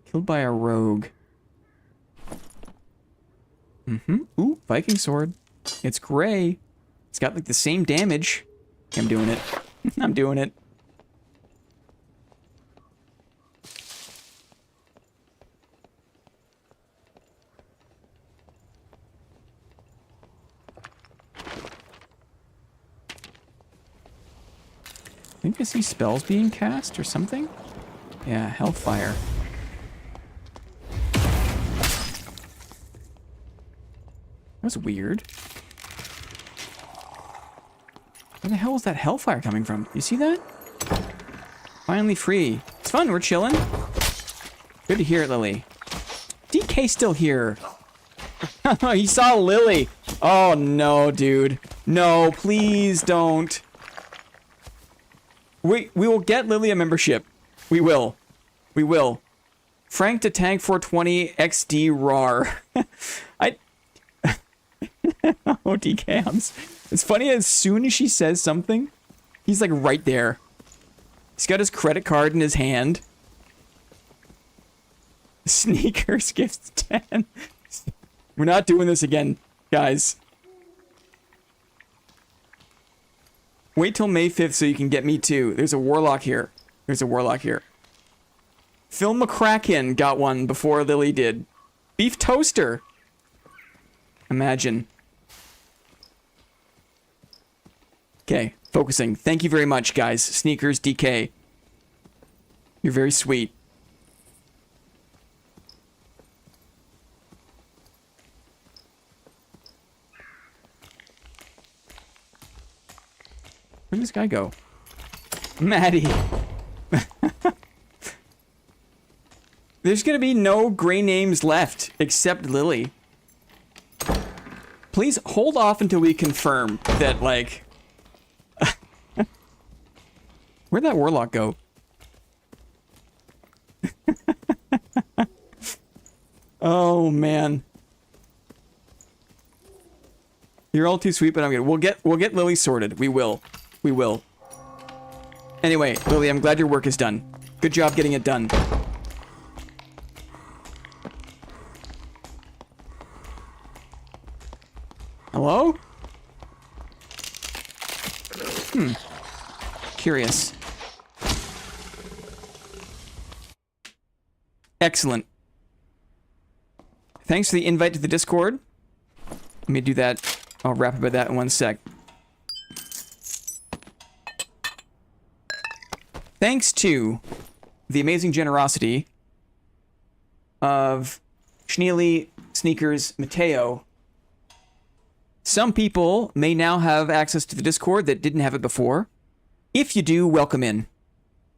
Killed by a rogue. Ooh, Viking sword. It's gray. It's got like the same damage. I'm doing it. I'm doing it. I think I see spells being cast or something. Yeah, Hellfire. That's weird. Where the hell is that Hellfire coming from? You see that? Finally free. It's fun, we're chilling. Good to hear it, Lily. DK still here. He saw Lily. Oh, no, dude. No, please don't. We will get Lily a membership. We will. We will. Frank to tank 420 XD RAR. Oh, DK. It's funny, as soon as she says something, he's like right there. He's got his credit card in his hand. Sneakers gifts 10. We're not doing this again, guys. Wait till May 5th so you can get me too. There's a warlock here. There's a warlock here. Phil McCracken got one before Lily did. Beef toaster. Imagine. Okay, focusing. Thank you very much, guys. Sneakers DK. You're very sweet. Where'd this guy go? Maddie. There's gonna be no gray names left except Lily. Please hold off until we confirm that, like... Where'd that warlock go? Oh, man. You're all too sweet, but I'm good. We'll get Lily sorted. We will. We will. Anyway, Lily, I'm glad your work is done. Good job getting it done. Hello? Curious. Excellent. Thanks for the invite to the Discord. Let me do that. I'll rap about that in one sec. Thanks to the amazing generosity of Schneely, Sneakers, Mateo, some people may now have access to the Discord that didn't have it before. If you do, welcome in.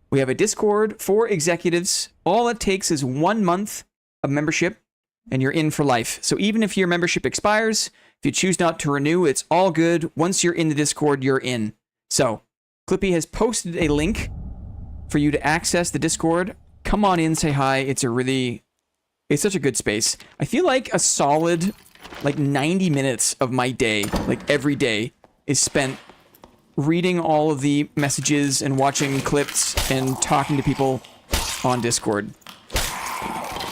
We have a Discord for executives. All it takes is 1 month of membership, and you're in for life. So even if your membership expires, if you choose not to renew, it's all good. Once you're in the Discord, you're in. So, Clippy has posted a link for you to access the Discord. Come on in, say hi. It's such a good space. I feel like a solid, like 90 minutes of my day, like every day, is spent reading all of the messages and watching clips and talking to people on Discord.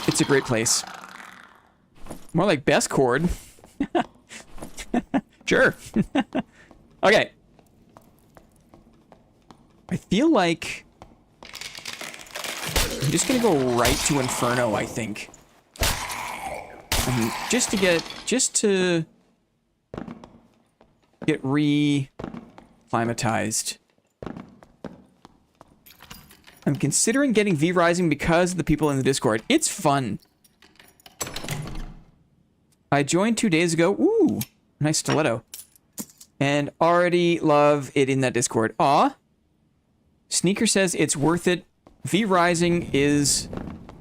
It's a great place. More like best chord. Sure. Okay. I feel like I'm just gonna go right to Inferno, I think. Just to get re-climatized. I'm considering getting V-Rising because of the people in the Discord. It's fun. I joined 2 days ago. Ooh, nice stiletto. And already love it in that Discord. Aw. Sneaker says it's worth it. V-Rising is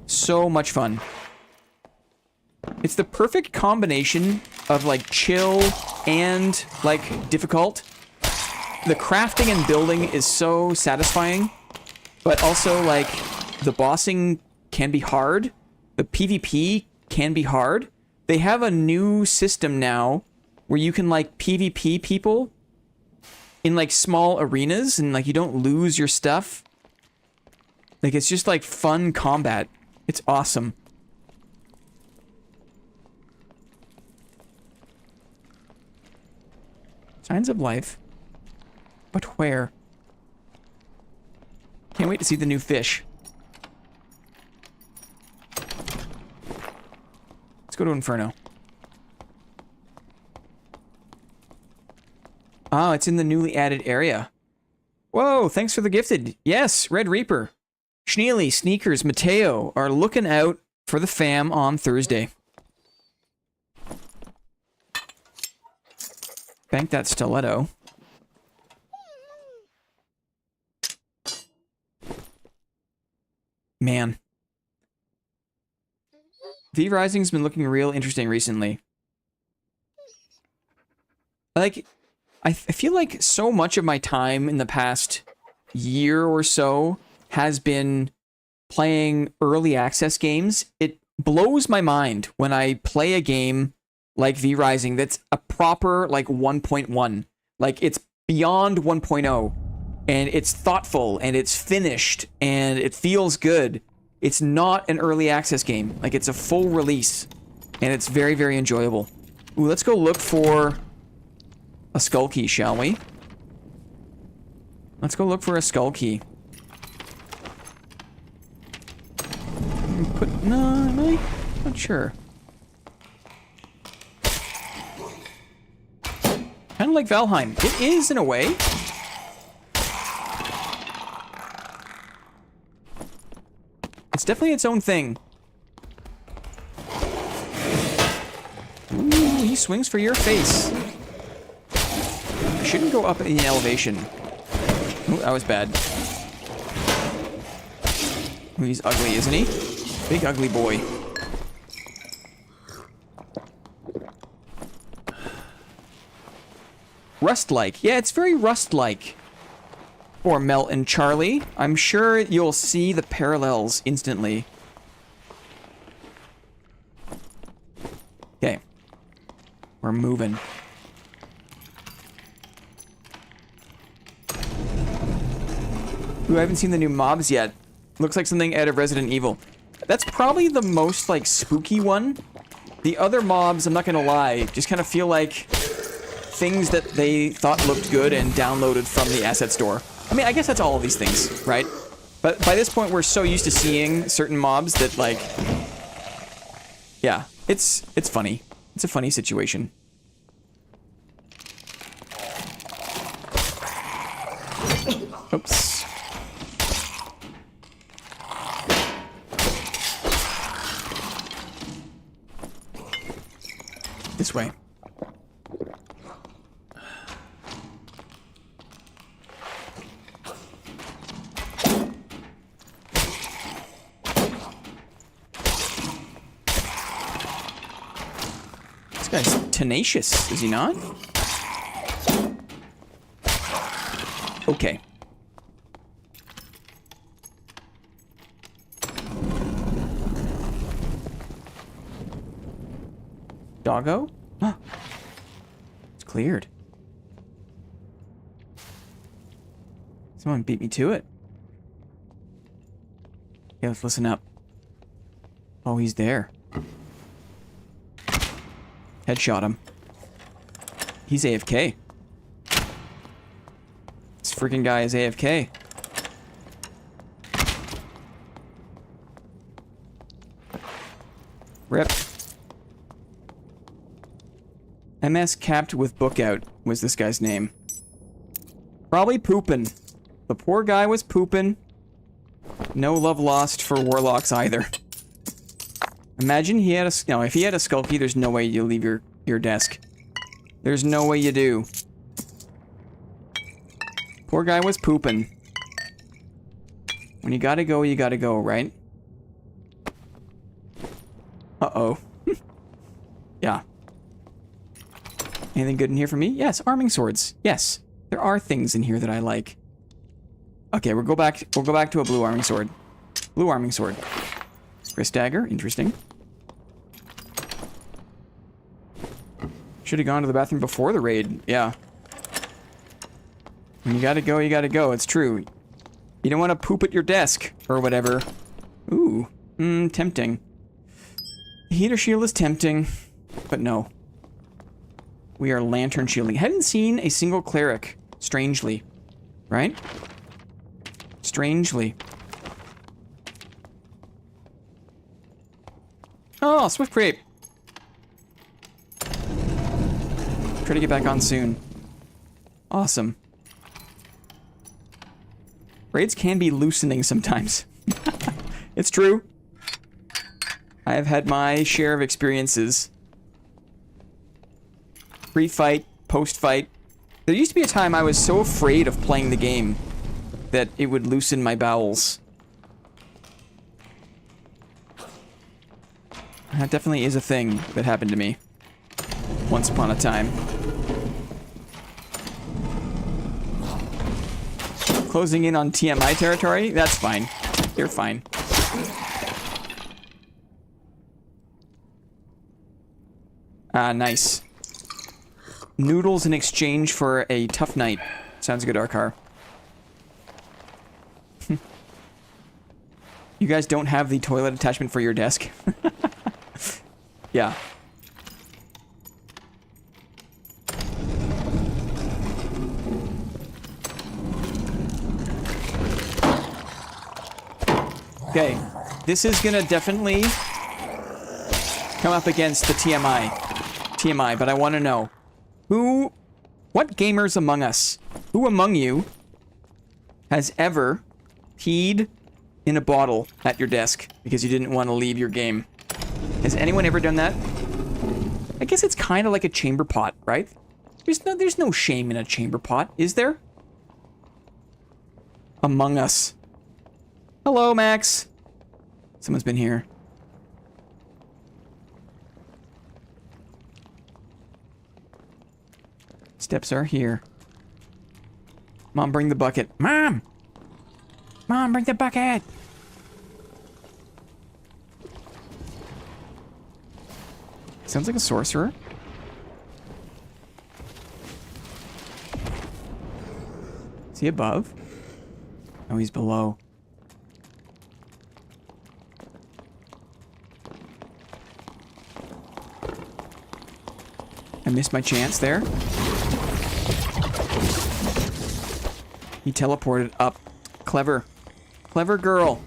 so much fun. It's the perfect combination of, like, chill and, like, difficult. The crafting and building is so satisfying, but also, like, the bossing can be hard. The PvP can be hard. They have a new system now where you can, like, PvP people in, like, small arenas and, like, you don't lose your stuff. Like, it's just, like, fun combat. It's awesome. Signs of life. But where? Can't wait to see the new fish. Let's go to Inferno. Oh, it's in the newly added area. Whoa, thanks for the gifted. Yes, Red Reaper. Schneely, Sneakers, Mateo are looking out for the fam on Thursday. Bank that stiletto. Man. V-Rising's been looking real interesting recently. Like, I feel like so much of my time in the past year or so has been playing early access games. It blows my mind when I play a game like V Rising that's a proper like 1.1. Like it's beyond 1.0 and it's thoughtful and it's finished and it feels good. It's not an early access game. Like it's a full release and it's very, very enjoyable. Ooh, let's go look for a skull key, shall we? Let's go look for a skull key. No, really? Not sure. Kind of like Valheim. It is, in a way. It's definitely its own thing. Ooh, he swings for your face. I shouldn't go up in elevation. Ooh, that was bad. Ooh, he's ugly, isn't he? Big ugly boy. Rust-like. Yeah, it's very Rust-like. Or Melt and Charlie. I'm sure you'll see the parallels instantly. Okay. We're moving. Ooh, I haven't seen the new mobs yet. Looks like something out of Resident Evil. That's probably the most, like, spooky one. The other mobs, I'm not gonna lie, just kind of feel like things that they thought looked good and downloaded from the asset store. I mean, I guess that's all of these things, right? But by this point, we're so used to seeing certain mobs that, like... Yeah, it's funny. It's a funny situation. Oops. This way. This guy's tenacious, is he not? Okay. Doggo? Huh. It's cleared. Someone beat me to it. Okay, let's listen up. Oh, he's there. Headshot him. He's AFK. This freaking guy is AFK. Rip. MS capped with book out was this guy's name. Probably poopin'. The poor guy was poopin'. No love lost for warlocks either. Imagine he had a... No, if he had a skull key, there's no way you leave your desk. There's no way you do. Poor guy was poopin'. When you gotta go, right? Uh-oh. Yeah. Anything good in here for me? Yes, arming swords. Yes. There are things in here that I like. Okay, we'll go back to a blue arming sword. Blue arming sword. Chris dagger, interesting. Should have gone to the bathroom before the raid. Yeah. When you gotta go, it's true. You don't want to poop at your desk or whatever. Ooh. Tempting. The heater shield is tempting, but no. We are lantern shielding. Hadn't seen a single cleric, strangely. Right? Strangely. Oh, Swift Crepe. Try to get back on soon. Awesome. Raids can be loosening sometimes. It's true. I have had my share of experiences. Pre-fight, post-fight. There used to be a time I was so afraid of playing the game that it would loosen my bowels. That definitely is a thing that happened to me. Once upon a time. Closing in on TMI territory? That's fine. You're fine. Nice. Noodles in exchange for a tough night. Sounds good, Arkar. You guys don't have the toilet attachment for your desk? Yeah. Okay. This is gonna definitely come up against the TMI, but I want to know. What gamers among us, who among you has ever peed in a bottle at your desk because you didn't want to leave your game? Has anyone ever done that? I guess it's kind of like a chamber pot, right? There's no shame in a chamber pot, is there? Among us. Hello, Max. Someone's been here. Steps are here. Mom, bring the bucket. Mom! Mom, bring the bucket! Sounds like a sorcerer. Is he above? Oh, he's below. I missed my chance there. He teleported up. Clever. Clever girl.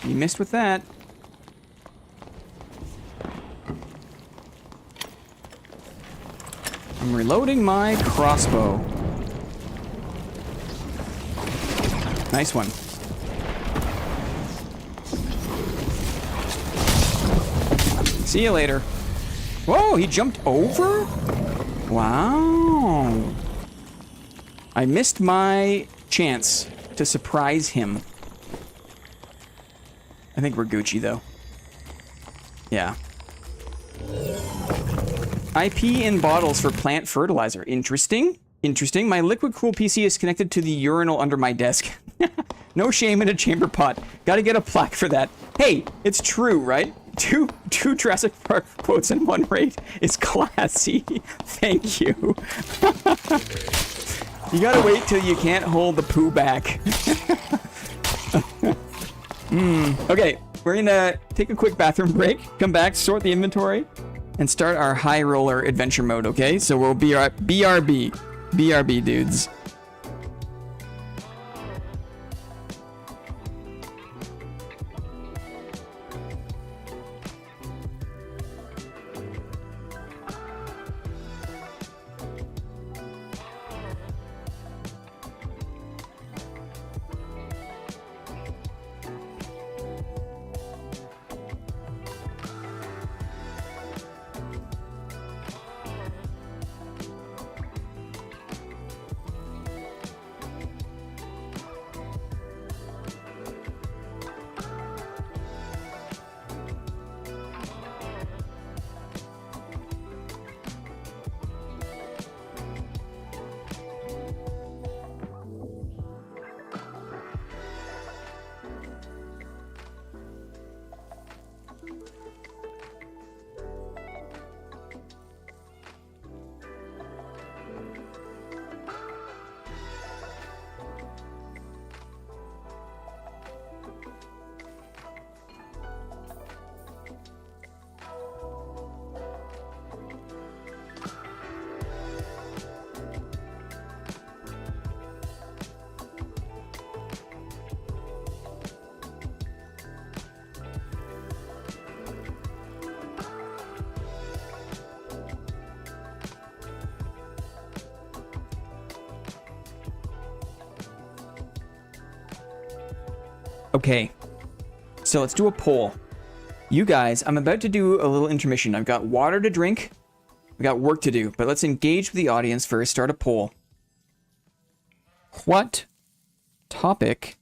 You missed with that. I'm reloading my crossbow. Nice one. See you later. Whoa, he jumped over? Wow. I missed my chance to surprise him. I think we're Gucci, though. Yeah. IP in bottles for plant fertilizer. Interesting. Interesting. My liquid cool PC is connected to the urinal under my desk. No shame in a chamber pot. Gotta get a plaque for that. Hey, it's true, right? Two Jurassic Park quotes in one raid is classy. Thank you. You gotta wait till you can't hold the poo back. Okay, we're gonna take a quick bathroom break, come back, sort the inventory, and start our high roller adventure mode, okay? So we'll be our BRB dudes. Okay, so let's do a poll. You guys, I'm about to do a little intermission. I've got water to drink. I've got work to do, but let's engage with the audience first. Start a poll. What topic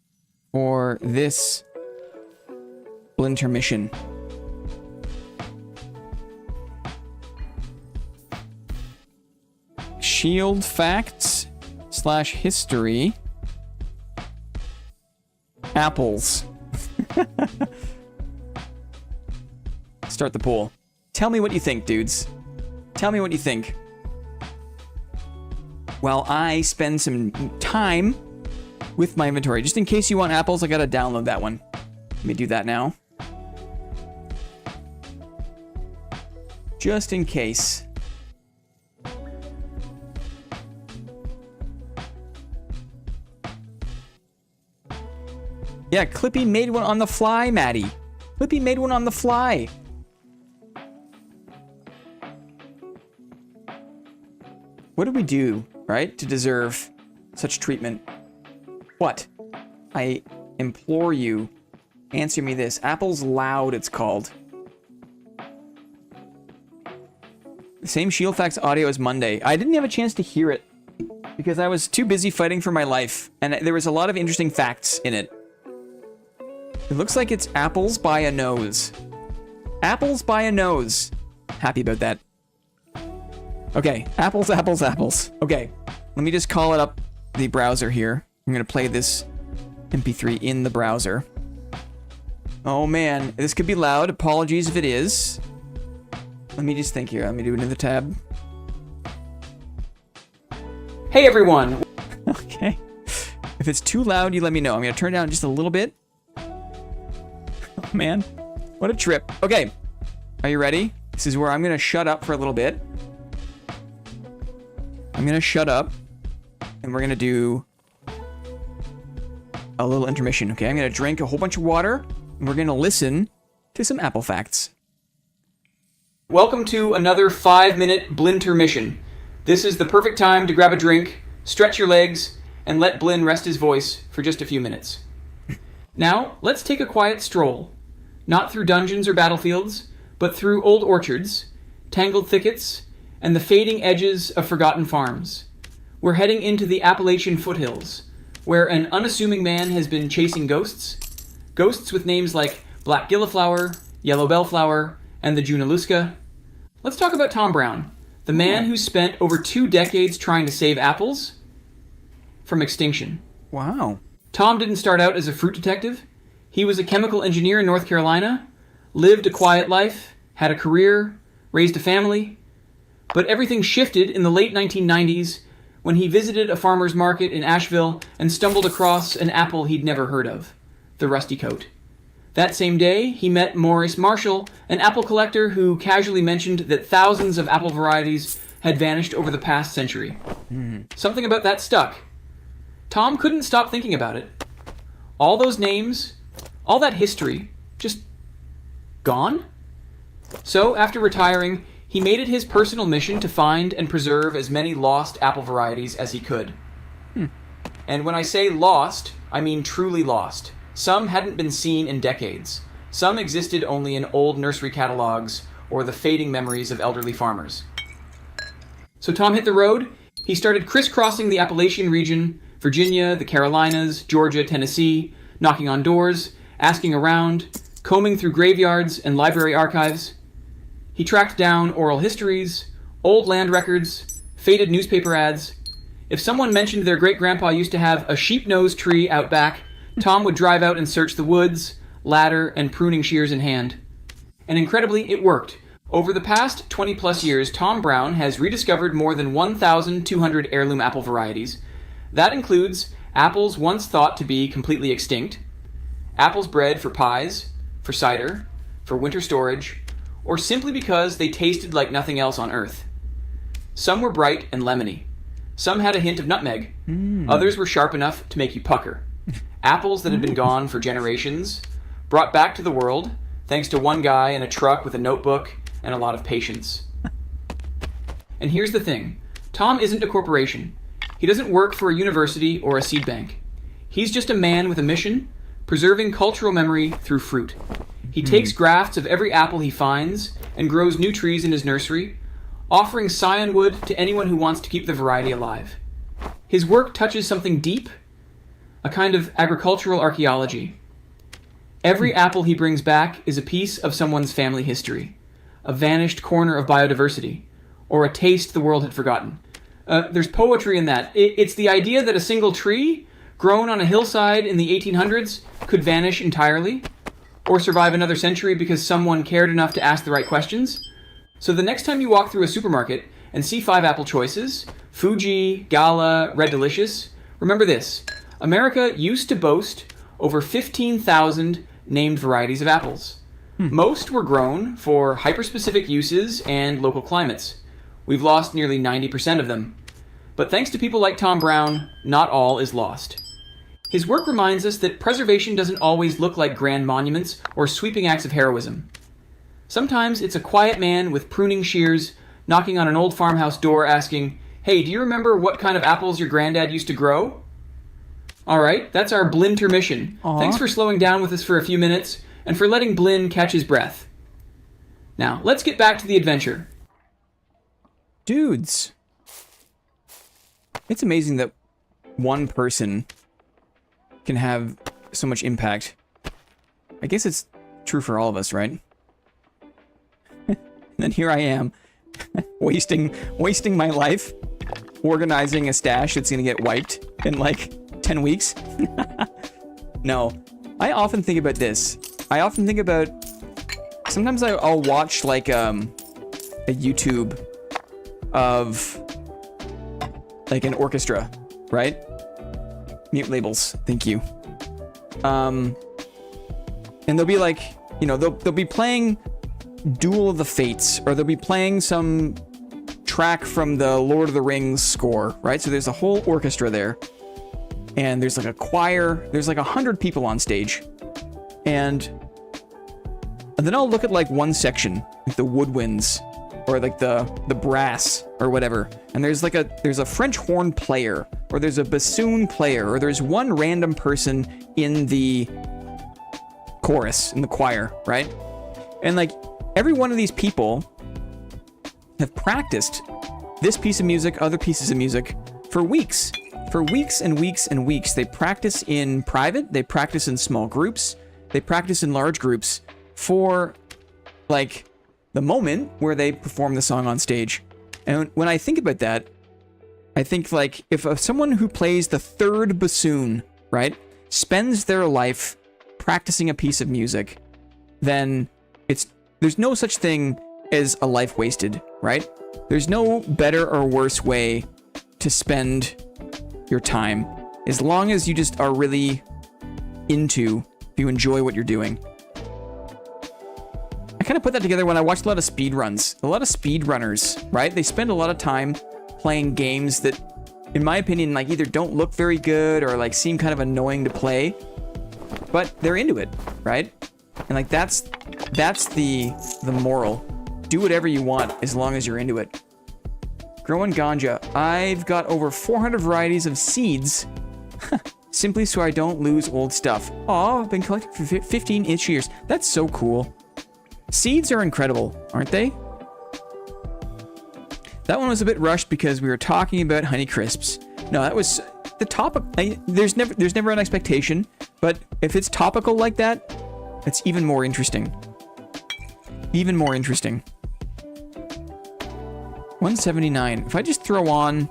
for this intermission? Shield facts / history. Apples. Start the poll. Tell me what you think, dudes. Tell me what you think. While I spend some time with my inventory. Just in case you want apples, I gotta download that one. Let me do that now. Just in case. Yeah, Clippy made one on the fly, Maddie. Clippy made one on the fly. What did we do, right, to deserve such treatment? What? I implore you, answer me this. Apple's Loud, it's called. The same Shield Facts audio as Monday. I didn't have a chance to hear it because I was too busy fighting for my life, and there was a lot of interesting facts in it. It looks like it's apples by a nose. Apples by a nose. Happy about that. Okay, apples, apples, apples. Okay, let me just call it up the browser here. I'm gonna play this MP3 in the browser. Oh man, this could be loud. Apologies if it is. Let me just think here. Let me do another tab. Hey everyone! Okay. If it's too loud, you let me know. I'm gonna turn down just a little bit. Oh man, what a trip. Okay, are you ready? This is where I'm gonna shut up for a little bit. I'm gonna shut up, and we're gonna do a little intermission, okay? I'm gonna drink a whole bunch of water, and we're gonna listen to some Apple facts. Welcome to another 5-minute Blintermission. This is the perfect time to grab a drink, stretch your legs, and let Blin rest his voice for just a few minutes. Now, let's take a quiet stroll. Not through dungeons or battlefields, but through old orchards, tangled thickets, and the fading edges of forgotten farms. We're heading into the Appalachian foothills, where an unassuming man has been chasing ghosts. Ghosts with names like Black Gilliflower, Yellow Bellflower, and the Junaluska. Let's talk about Tom Brown, the man who spent over 2 decades trying to save apples from extinction. Wow. Tom didn't start out as a fruit detective. He was a chemical engineer in North Carolina, lived a quiet life, had a career, raised a family. But everything shifted in the late 1990s when he visited a farmer's market in Asheville and stumbled across an apple he'd never heard of, the Rusty Coat. That same day, he met Maurice Marshall, an apple collector who casually mentioned that thousands of apple varieties had vanished over the past century. Something about that stuck. Tom couldn't stop thinking about it. All those names, all that history, just gone? So, after retiring, he made it his personal mission to find and preserve as many lost apple varieties as he could. And when I say lost, I mean truly lost. Some hadn't been seen in decades. Some existed only in old nursery catalogs or the fading memories of elderly farmers. So Tom hit the road. He started crisscrossing the Appalachian region, Virginia, the Carolinas, Georgia, Tennessee, knocking on doors, asking around, combing through graveyards and library archives. He tracked down oral histories, old land records, faded newspaper ads. If someone mentioned their great-grandpa used to have a sheep-nosed tree out back, Tom would drive out and search the woods, ladder, and pruning shears in hand. And incredibly, it worked. Over the past 20-plus years, Tom Brown has rediscovered more than 1,200 heirloom apple varieties. That includes apples once thought to be completely extinct, apples bred for pies, for cider, for winter storage, or simply because they tasted like nothing else on earth. Some were bright and lemony. Some had a hint of nutmeg. Others were sharp enough to make you pucker. Apples that had been gone for generations, brought back to the world, thanks to one guy in a truck with a notebook and a lot of patience. And here's the thing. Tom isn't a corporation. He doesn't work for a university or a seed bank. He's just a man with a mission, preserving cultural memory through fruit. He takes grafts of every apple he finds and grows new trees in his nursery, offering scion wood to anyone who wants to keep the variety alive. His work touches something deep, a kind of agricultural archaeology. Every apple he brings back is a piece of someone's family history, a vanished corner of biodiversity, or a taste the world had forgotten. There's poetry in that. It's the idea that a single tree grown on a hillside in the 1800s could vanish entirely, or survive another century because someone cared enough to ask the right questions. So the next time you walk through a supermarket and see 5 apple choices, Fuji, Gala, Red Delicious, remember this. America used to boast over 15,000 named varieties of apples. Most were grown for hyper-specific uses and local climates. We've lost nearly 90% of them. But thanks to people like Tom Brown, not all is lost. His work reminds us that preservation doesn't always look like grand monuments or sweeping acts of heroism. Sometimes it's a quiet man with pruning shears knocking on an old farmhouse door asking, "Hey, do you remember what kind of apples your granddad used to grow?" All right, that's our Blintermission. Thanks for slowing down with us for a few minutes and for letting Blin catch his breath. Now, let's get back to the adventure. Dudes. It's amazing that one person can have so much impact. I guess it's true for all of us, right? And then here I am, wasting my life, organizing a stash that's gonna get wiped in like 10 weeks. No, I often think about this. I often think about, sometimes I'll watch like a YouTube of like an orchestra, right? Mute labels, thank you. And they'll be like, you know, they'll be playing Duel of the Fates, or they'll be playing some track from the Lord of the Rings score, right? So there's a whole orchestra there, and there's like a choir, there's like 100 people on stage, and then I'll look at like one section, like the woodwinds, or like the brass, or whatever, and there's a French horn player, or there's a bassoon player, or there's one random person in the chorus, in the choir, right? And like every one of these people have practiced this piece of music, other pieces of music for weeks. For weeks and weeks and weeks. They practice in private, they practice in small groups, they practice in large groups for like the moment where they perform the song on stage. And when I think about that, I think like if someone who plays the third bassoon, right, spends their life practicing a piece of music, then there's no such thing as a life wasted, right? There's no better or worse way to spend your time, as long as you just are really if you enjoy what you're doing. I kind of put that together when I watched a lot of speedruns. A lot of speedrunners, right? They spend a lot of time playing games that, in my opinion, like either don't look very good or like seem kind of annoying to play, but they're into it, right? And like that's the moral. Do whatever you want as long as you're into it. Growing ganja. I've got over 400 varieties of seeds, simply so I don't lose old stuff. Aw, I've been collecting for 15 itchy years. That's so cool. Seeds are incredible, aren't they? That one was a bit rushed because we were talking about Honey Crisps. No, that was the topic. There's never an expectation, but if it's topical like that, it's even more interesting. Even more interesting. 179. If I just throw on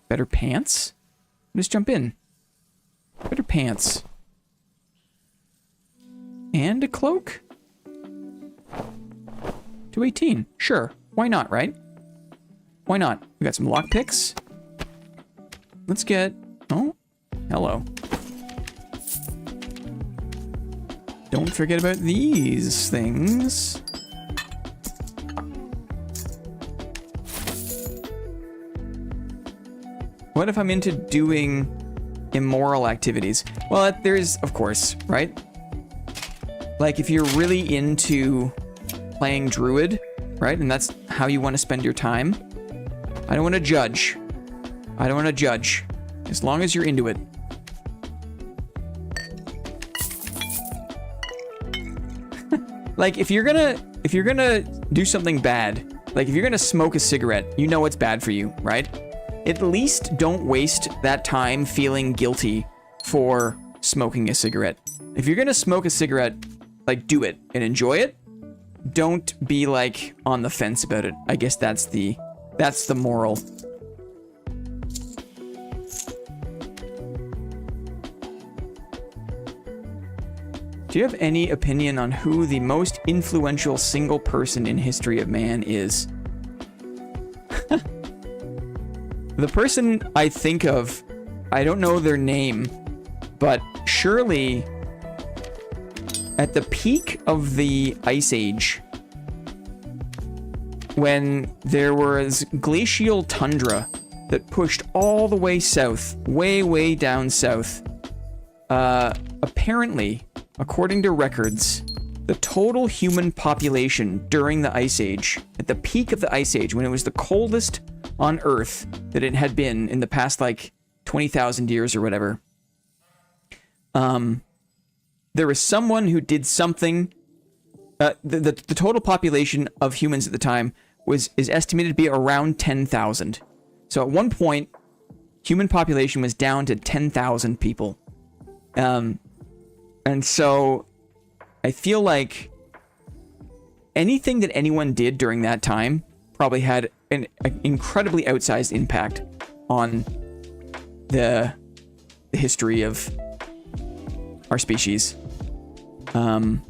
better pants, just jump in. Better pants. And a cloak? 218. Sure. Why not, right? Why not? We got some lockpicks. Let's get... Oh, hello. Don't forget about these things. What if I'm into doing immoral activities? Well, there's, of course, right? Like if you're really into playing druid, right? And that's how you want to spend your time. I don't want to judge. I don't want to judge. As long as you're into it. Like if you're gonna do something bad, like if you're gonna smoke a cigarette, you know it's bad for you, right? At least don't waste that time feeling guilty for smoking a cigarette. If you're gonna smoke a cigarette, like do it and enjoy it, don't be like on the fence about it. I guess that's the moral. Do you have any opinion on who the most influential single person in history of man is? The person I think of, I don't know their name, but surely at the peak of the Ice Age, when there was glacial tundra that pushed all the way south, way down south, apparently, according to records, the total human population during the Ice Age, at the peak of the Ice Age, when it was the coldest on Earth that it had been in the past, like, 20,000 years or whatever, there was someone who did something. The total population of humans at the time is estimated to be around 10,000. So at one point, human population was down to 10,000 people. And so I feel like anything that anyone did during that time probably had an incredibly outsized impact on the history of our species. I'm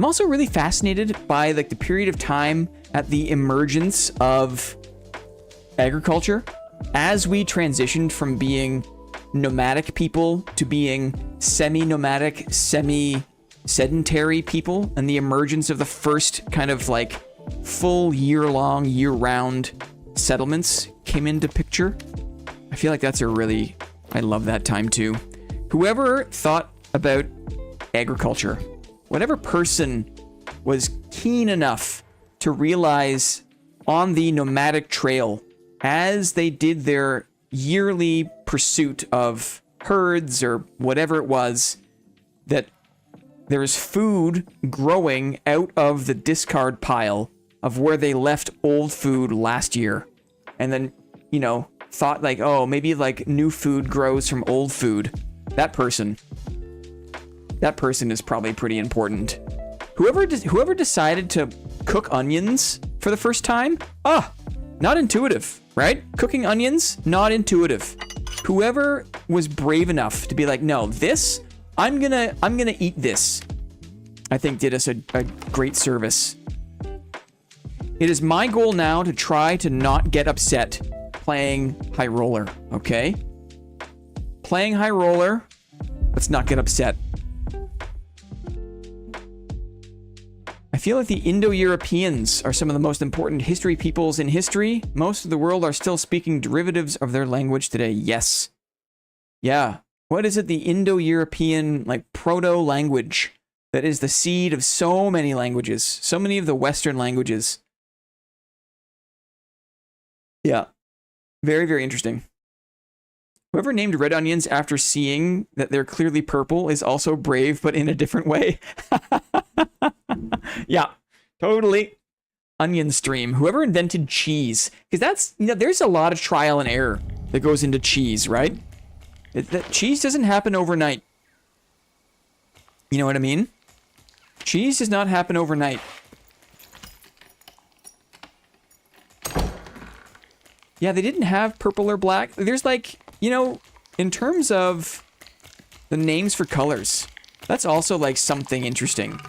also really fascinated by like the period of time at the emergence of agriculture as we transitioned from being nomadic people to being semi-nomadic, semi-sedentary people, and the emergence of the first kind of like full year-long, year-round settlements came into picture. I feel like that's I love that time too. Whoever thought about agriculture, whatever person was keen enough to realize on the nomadic trail as they did their yearly pursuit of herds or whatever it was, that there's food growing out of the discard pile of where they left old food last year. And then, you know, thought like, oh, maybe like new food grows from old food. That person is probably pretty important. Whoever decided to cook onions for the first time, not intuitive, right? Cooking onions, not intuitive. Whoever was brave enough to be like, no, this, I'm gonna eat this, I think did us a great service. It is my goal now to try to not get upset playing High Roller, okay? Playing High Roller, let's not get upset. I feel like the Indo-Europeans are some of the most important history peoples in history. Most of the world are still speaking derivatives of their language today. Yes. Yeah. What is it? The Indo-European, like, proto-language that is the seed of so many languages. So many of the Western languages. Yeah. Very, very interesting. Whoever named red onions after seeing that they're clearly purple is also brave, but in a different way. Yeah, totally. Onion stream. Whoever invented cheese, because that's, you know, there's a lot of trial and error that goes into cheese, right? That cheese doesn't happen overnight. You know what I mean? Cheese does not happen overnight. Yeah, they didn't have purple or black. There's like, you know, in terms of the names for colors, that's also like something interesting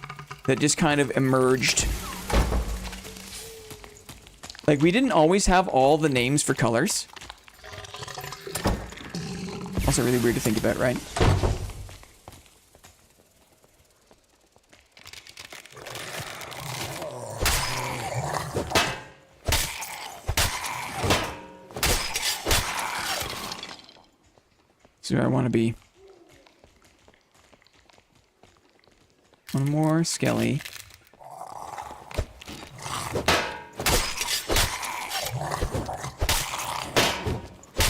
that just kind of emerged. Like, we didn't always have all the names for colors. Also really weird to think about, right? So I want to be. One more skelly.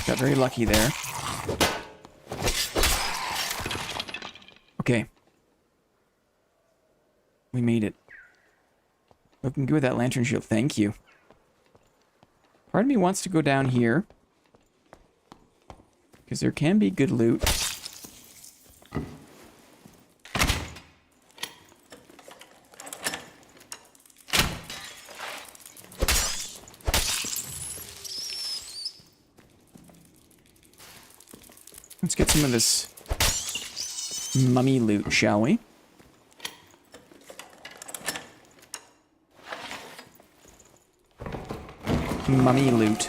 Got very lucky there. Okay. We made it. Looking good with that lantern shield. Thank you. Part of me wants to go down here, because there can be good loot. get some of this mummy loot, shall we? Mummy loot.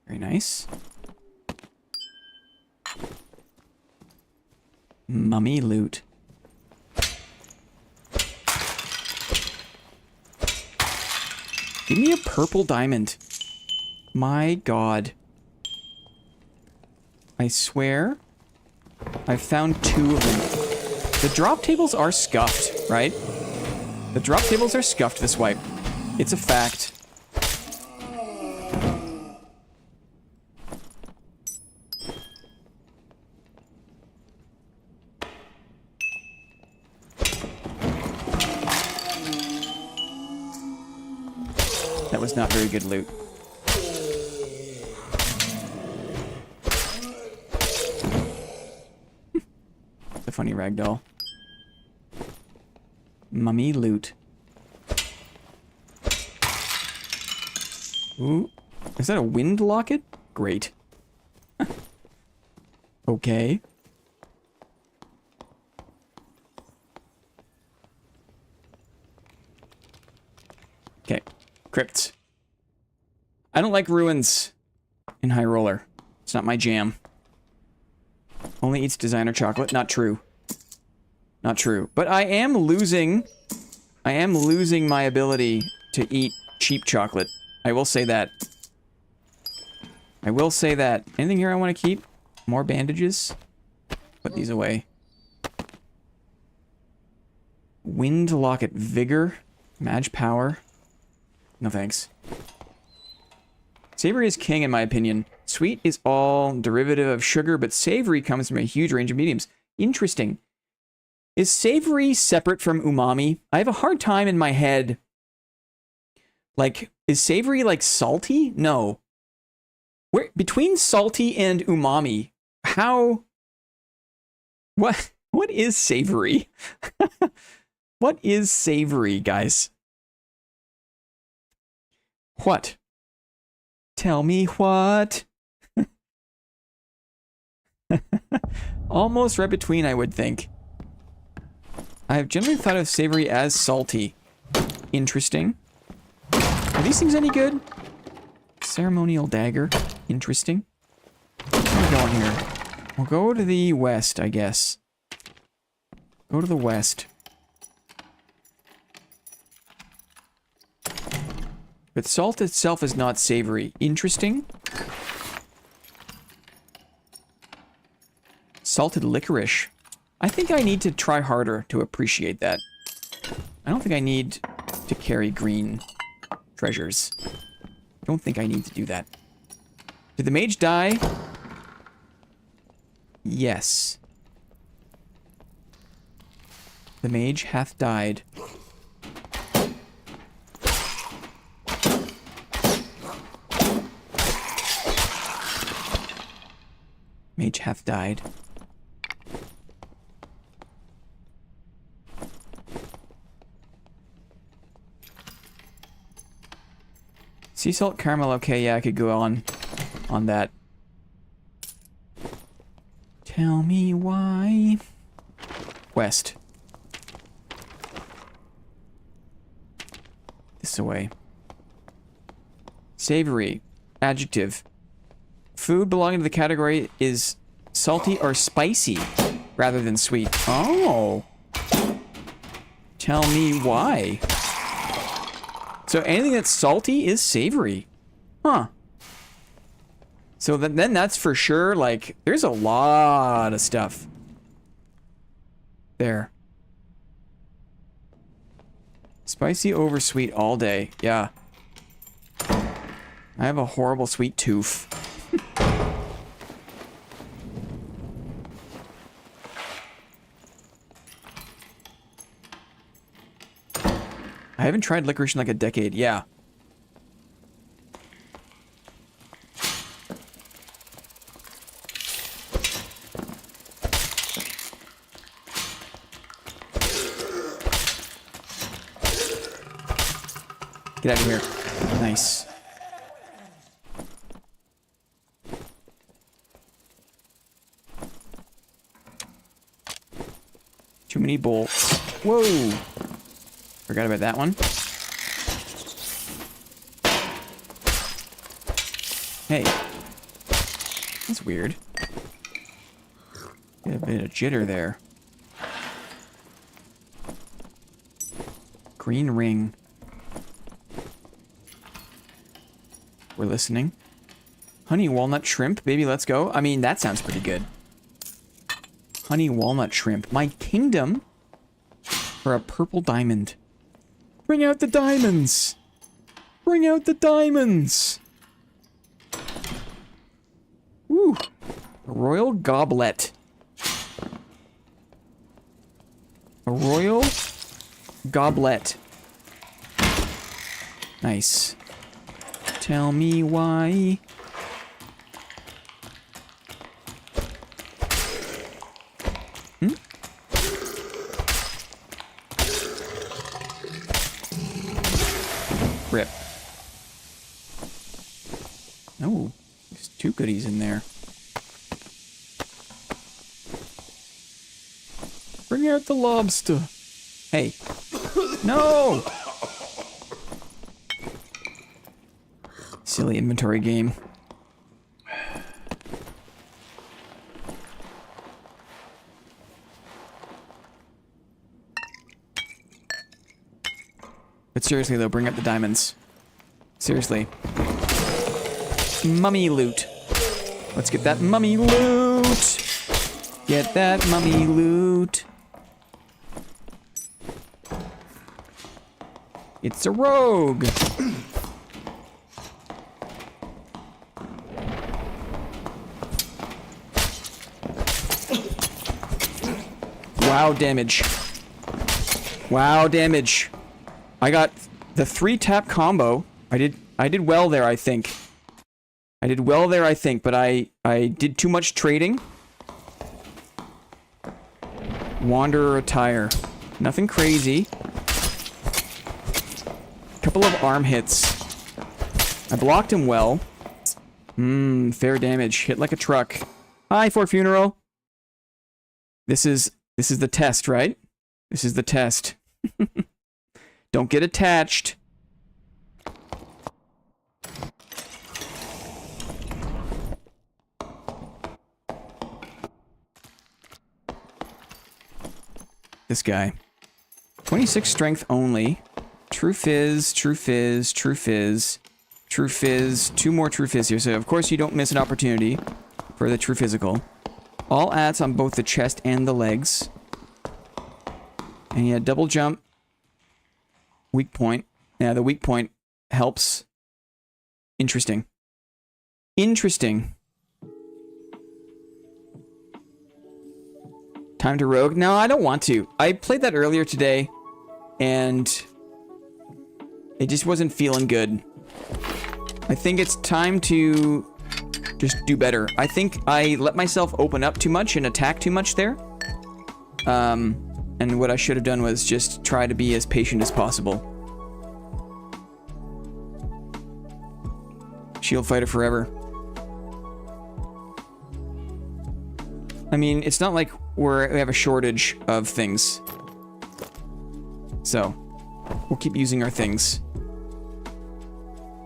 Very nice. Mummy loot. Give me a purple diamond. My God. I swear, I've found 2 of them. The drop tables are scuffed, right? The drop tables are scuffed this wipe. It's a fact. That was not very good loot. The funny ragdoll. Mummy loot. Ooh. Is that a wind locket? Great. Okay. Okay. Crypts. I don't like ruins in High Roller. It's not my jam. Only eats designer chocolate. Not true. Not true. But I am losing my ability to eat cheap chocolate. I will say that. I will say that. Anything here I want to keep? More bandages? Put these away. Wind locket. Vigor. Mage power. No thanks. Savory is king in my opinion. Sweet is all derivative of sugar, but savory comes from a huge range of mediums. Interesting. Is savory separate from umami? I have a hard time in my head. Like, is savory like salty? No. Where between salty and umami, how... What is savory? What is savory, guys? What? Tell me what? Almost right between, I would think. I have generally thought of savory as salty. Interesting. Are these things any good? Ceremonial dagger. Interesting. Where are we going here? We'll go to the west, I guess. Go to the west. But salt itself is not savory. Interesting. Salted licorice. I think I need to try harder to appreciate that. I don't think I need to carry green treasures. I don't think I need to do that. Did the mage die? Yes. The mage hath died. Mage hath died. Sea salt caramel, okay, yeah, I could go on that. Tell me why. West. This away. Savory. Adjective. Food belonging to the category is salty or spicy rather than sweet. Oh. Tell me why. So anything that's salty is savory. Huh. So then that's for sure, like, there's a lot of stuff there. Spicy over sweet all day. Yeah. I have a horrible sweet tooth. I haven't tried licorice in like a decade. Yeah. Get out of here. Nice. Too many bolts. Whoa! Forgot about that one. Hey. That's weird. Get a bit of jitter there. Green ring. We're listening. Honey walnut shrimp, baby, let's go. I mean, that sounds pretty good. Honey walnut shrimp. My kingdom for a purple diamond. Bring out the diamonds. Bring out the diamonds. Woo. A royal goblet. A royal goblet. Nice. Tell me why. Rip. Oh, there's 2 goodies in there. Bring out the lobster. Hey. No! Silly inventory game. But seriously though, bring up the diamonds. Seriously. Mummy loot. Let's get that mummy loot. Get that mummy loot. It's a rogue. Wow damage. Wow damage. I got the 3-tap combo. I did well there, I think. I did well there, I think, but I did too much trading. Wanderer attire. Nothing crazy. Couple of arm hits. I blocked him well. Fair damage. Hit like a truck. Hi, Fort Funeral. This is the test, right? This is the test. Don't get attached. This guy. 26 strength only. True fizz, true fizz, true fizz, true fizz. 2 more true fizz here. So of course you don't miss an opportunity for the true physical. All adds on both the chest and the legs. And yeah, double jump. Weak point. Yeah, the weak point helps. Interesting. Interesting. Time to rogue? No, I don't want to. I played that earlier today, and it just wasn't feeling good. I think it's time to just do better. I think I let myself open up too much and attack too much there. And what I should have done was just try to be as patient as possible. Shield fighter forever. I mean, it's not like we have a shortage of things. So, we'll keep using our things.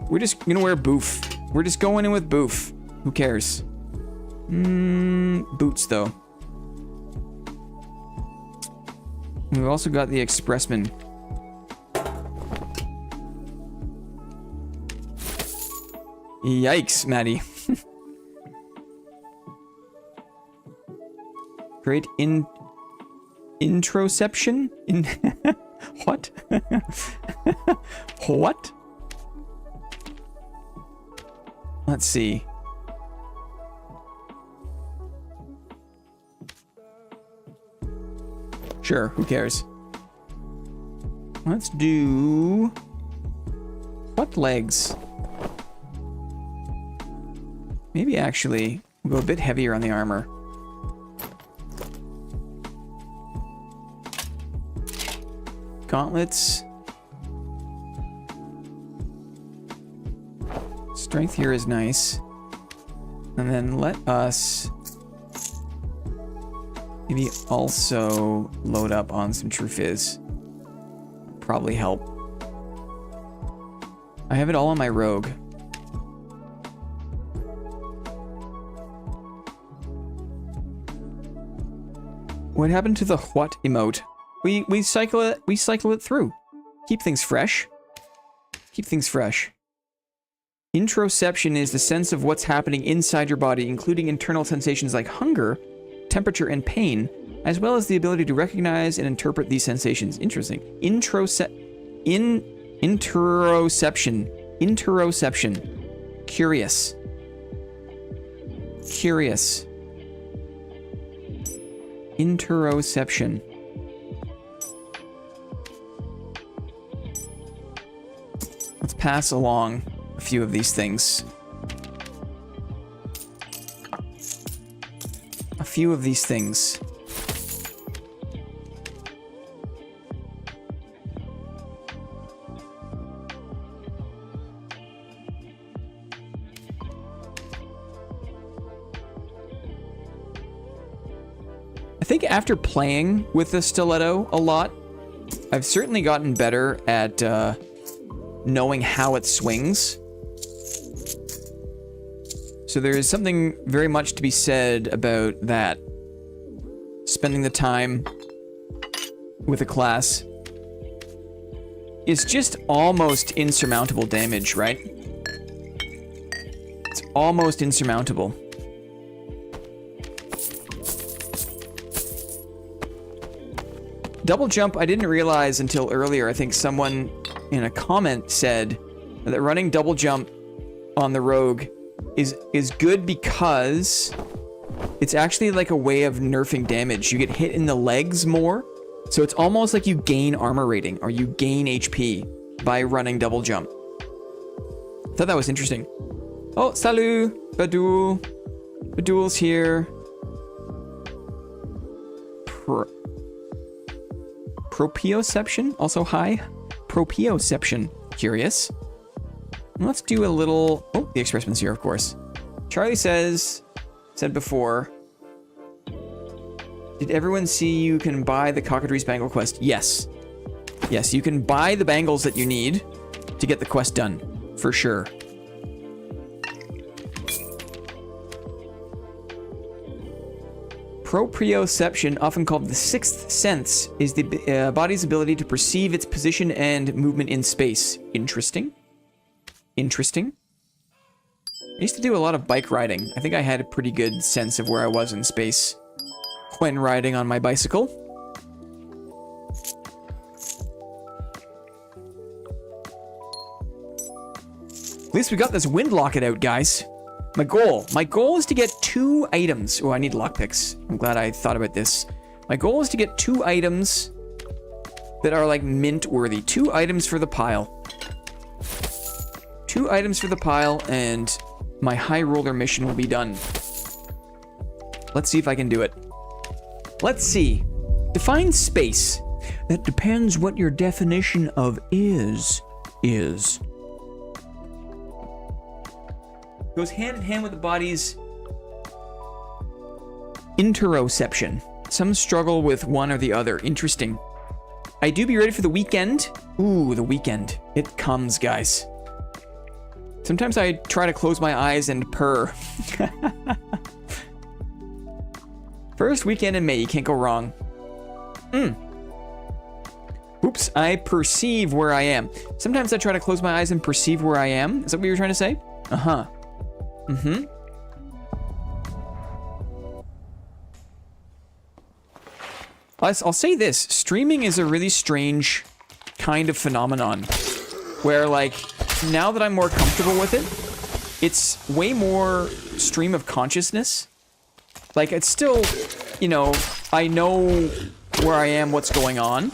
We're just gonna wear boof. We're just going in with boof. Who cares? Boots, though. We've also got the expressman. Yikes, Maddie. Great introception? What? What? Let's see. Sure, who cares? Let's do... what legs? Maybe actually, we'll go a bit heavier on the armor. Gauntlets. Strength here is nice. And then let us maybe also load up on some True Fizz. Probably help. I have it all on my rogue. What happened to the what emote? We cycle it through. Keep things fresh. Keep things fresh. Introception is the sense of what's happening inside your body, including internal sensations like hunger, temperature, and pain, as well as the ability to recognize and interpret these sensations. Interesting. Interoception. Curious. Curious. Interoception. Let's pass along a few of these things. A few of these things. I think after playing with the stiletto a lot, I've certainly gotten better at knowing how it swings. So there is something very much to be said about that. Spending the time with a class is just almost insurmountable damage, right? It's almost insurmountable. Double jump, I didn't realize until earlier. I think someone in a comment said that running double jump on the rogue is good because it's actually like a way of nerfing damage. You get hit in the legs more, so it's almost like you gain armor rating or you gain HP by running double jump. I thought that was interesting. Oh, salut, Badul. Badul's here. Proprioception, also hi. Proprioception, curious. Let's do a little... Oh, the expressman's here, of course. Charlie said before, did everyone see you can buy the Cockatrice Bangle quest? Yes. Yes, you can buy the bangles that you need to get the quest done, for sure. Proprioception, often called the sixth sense, is the body's ability to perceive its position and movement in space. Interesting. Interesting. I used to do a lot of bike riding. I think I had a pretty good sense of where I was in space when riding on my bicycle. At least we got this wind locket out, guys. My goal is to get 2 items. Oh, I need lockpicks. I'm glad I thought about this. My goal is to get 2 items that are like mint worthy. 2 items for the pile. 2 items for the pile, and my high roller mission will be done. Let's see if I can do it. Let's see. Define space. That depends what your definition of is. Goes hand in hand with the body's interoception. Some struggle with one or the other. Interesting. I do be ready for the weekend. Ooh, the weekend. It comes, guys. Sometimes I try to close my eyes and purr. First weekend in May, you can't go wrong. Oops, I perceive where I am. Sometimes I try to close my eyes and perceive where I am. Is that what you were trying to say? Uh-huh. Mm-hmm. I'll say this. Streaming is a really strange kind of phenomenon where, like, now that I'm more comfortable with it, it's way more stream of consciousness. Like, it's still, you know, I know where I am, what's going on,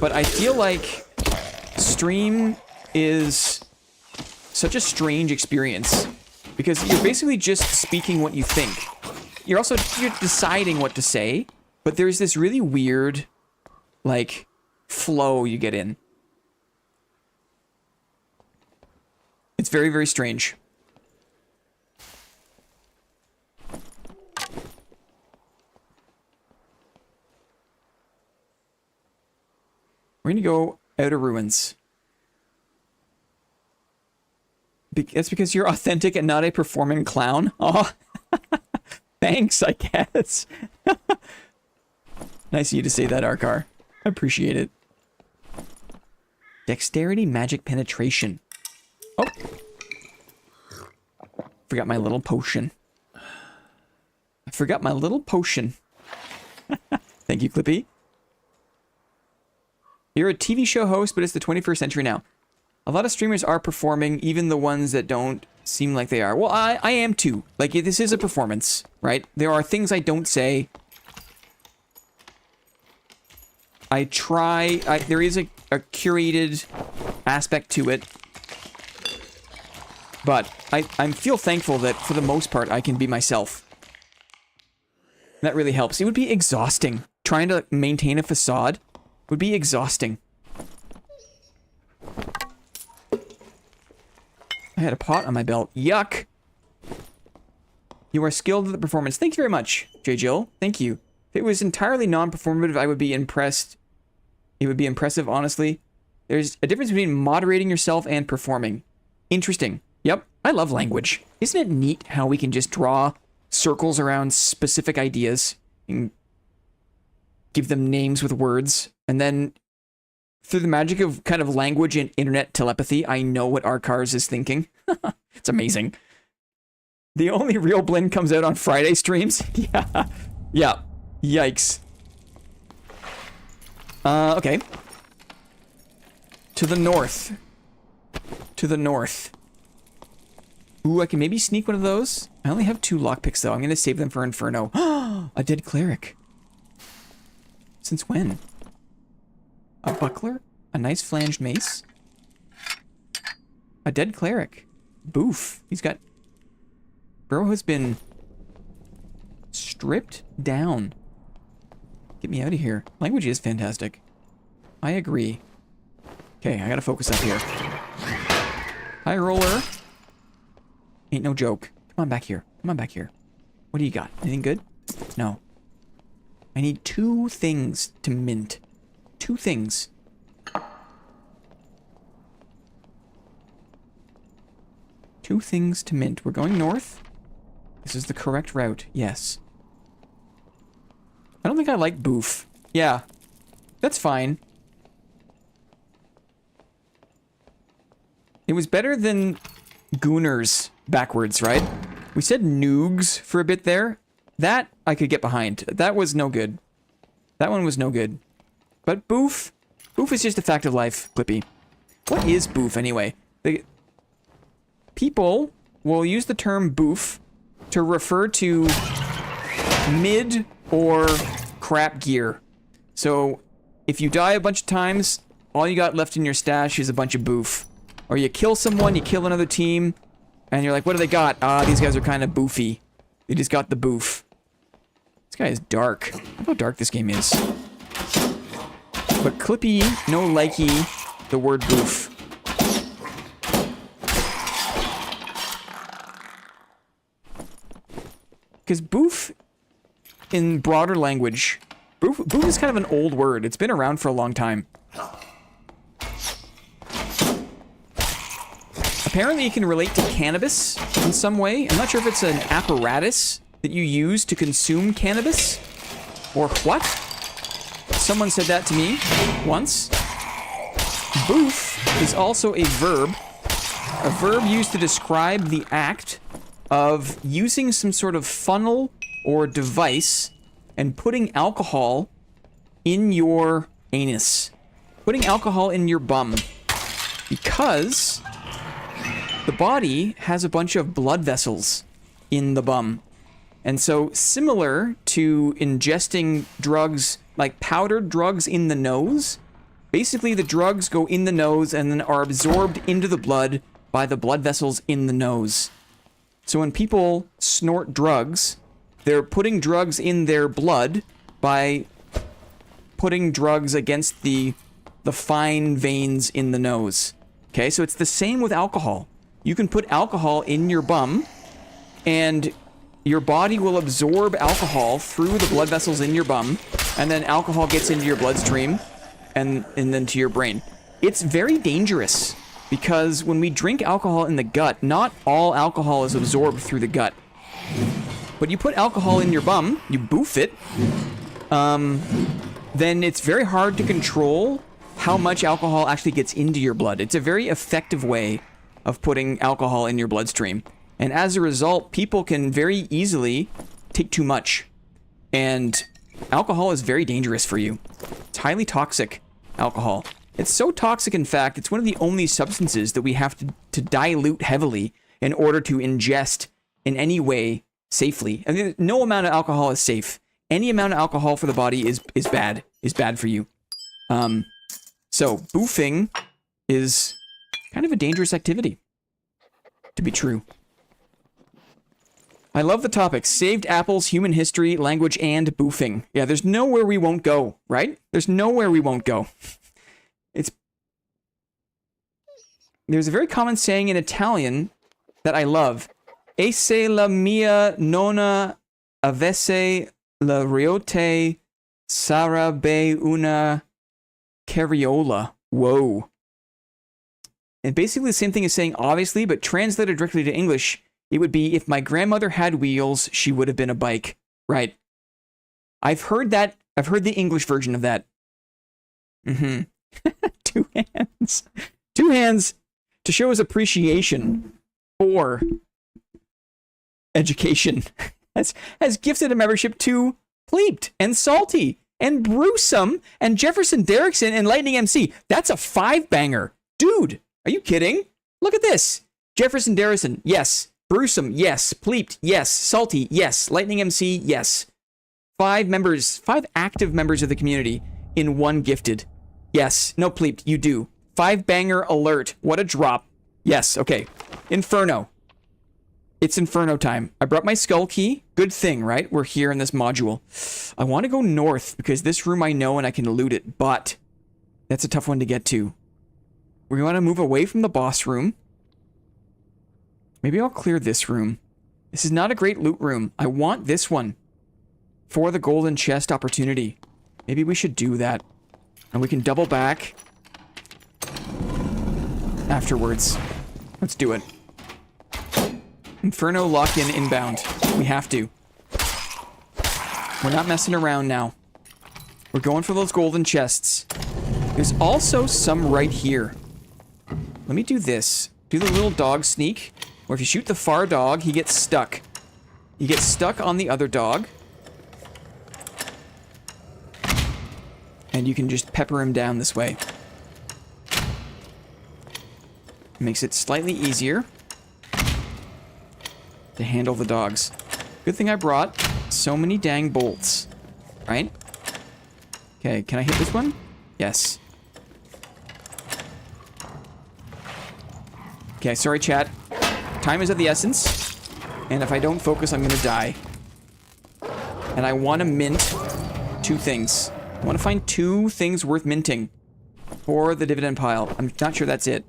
but I feel like stream is such a strange experience because you're basically just speaking what you think. You're deciding what to say, but there's this really weird, like, flow you get in. It's very, very strange. We're gonna go Outer Ruins. That's because you're authentic and not a performing clown. Oh, thanks, I guess. Nice of you to say that, Arkar. I appreciate it. Dexterity, magic, penetration. Oh. Forgot my little potion. I forgot my little potion. Thank you, Clippy. You're a TV show host, but it's the 21st century now. A lot of streamers are performing, even the ones that don't seem like they are. Well, I am too. Like, this is a performance, right? There are things I don't say. I try... there is a curated aspect to it. But I feel thankful that, for the most part, I can be myself. That really helps. It would be exhausting. Trying to maintain a facade would be exhausting. I had a pot on my belt. Yuck! You are skilled at the performance. Thank you very much, J. Jill. Thank you. If it was entirely non-performative, I would be impressed. It would be impressive, honestly. There's a difference between moderating yourself and performing. Interesting. Yep. I love language. Isn't it neat how we can just draw circles around specific ideas and give them names with words, and then through the magic of kind of language and internet telepathy, I know what Arkars is thinking. It's amazing. The only real Blinn comes out on Friday streams? Yeah. Yeah. Yikes. Okay. To the north. To the north. Ooh, I can maybe sneak one of those. I only have 2 lockpicks, though. I'm going to save them for Inferno. A dead cleric. Since when? A buckler? A nice flanged mace? A dead cleric. Boof. He's got... Bro has been... stripped down. Get me out of here. Language is fantastic. I agree. Okay, I gotta focus up here. High roller. Ain't no joke. Come on back here. Come on back here. What do you got? Anything good? No. I need 2 things to mint. 2 things. Two things to mint. We're going north. This is the correct route. Yes. I don't think I like boof. Yeah. That's fine. It was better than gooners backwards, right? We said noogs for a bit there. That I could get behind. That was no good. That one was no good. But boof? Boof is just a fact of life, Clippy. What is boof, anyway? People will use the term boof to refer to mid or crap gear. So, if you die a bunch of times, all you got left in your stash is a bunch of boof. Or you kill someone, you kill another team, and you're like, what do they got? Ah, these guys are kind of boofy. They just got the boof. This guy is dark. Look how dark this game is. But Clippy, no likey, the word boof. Because boof, in broader language, boof is kind of an old word. It's been around for a long time. Apparently it can relate to cannabis in some way. I'm not sure if it's an apparatus that you use to consume cannabis, or what? Someone said that to me once. Boof is also a verb used to describe the act of using some sort of funnel or device and putting alcohol in your anus. Putting alcohol in your bum. Because the body has a bunch of blood vessels in the bum. And so, similar to ingesting drugs, like powdered drugs in the nose, basically the drugs go in the nose and then are absorbed into the blood by the blood vessels in the nose. So when people snort drugs, they're putting drugs in their blood by putting drugs against the fine veins in the nose. Okay, so it's the same with alcohol. You can put alcohol in your bum, and your body will absorb alcohol through the blood vessels in your bum, and then alcohol gets into your bloodstream, and then to your brain. It's very dangerous because when we drink alcohol in the gut, not all alcohol is absorbed through the gut. But you put alcohol in your bum, you boof it, then it's very hard to control how much alcohol actually gets into your blood. It's a very effective way of putting alcohol in your bloodstream. And as a result, people can very easily take too much. And alcohol is very dangerous for you. It's highly toxic, alcohol. It's so toxic, in fact, it's one of the only substances that we have to dilute heavily in order to ingest in any way safely. I mean, no amount of alcohol is safe. Any amount of alcohol for the body is bad for you. So boofing is kind of a dangerous activity, to be true. I love the topic. Saved apples, human history, language, and boofing. Yeah, there's nowhere we won't go, right? There's nowhere we won't go. There's a very common saying in Italian that I love. E se la mia nonna avesse la riote sarebbe una carriola. Whoa. And basically the same thing as saying obviously, but translated directly to English, it would be if my grandmother had wheels, she would have been a bike. Right. I've heard that. I've heard the English version of that. Mm-hmm. Two hands. Two hands to show his appreciation for education. has gifted a membership to Pleeped and Salty and Brewsome and Jefferson Derrickson and Lightning MC. That's a 5-banger. Dude, are you kidding? Look at this. Jefferson Derrickson, yes. Brewsome, yes. Pleeped, yes. Salty, yes. Lightning MC, yes. 5 members, 5 active members of the community in one gifted. Yes. No, Pleeped, you do. 5-banger alert. What a drop. Yes, okay. Inferno. It's Inferno time. I brought my skull key. Good thing, right? We're here in this module. I want to go north because this room I know and I can loot it, but that's a tough one to get to. We want to move away from the boss room. Maybe I'll clear this room. This is not a great loot room. I want this one for the golden chest opportunity. Maybe we should do that. And we can double back afterwards. Let's do it. Inferno lock-in inbound. We have to. We're not messing around now. We're going for those golden chests. There's also some right here. Let me do this. Do the little dog sneak. Or if you shoot the far dog, he gets stuck. He gets stuck on the other dog. And you can just pepper him down this way. Makes it slightly easier to handle the dogs. Good thing I brought so many dang bolts. Right? Okay, can I hit this one? Yes. Okay, sorry chat. Time is of the essence. And if I don't focus, I'm gonna die. And I want to mint 2 things. I want to find 2 things worth minting for the dividend pile. I'm not sure that's it.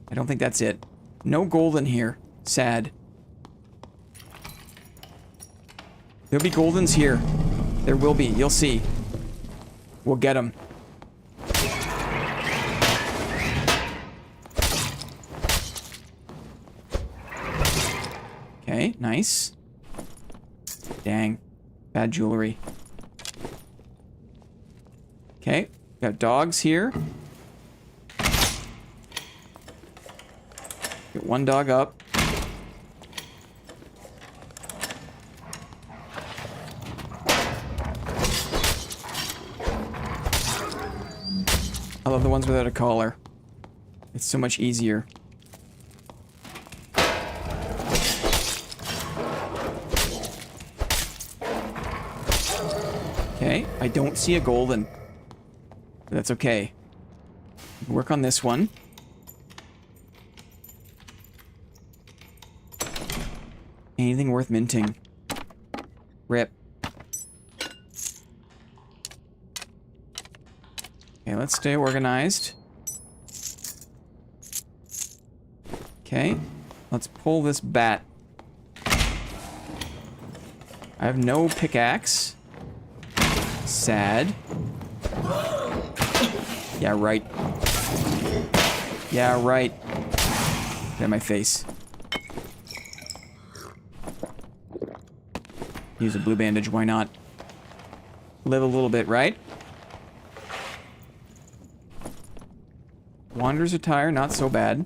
I don't think that's it. No gold in here. Sad. There'll be goldens here. There will be. You'll see. We'll get them. Okay, nice. Dang. Bad jewelry. Okay, got dogs here. Get one dog up. I love the ones without a collar. It's so much easier. Okay, I don't see a golden. But that's okay. Work on this one. Anything worth minting? Rip. Okay, let's stay organized. Okay, let's pull this bat. I have no pickaxe. Sad. Yeah, right. Yeah, right. Get in my face. Use a blue bandage, why not? Live a little bit, right? Wanderer's attire, not so bad.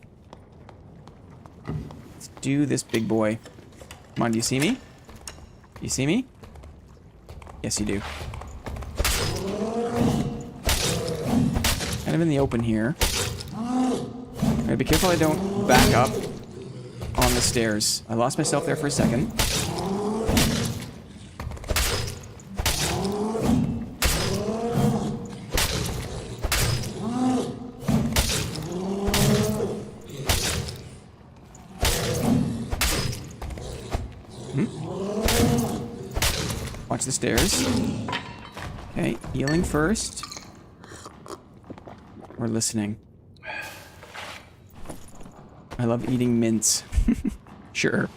Let's do this big boy. Come on, do you see me? You see me? Yes, you do. Kind of in the open here. Alright, be careful I don't back up on the stairs. I lost myself there for a second. Watch the stairs. Okay, healing first. We're listening. I love eating mints. Sure.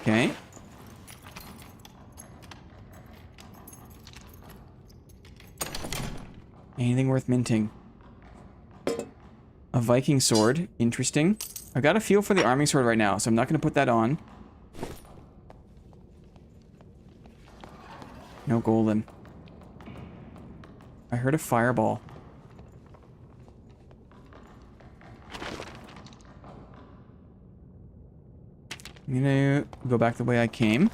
Okay. Anything worth minting? A Viking sword. Interesting. I've got a feel for the arming sword right now, so I'm not going to put that on. No golden. I heard a fireball. I'm gonna go back the way I came.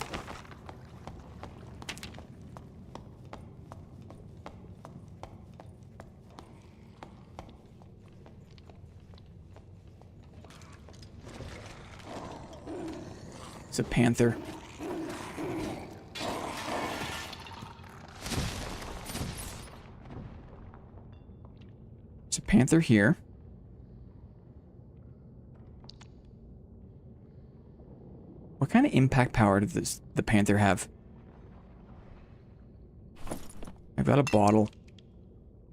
It's a panther. It's a panther here. What kind of impact power does the panther have? I've got a bottle.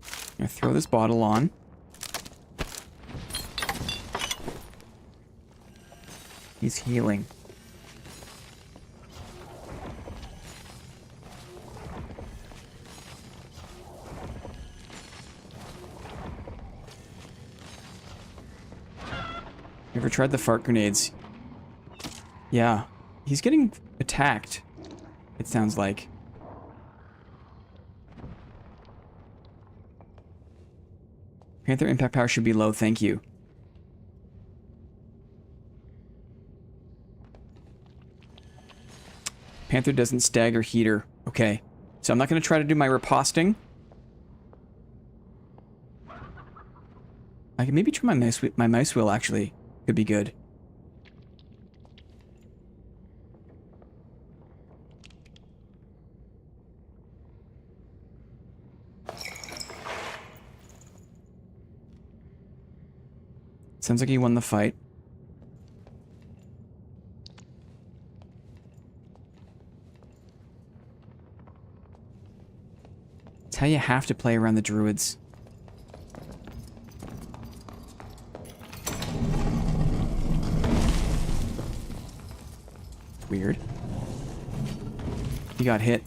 I'm gonna throw this bottle on. He's healing. You ever tried the fart grenades? Yeah. He's getting attacked, it sounds like. Panther impact power should be low, thank you. Panther doesn't stagger heater. Okay. So I'm not going to try to do my riposting. I can maybe try my mouse wheel, actually. Could be good. Sounds like he won the fight. It's how you have to play around the druids. Weird. He got hit.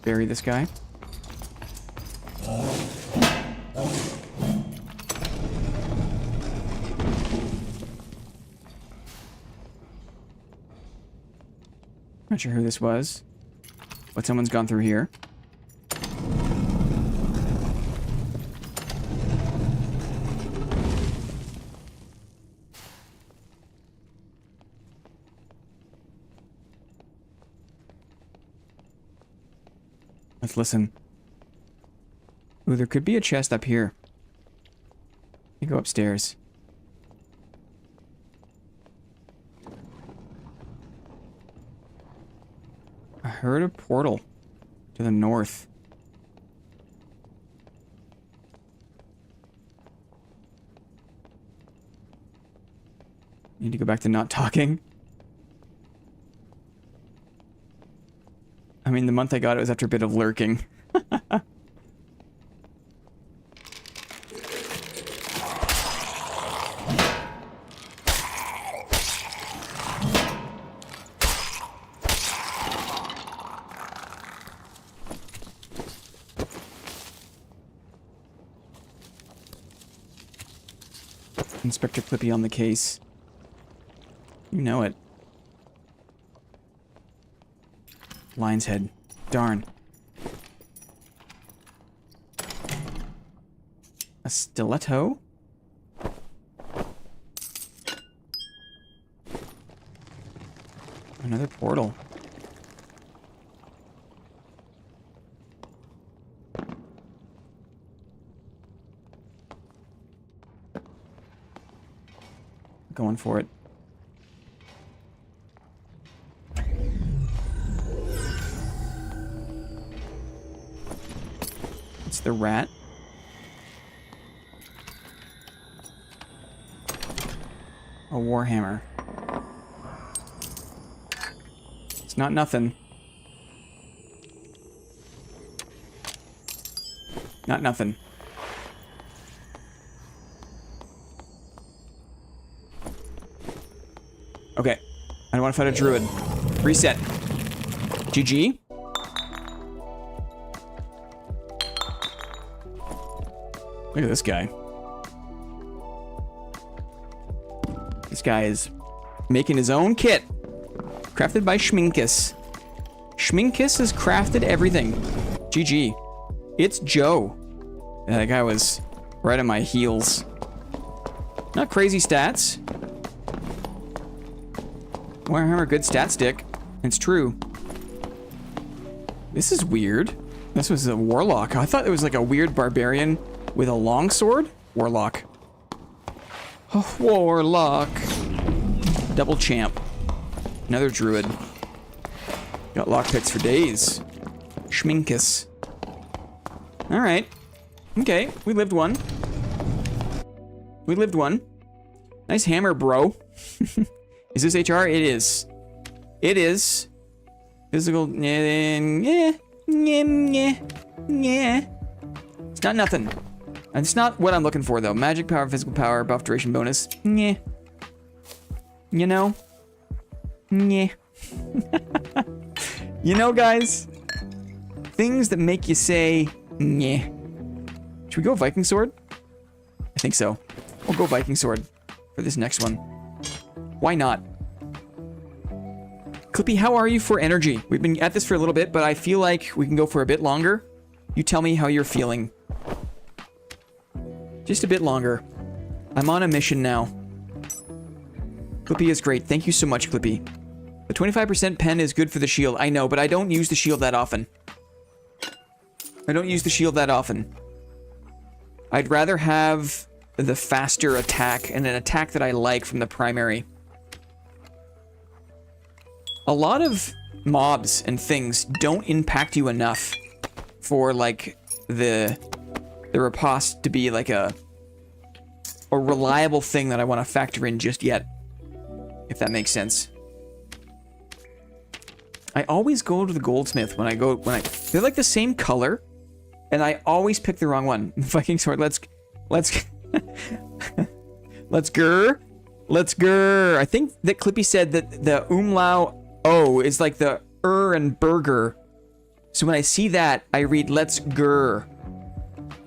Bury this guy. Not sure who this was, but someone's gone through here. Let's listen. Ooh, there could be a chest up here. You go upstairs. I heard a portal to the north. Need to go back to not talking. I mean, the month I got it was after a bit of lurking. Inspector Clippy on the case. You know it. Lion's head. Darn. A stiletto? Another portal. Going for it. It's the rat. A warhammer. It's not nothing. Not nothing. Okay. I don't want to fight a druid. Reset. GG. Look at this guy. This guy is making his own kit. Crafted by Schminkus. Schminkus has crafted everything. GG. It's Joe. Yeah, that guy was right on my heels. Not crazy stats. Warhammer, good stat stick. It's true. This is weird. This was a warlock. I thought it was like a weird barbarian with a longsword. Warlock. Oh, warlock. Double champ. Another druid. Got lockpicks for days. Schminkus. Alright. Okay, we lived one. We lived one. Nice hammer, bro. Is this HR? It is. It is. Physical. Yeah. It's not nothing. It's not what I'm looking for, though. Magic power, physical power, buff duration bonus. Yeah. You know? Yeah. You know, guys? Things that make you say, yeah. Should we go Viking Sword? I think so. We'll go Viking Sword for this next one. Why not? Clippy, how are you for energy? We've been at this for a little bit, but I feel like we can go for a bit longer. You tell me how you're feeling. Just a bit longer. I'm on a mission now. Clippy is great. Thank you so much, Clippy. The 25% pen is good for the shield. I know, but I don't use the shield that often. I don't use the shield that often. I'd rather have the faster attack and an attack that I like from the primary. A lot of mobs and things don't impact you enough for like the riposte to be like a reliable thing that I want to factor in just yet, if that makes sense. I always go to the goldsmith when they're like the same color, and I always pick the wrong one. Viking sword. Let's grr. I think that Clippy said that the umlaut O is like the and burger. So when I see that, I read let's grr.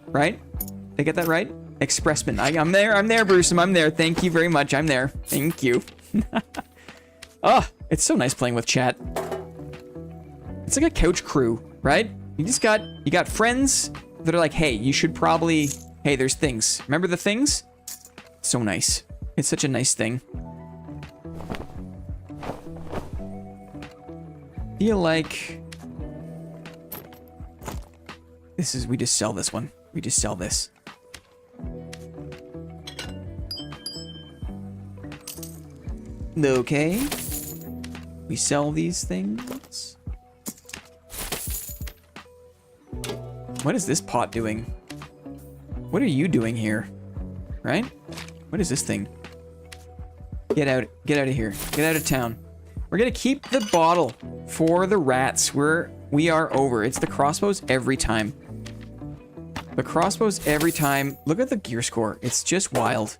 Right? Did I get that right? Expressman. I'm there, Bruce. I'm there. Thank you very much. I'm there. Thank you. Oh, it's so nice playing with chat. It's like a couch crew, right? You got friends that are like, hey, you should probably, hey, there's things. Remember the things? So nice. It's such a nice thing. Feel like we just sell this one. We just sell this. Okay. We sell these things. What is this pot doing? What are you doing here? Right? What is this thing? Get out of here. Get out of town. We're gonna keep the bottle for the rats. We are over. It's the crossbows every time. The crossbows every time. Look at the gear score. It's just wild.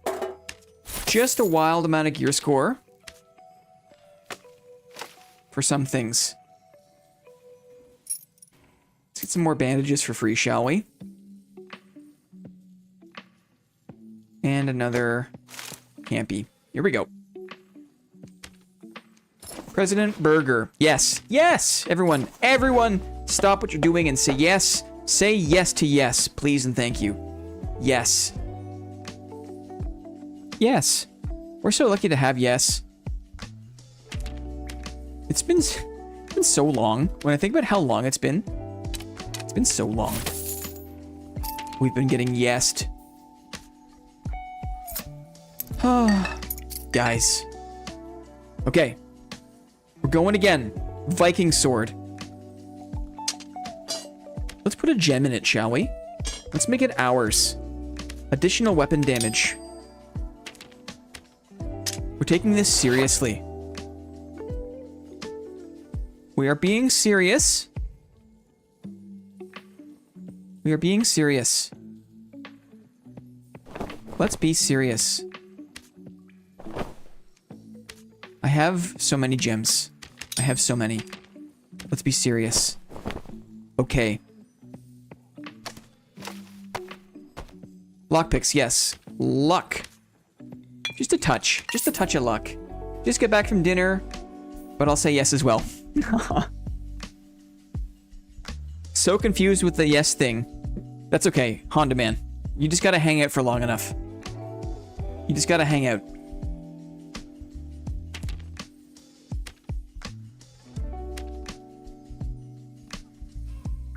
Just a wild amount of gear score. For some things. Let's get some more bandages for free, shall we? And another campy. Here we go. President Burger. Yes. Yes! Everyone, stop what you're doing and say yes. Say yes to yes, please and thank you. Yes. Yes. We're so lucky to have yes. It's been so long. When I think about how long it's been so long. We've been getting yesed. Guys. Okay. We're going again. Viking sword. Let's put a gem in it, shall we? Let's make it ours. Additional weapon damage. We're taking this seriously. We are being serious. We are being serious. Let's be serious. I have so many gems. I have so many. Let's be serious. Okay. Lockpicks, yes. Luck. Just a touch. Just a touch of luck. Just get back from dinner, but I'll say yes as well. So confused with the yes thing. That's okay, Honda man. You just gotta hang out for long enough. You just gotta hang out.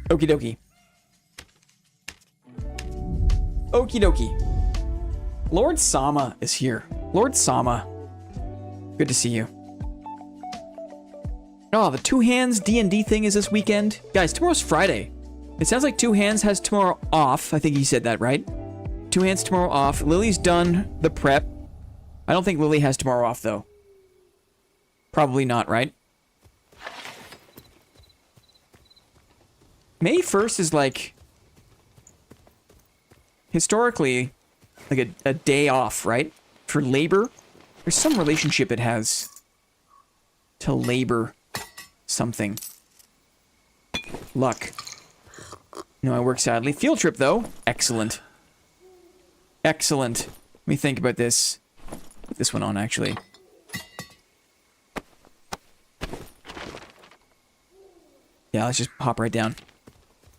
Okie dokie. Okie dokie. Lord Sama is here. Lord Sama. Good to see you. Oh, the Two Hands D&D thing is this weekend. Guys, tomorrow's Friday. It sounds like Two Hands has tomorrow off. I think he said that, right? Two Hands tomorrow off. Lily's done the prep. I don't think Lily has tomorrow off, though. Probably not, right? May 1st is like... historically, like a day off, right? For labor. There's some relationship it has to labor something. Luck. No, I work sadly. Field trip, though. Excellent. Excellent. Let me think about this. Put this one on, actually. Yeah, let's just hop right down.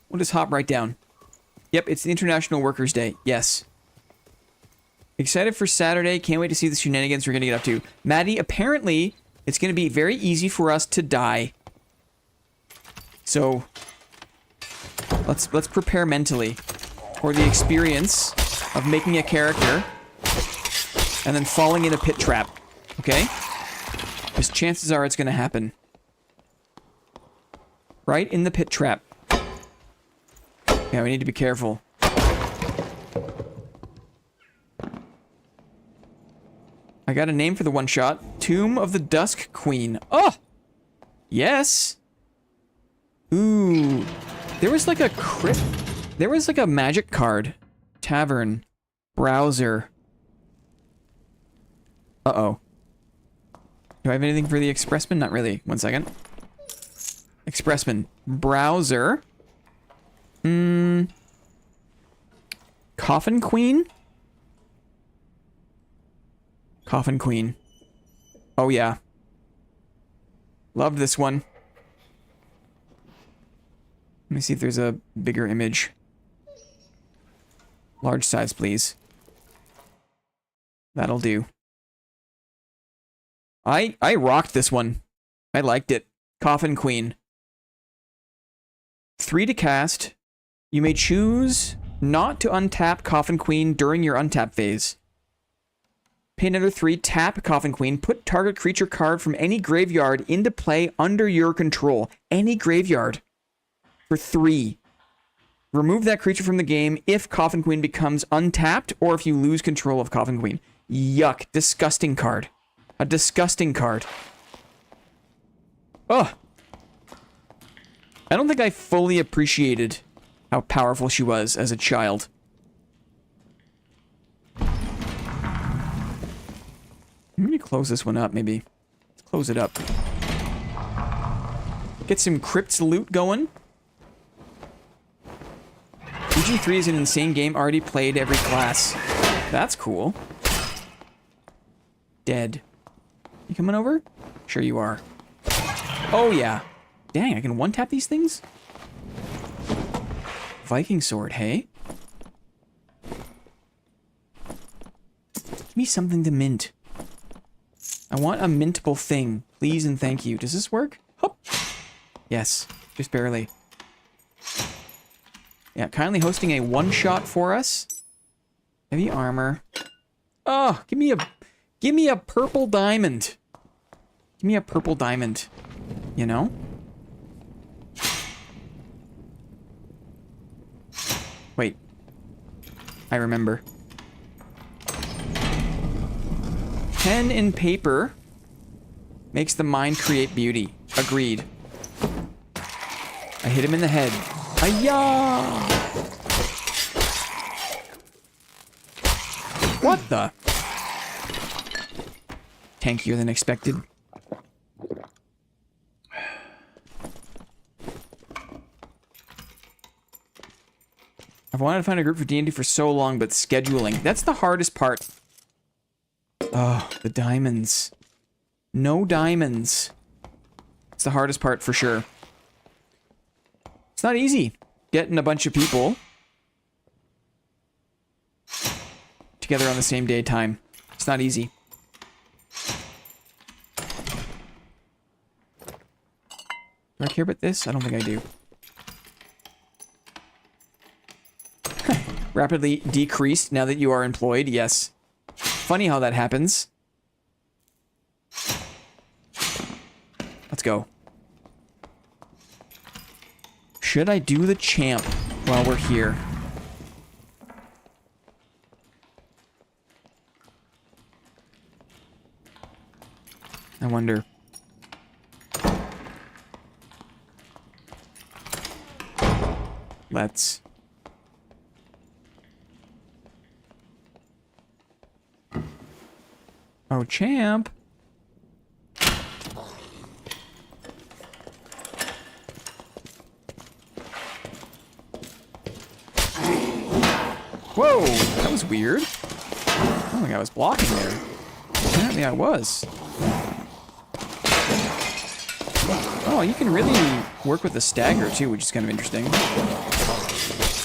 We'll just hop right down. Yep, it's the International Workers' Day. Yes. Excited for Saturday. Can't wait to see the shenanigans we're going to get up to. Maddie, apparently, it's going to be very easy for us to die. So, let's prepare mentally for the experience of making a character and then falling in a pit trap. Okay? Because chances are it's going to happen. Right in the pit trap. Yeah, we need to be careful. I got a name for the one shot. Tomb of the Dusk Queen. Oh! Yes! Ooh. There was like a crypt. There was like a magic card. Tavern. Browser. Uh-oh. Do I have anything for the expressman? Not really. One second. Expressman. Browser. Coffin Queen? Coffin Queen. Oh, yeah. Loved this one. Let me see if there's a bigger image. Large size, please. That'll do. I rocked this one. I liked it. Coffin Queen. 3 to cast. You may choose not to untap Coffin Queen during your untap phase. Pay another 3, tap Coffin Queen, put target creature card from any graveyard into play under your control. Any graveyard. For 3. Remove that creature from the game if Coffin Queen becomes untapped or if you lose control of Coffin Queen. Yuck. Disgusting card. A disgusting card. Ugh. I don't think I fully appreciated how powerful she was as a child. I'm gonna close this one up, maybe. Let's close it up. Get some crypts loot going. EG3 is an insane game, already played every class. That's cool. Dead. You coming over? Sure you are. Oh, yeah. Dang, I can one-tap these things? Viking sword, hey? Give me something to mint. I want a mintable thing. Please and thank you. Does this work? Hop. Yes, just barely. Yeah, kindly hosting a one-shot for us. Heavy armor. Oh, give me a purple diamond. Give me a purple diamond. You know? Wait. I remember. Pen and paper makes the mind create beauty. Agreed. I hit him in the head. Hi-ya! What the? Tankier than expected. I've wanted to find a group for D&D for so long, but scheduling. That's the hardest part. Oh, the diamonds. No diamonds. It's the hardest part for sure. It's not easy getting a bunch of people together on the same day time. It's not easy. Do I care about this? I don't think I do. Rapidly decreased now that you are employed, yes. Funny how that happens. Let's go. Should I do the champ while we're here? I wonder. Let's. Oh, champ. Whoa, that was weird. I don't think I was blocking there. Apparently I was. Oh, you can really work with the stagger too, which is kind of interesting.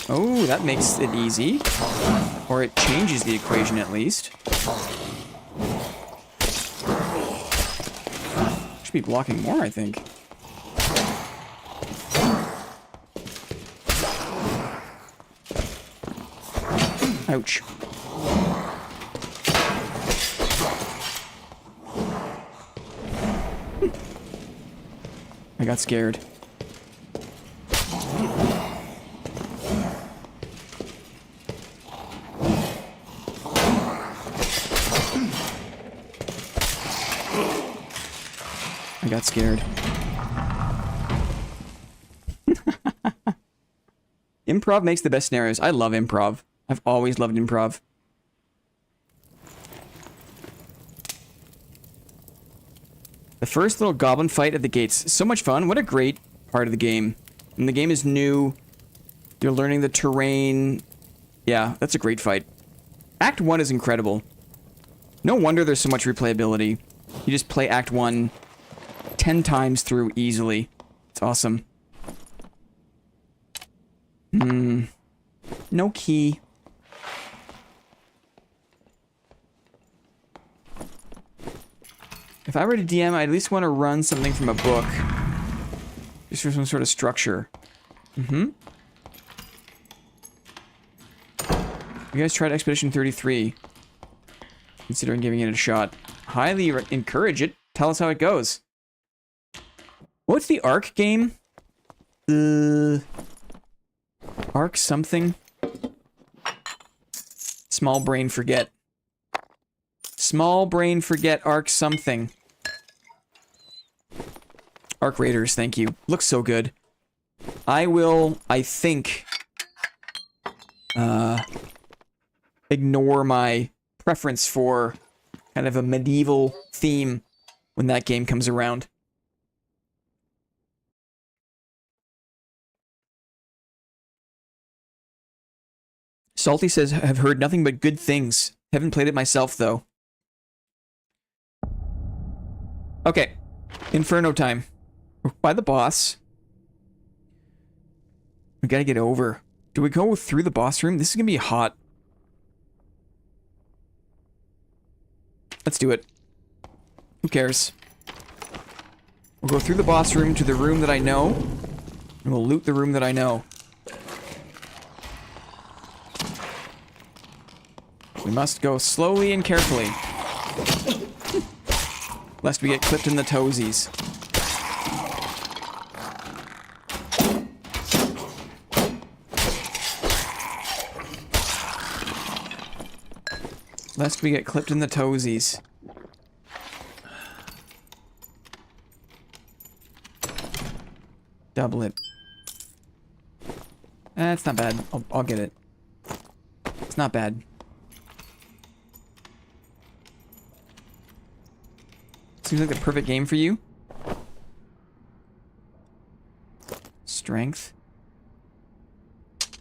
Oh, that makes it easy. Or it changes the equation at least. Should be blocking more, I think. Ouch. I got scared. I got scared. Improv makes the best scenarios. I love improv. I've always loved improv. The first little goblin fight at the gates. So much fun. What a great part of the game. And the game is new. You're learning the terrain. Yeah, that's a great fight. Act 1 is incredible. No wonder there's so much replayability. You just play Act 1 10 times through easily. It's awesome. No key. If I were to DM, I'd at least want to run something from a book. Just for some sort of structure. You guys tried Expedition 33. Considering giving it a shot. Highly encourage it. Tell us how it goes. What's the Ark game? Ark something? Small brain forget. Small brain forget Ark something. Ark Raiders, thank you. Looks so good. I will, I think, ignore my preference for kind of a medieval theme when that game comes around. Salty says, I've heard nothing but good things. Haven't played it myself, though. Okay. Inferno time. We're by the boss. We gotta get over. Do we go through the boss room? This is gonna be hot. Let's do it. Who cares? We'll go through the boss room to the room that I know, and we'll loot the room that I know. We must go slowly and carefully, lest we get clipped in the toesies. Lest we get clipped in the toesies. Double it. It's not bad. I'll get it. It's not bad. Seems like the perfect game for you. Strength.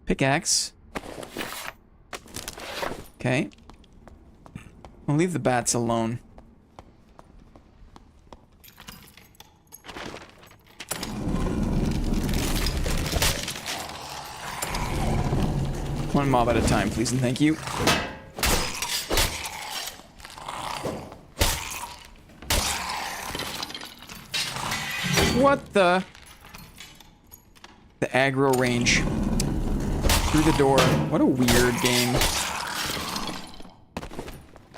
Pickaxe. Okay. I'll leave the bats alone. One mob at a time, please and thank you. What the? The aggro range. Through the door. What a weird game.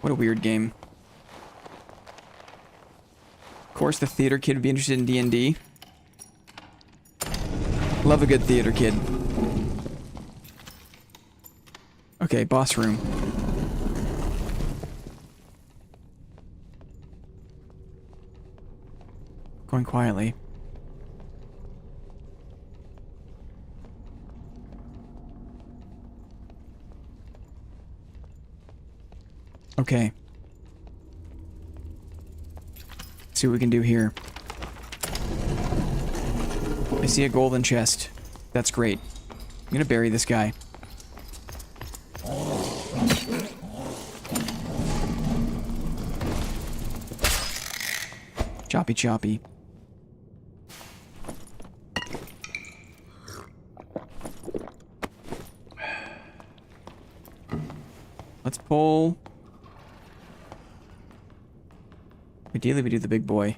What a weird game. Of course the theater kid would be interested in D&D. Love a good theater kid. Okay, boss room. Going quietly. Okay. Let's see what we can do here. I see a golden chest. That's great. I'm gonna bury this guy. Choppy choppy. Let's pull. Ideally we do the big boy.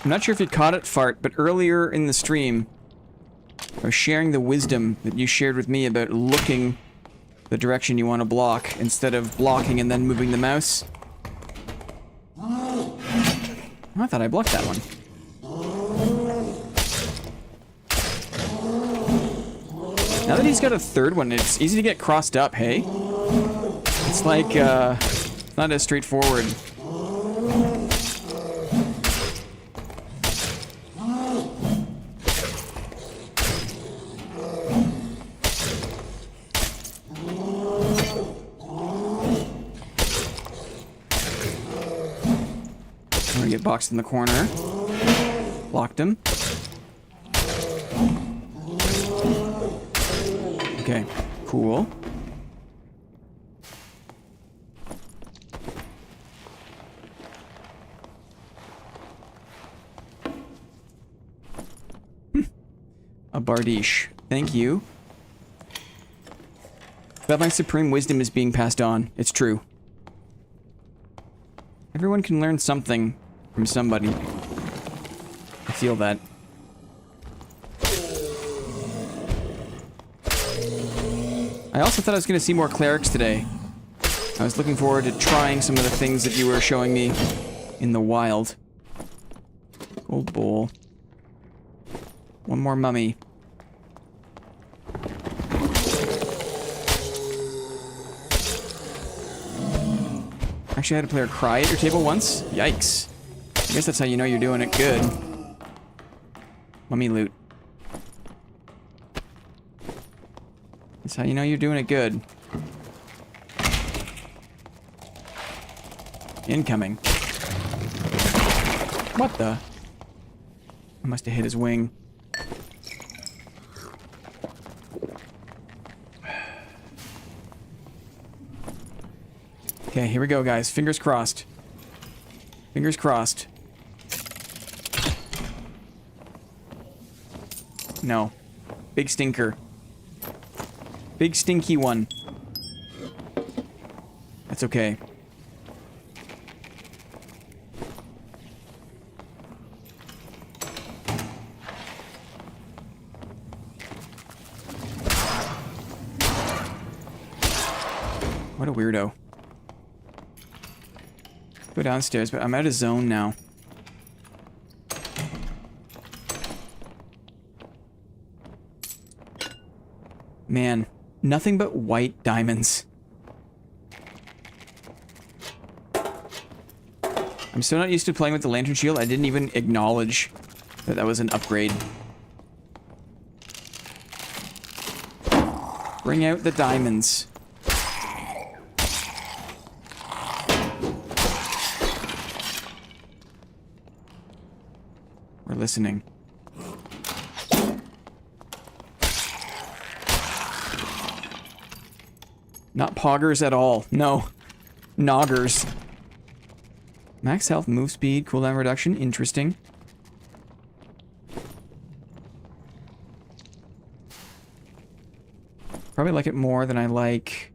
I'm not sure if you caught it, Fart, but earlier in the stream, I was sharing the wisdom that you shared with me about looking the direction you want to block instead of blocking and then moving the mouse. I thought I blocked that one. Now that he's got a third one, it's easy to get crossed up, hey? It's like, not as straightforward. Get boxed in the corner. Blocked him. Okay, cool. A Bardiche. Thank you. But my supreme wisdom is being passed on. It's true. Everyone can learn something from somebody. I feel that. I also thought I was going to see more clerics today. I was looking forward to trying some of the things that you were showing me in the wild. Gold bowl. One more mummy. Actually, I had a player cry at your table once? Yikes. I guess that's how you know you're doing it good. Mummy loot. That's how you know you're doing it good. Incoming. What the? I must have hit his wing. Okay, here we go, guys. Fingers crossed. Fingers crossed. No. Big stinker. Big stinky one. That's okay. What a weirdo. Go downstairs, but I'm out of zone now. Man, nothing but white diamonds. I'm so not used to playing with the lantern shield, I didn't even acknowledge that that was an upgrade. Bring out the diamonds. We're listening. Not poggers at all. No. Noggers. Max health, move speed, cooldown reduction. Interesting. Probably like it more than I like...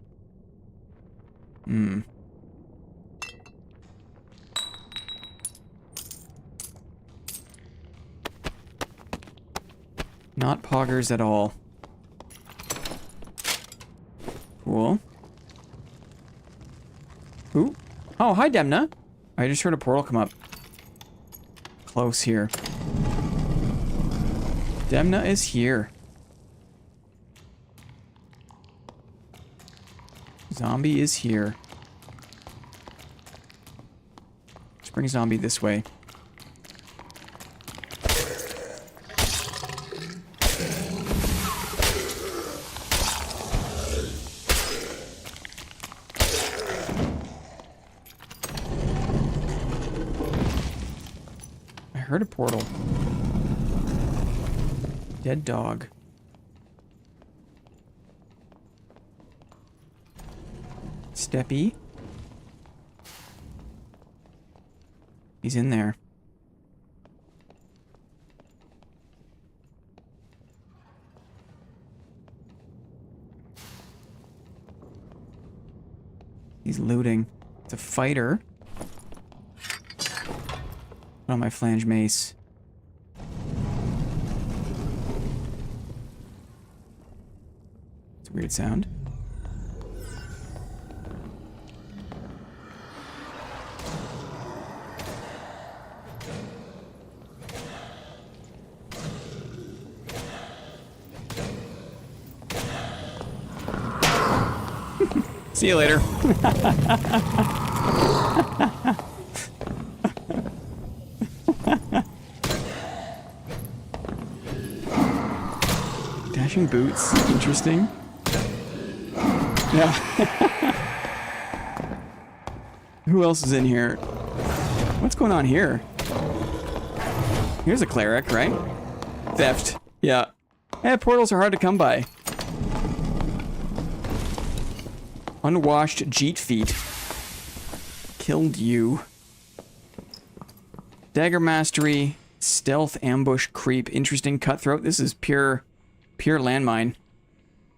Not poggers at all. Cool. Ooh. Oh, hi, Demna. I just heard a portal come up. Close here. Demna is here. Zombie is here. Let's bring zombie this way. I heard a portal. Dead dog. Steppy. He's in there. He's looting. It's a fighter. On my flange mace. It's a weird sound. See you later. Dashing boots. Interesting. Yeah. Who else is in here? What's going on here? Here's a cleric, right? Theft. Yeah. Yeah, portals are hard to come by. Unwashed Jeet feet. Killed you. Dagger mastery. Stealth, ambush, creep. Interesting. Cutthroat. This is pure landmine.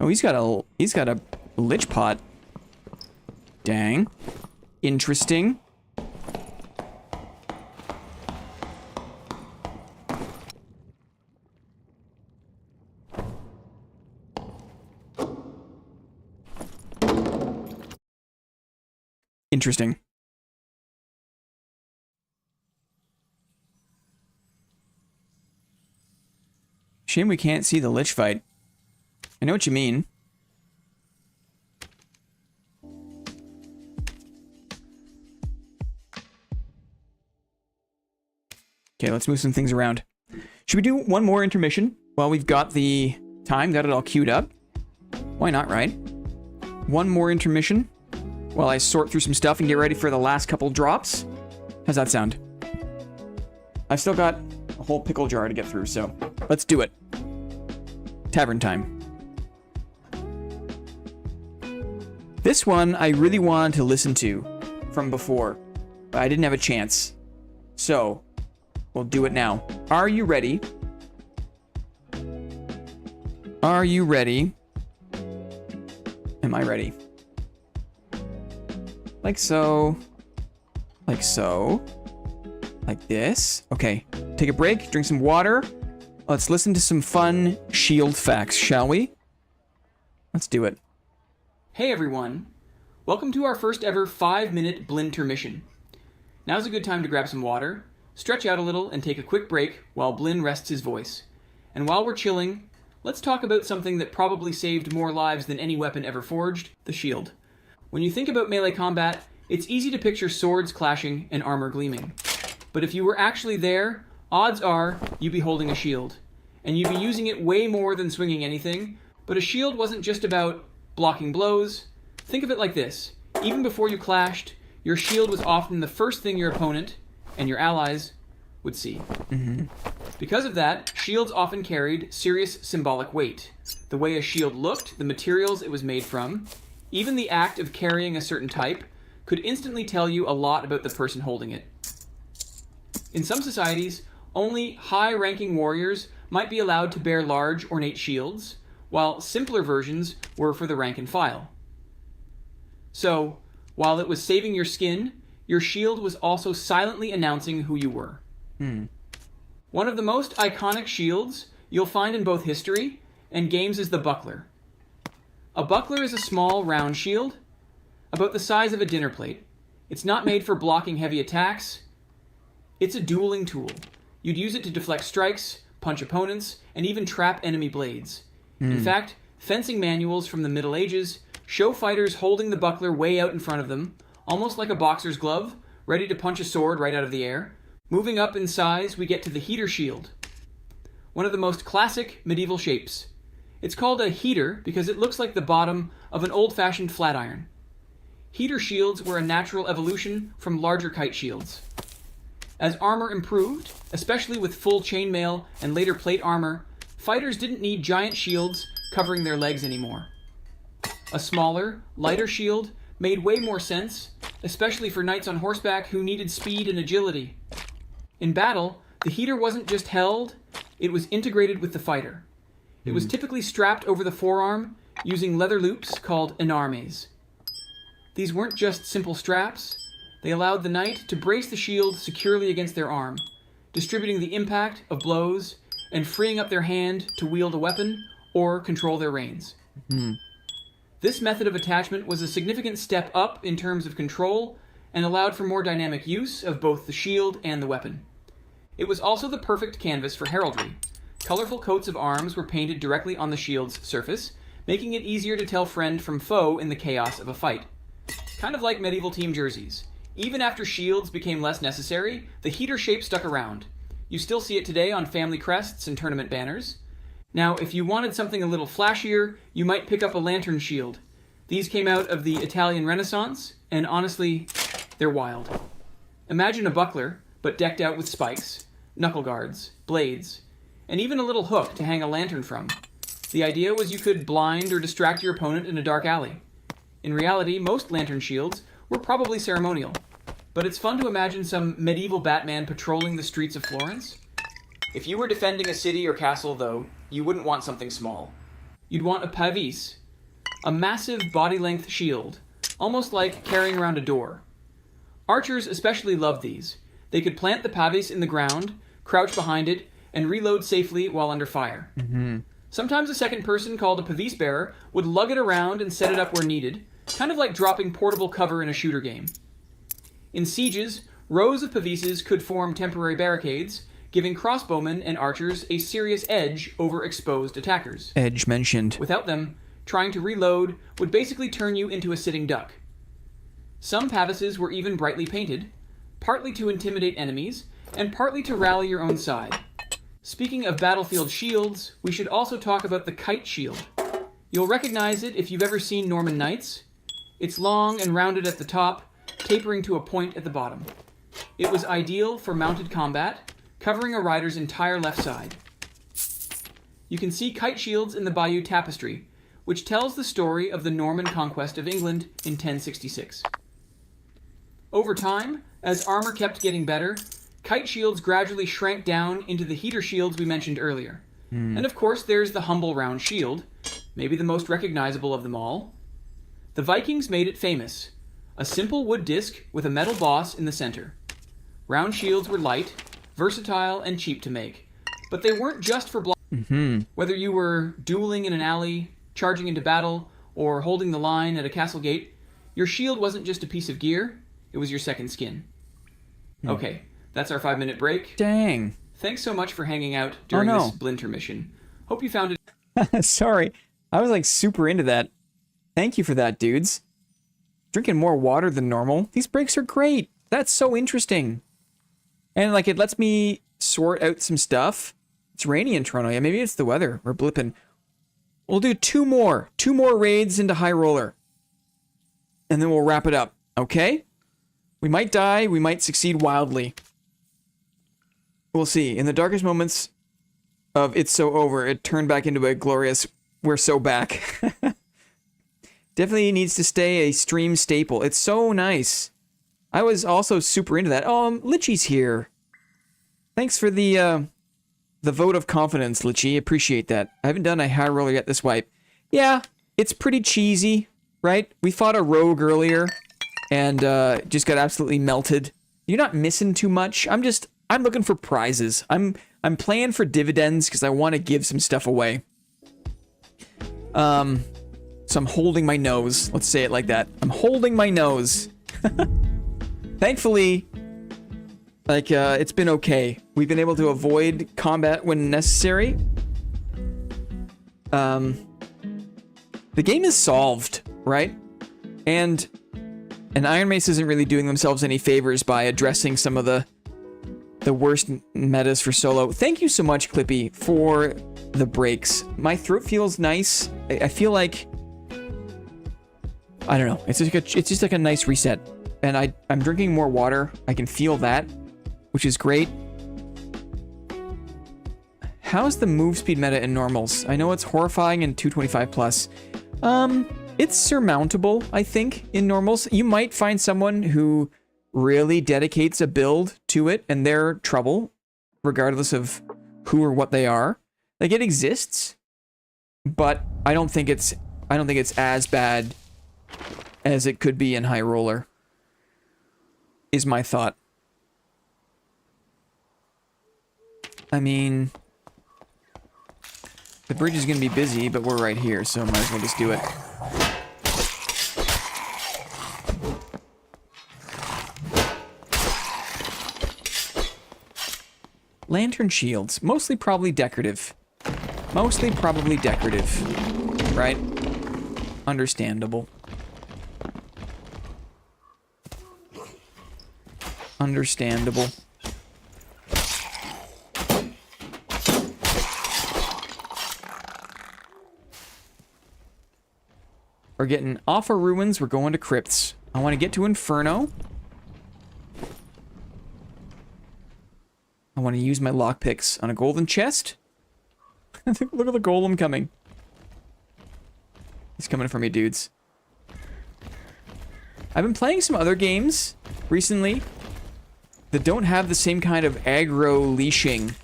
Oh, he's got a lich pot. Dang. Interesting. Interesting. Shame we can't see the lich fight. I know what you mean. Okay, let's move some things around. Should we do one more intermission while we've got the time, got it all queued up? Why not, right? One more intermission while I sort through some stuff and get ready for the last couple drops. How's that sound? I've still got a whole pickle jar to get through, so let's do it. Tavern time. This one I really wanted to listen to from before, but I didn't have a chance. So, we'll do it now. Are you ready? Are you ready? Am I ready? Like so. Like so. Like this. Okay, take a break, drink some water. Let's listen to some fun shield facts, shall we? Let's do it. Hey everyone, welcome to our first ever 5-minute Blintermission. Now's a good time to grab some water, stretch out a little, and take a quick break while Blin rests his voice. And while we're chilling, let's talk about something that probably saved more lives than any weapon ever forged, the shield. When you think about melee combat, it's easy to picture swords clashing and armor gleaming. But if you were actually there, odds are you'd be holding a shield. And you'd be using it way more than swinging anything, but a shield wasn't just about blocking blows. Think of it like this. Even before you clashed, your shield was often the first thing your opponent and your allies would see. Because of that, shields often carried serious symbolic weight. The way a shield looked, the materials it was made from, even the act of carrying a certain type, could instantly tell you a lot about the person holding it. In some societies, only high-ranking warriors might be allowed to bear large, ornate shields, while simpler versions were for the rank and file. So, while it was saving your skin, your shield was also silently announcing who you were. One of the most iconic shields you'll find in both history and games is the buckler. A buckler is a small, round shield, about the size of a dinner plate. It's not made for blocking heavy attacks. It's a dueling tool. You'd use it to deflect strikes, punch opponents, and even trap enemy blades. In fact, fencing manuals from the Middle Ages show fighters holding the buckler way out in front of them, almost like a boxer's glove, ready to punch a sword right out of the air. Moving up in size, we get to the heater shield, one of the most classic medieval shapes. It's called a heater because it looks like the bottom of an old-fashioned flat iron. Heater shields were a natural evolution from larger kite shields. As armor improved, especially with full chainmail and later plate armor, fighters didn't need giant shields covering their legs anymore. A smaller, lighter shield made way more sense, especially for knights on horseback who needed speed and agility. In battle, the heater wasn't just held, it was integrated with the fighter. It was typically strapped over the forearm using leather loops called Ironmace. These weren't just simple straps, they allowed the knight to brace the shield securely against their arm, distributing the impact of blows and freeing up their hand to wield a weapon or control their reins. This method of attachment was a significant step up in terms of control and allowed for more dynamic use of both the shield and the weapon. It was also the perfect canvas for heraldry. Colorful coats of arms were painted directly on the shield's surface, making it easier to tell friend from foe in the chaos of a fight. Kind of like medieval team jerseys. Even after shields became less necessary, the heater shape stuck around. You still see it today on family crests and tournament banners. Now, if you wanted something a little flashier, you might pick up a lantern shield. These came out of the Italian Renaissance, and honestly, they're wild. Imagine a buckler, but decked out with spikes, knuckle guards, blades, and even a little hook to hang a lantern from. The idea was you could blind or distract your opponent in a dark alley. In reality, most lantern shields were probably ceremonial, but it's fun to imagine some medieval Batman patrolling the streets of Florence. If you were defending a city or castle, though, you wouldn't want something small. You'd want a pavis, a massive body-length shield, almost like carrying around a door. Archers especially loved these. They could plant the pavis in the ground, crouch behind it, and reload safely while under fire. Sometimes a second person called a pavis bearer would lug it around and set it up where needed, kind of like dropping portable cover in a shooter game. In sieges, rows of pavises could form temporary barricades, giving crossbowmen and archers a serious edge over exposed attackers. Edge mentioned. Without them, trying to reload would basically turn you into a sitting duck. Some pavises were even brightly painted, partly to intimidate enemies, and partly to rally your own side. Speaking of battlefield shields, we should also talk about the kite shield. You'll recognize it if you've ever seen Norman Knights. It's long and rounded at the top, tapering to a point at the bottom. It was ideal for mounted combat, covering a rider's entire left side. You can see kite shields in the Bayeux Tapestry, which tells the story of the Norman conquest of England in 1066. Over time, as armor kept getting better, kite shields gradually shrank down into the heater shields we mentioned earlier. And of course, there's the humble round shield, maybe the most recognizable of them all. The Vikings made it famous, a simple wood disc with a metal boss in the center. Round shields were light, versatile, and cheap to make, but they weren't just for blocking. Whether you were dueling in an alley, charging into battle, or holding the line at a castle gate, your shield wasn't just a piece of gear, it was your second skin. Okay, that's our 5-minute break. Dang. Thanks so much for hanging out during this Blinter mission. Hope you found it... Sorry. I was like super into that. Thank you for that, dudes. Drinking more water than normal. These breaks are great. That's so interesting. And like it lets me sort out some stuff. It's rainy in Toronto. Yeah, maybe it's the weather. We're blipping. We'll do two more raids into High Roller. And then we'll wrap it up. Okay? We might die. We might succeed wildly. We'll see. In the darkest moments of It's So Over, it turned back into a glorious We're So Back. Definitely needs to stay a stream staple. It's so nice. I was also super into that. Oh, Litchy's here. Thanks for the vote of confidence, Litchy. Appreciate that. I haven't done a high roller yet this wipe. Yeah, it's pretty cheesy, right? We fought a rogue earlier and just got absolutely melted. You're not missing too much. I'm looking for prizes. I'm playing for dividends because I want to give some stuff away. So I'm holding my nose. Let's say it like that. I'm holding my nose. Thankfully, like, it's been okay. We've been able to avoid combat when necessary. The game is solved, right? And Ironmace isn't really doing themselves any favors by addressing some of the worst metas for solo. Thank you so much, Clippy, for the breaks. My throat feels nice. I feel like, I don't know. It's just like a nice reset. And I'm drinking more water. I can feel that, which is great. How's the move speed meta in normals? I know it's horrifying in 225 plus. It's surmountable, I think, in normals. You might find someone who really dedicates a build to it and they're trouble, regardless of who or what they are. Like, it exists, but I don't think it's as bad as it could be in High Roller, is my thought. I mean, the bridge is going to be busy, but we're right here, so might as well just do it. Lantern shields. Mostly probably decorative. Mostly probably decorative. Right? Understandable. Understandable. We're getting off of ruins. We're going to crypts. I want to get to Inferno. I want to use my lockpicks on a golden chest. Look at the golem coming. He's coming for me, dudes. I've been playing some other games recently that don't have the same kind of aggro leashing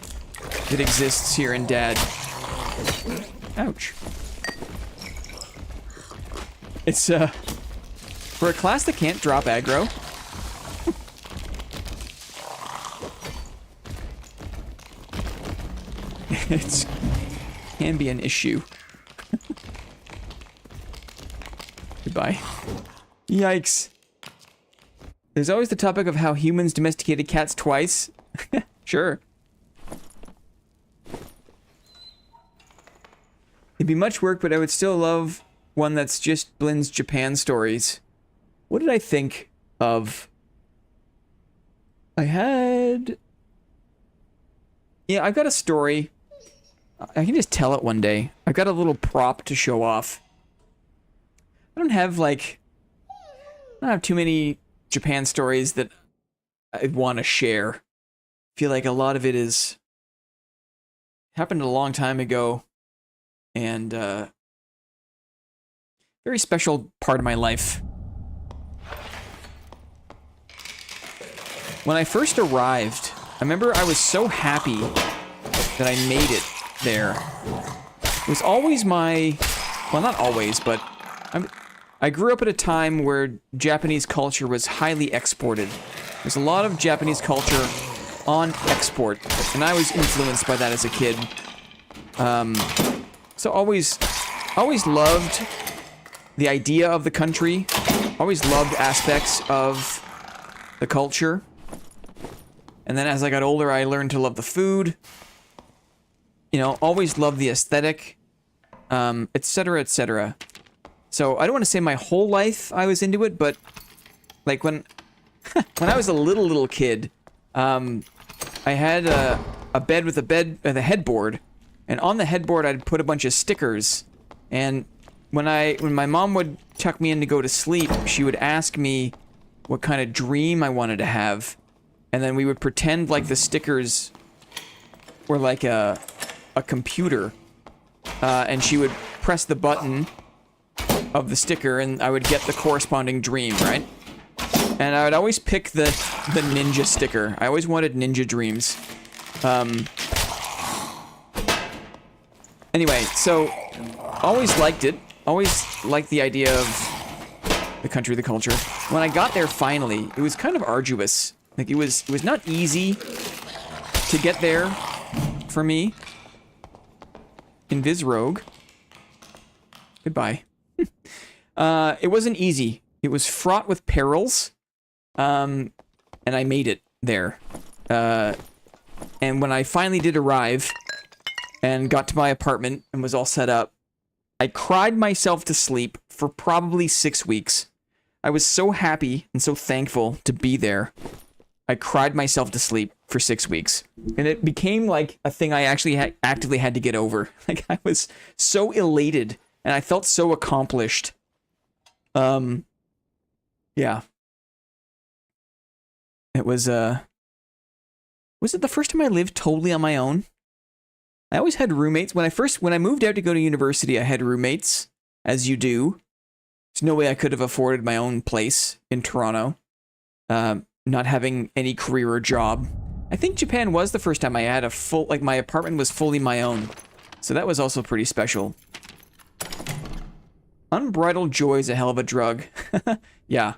that exists here in Dad. Ouch. It's, for a class that can't drop aggro. It can be an issue. Goodbye. Yikes. There's always the topic of how humans domesticated cats twice. Sure. It'd be much work, but I would still love one that's just Blynn's Japan stories. What did I think of? Yeah, I've got a story. I can just tell it one day. I've got a little prop to show off. I don't have too many Japan stories that I want to share. feel like a lot of it is happened a long time ago, and very special part of my life. When I first arrived, I remember I was so happy that I made it there. It was always my, well, not always, but I grew up at a time where Japanese culture was highly exported. There's a lot of Japanese culture on export, and I was influenced by that as a kid. So always loved the idea of the country, always loved aspects of the culture. And then as I got older, I learned to love the food. You know, always loved the aesthetic, etc., etc. So I don't want to say my whole life I was into it, but like when I was a little kid, I had a bed with a headboard, and on the headboard I'd put a bunch of stickers. And when my mom would tuck me in to go to sleep, she would ask me what kind of dream I wanted to have. And then we would pretend like the stickers were like a computer. And she would press the button of the sticker and I would get the corresponding dream, right? And I would always pick the ninja sticker. I always wanted ninja dreams. Anyway, so always liked it. Always liked the idea of the country, the culture. When I got there finally, it was kind of arduous. Like it was not easy to get there for me. Invis Rogue. Goodbye. It wasn't easy. It was fraught with perils. And I made it there. And when I finally did arrive and got to my apartment and was all set up, I cried myself to sleep for probably 6 weeks. I was so happy and so thankful to be there. I cried myself to sleep for 6 weeks. And it became like a thing I actually actively had to get over. Like I was so elated and I felt so accomplished. Yeah. It was it the first time I lived totally on my own? I always had roommates. When I moved out to go to university, I had roommates, as you do. There's no way I could have afforded my own place in Toronto, not having any career or job. I think Japan was the first time I had a full, like my apartment was fully my own. So that was also pretty special. Unbridled joy is a hell of a drug. Yeah.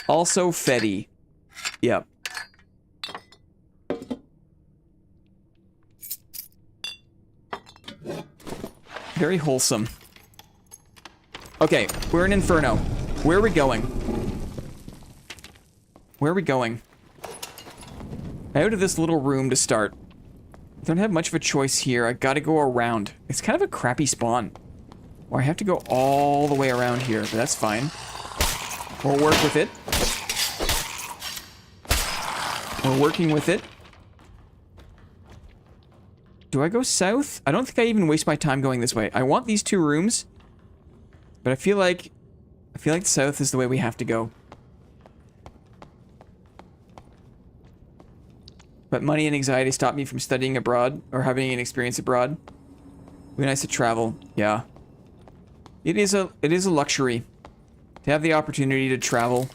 Also Fetty. Yep. Very wholesome. Okay, we're in Inferno. Where are we going? Where are we going? Out of this little room to start. Don't have much of a choice here. I gotta go around. It's kind of a crappy spawn. Or I have to go all the way around here, but that's fine. We'll work with it. We're working with it. Do I go south? I don't think I even waste my time going this way. I want these 2 rooms, but I feel like south is the way we have to go. But money and anxiety stop me from studying abroad or having an experience abroad. It'd be nice to travel. Yeah. It is a luxury to have the opportunity to travel.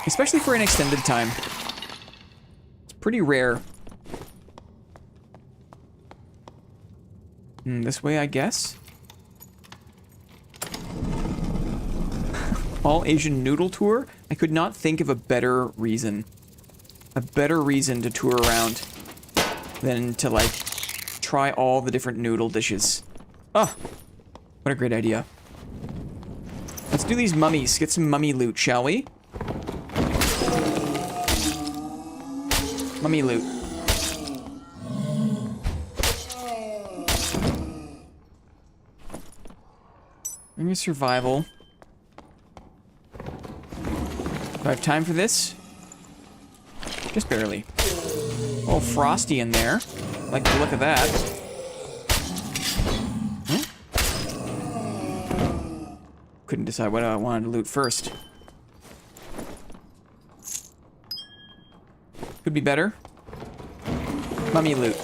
Especially for an extended time. It's pretty rare. This way, I guess. All Asian noodle tour? I could not think of a better reason. A better reason to tour around than to, like, try all the different noodle dishes. Oh, what a great idea. Let's do these mummies. Get some mummy loot, shall we? Mummy loot. Maybe survival. Do I have time for this? Just barely. Oh, frosty in there. Like the look of that. Huh? Couldn't decide what I wanted to loot first. Could be better. Mummy loot.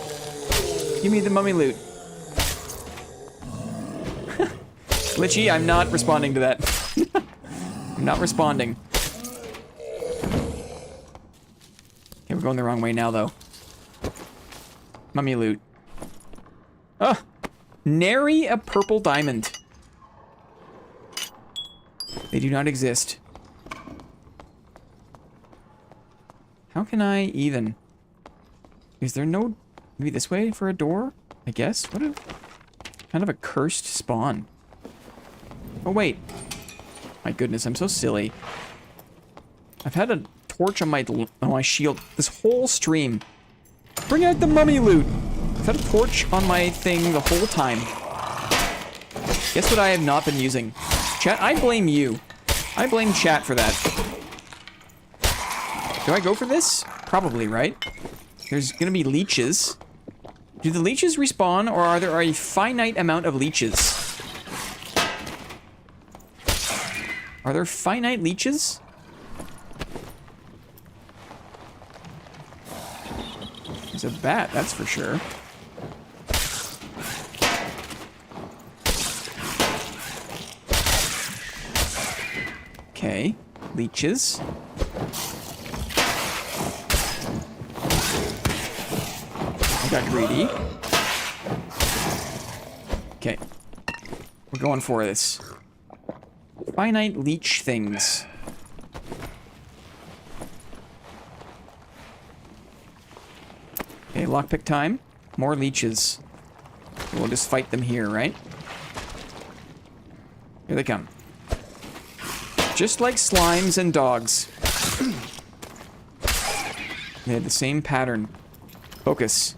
Give me the mummy loot. Glitchy, I'm not responding to that. I'm not responding. Okay, we're going the wrong way now, though. Mummy loot. Ah! Nary a purple diamond. They do not exist. How can I even... Is there no... Maybe this way for a door? I guess? What a... Kind of a cursed spawn. Oh, wait. My goodness, I'm so silly. I've had a torch on my shield this whole stream. Bring out the mummy loot! I've had a torch on my thing the whole time. Guess what I have not been using? Chat, I blame you. I blame chat for that. Do I go for this? Probably, right? There's gonna be leeches. Do the leeches respawn, or are there a finite amount of leeches? Are there finite leeches? There's a bat, that's for sure. Okay, leeches. I got greedy. Okay. We're going for this. Finite leech things. Okay, lockpick time. More leeches. We'll just fight them here, right? Here they come. Just like slimes and dogs. They had the same pattern. Focus.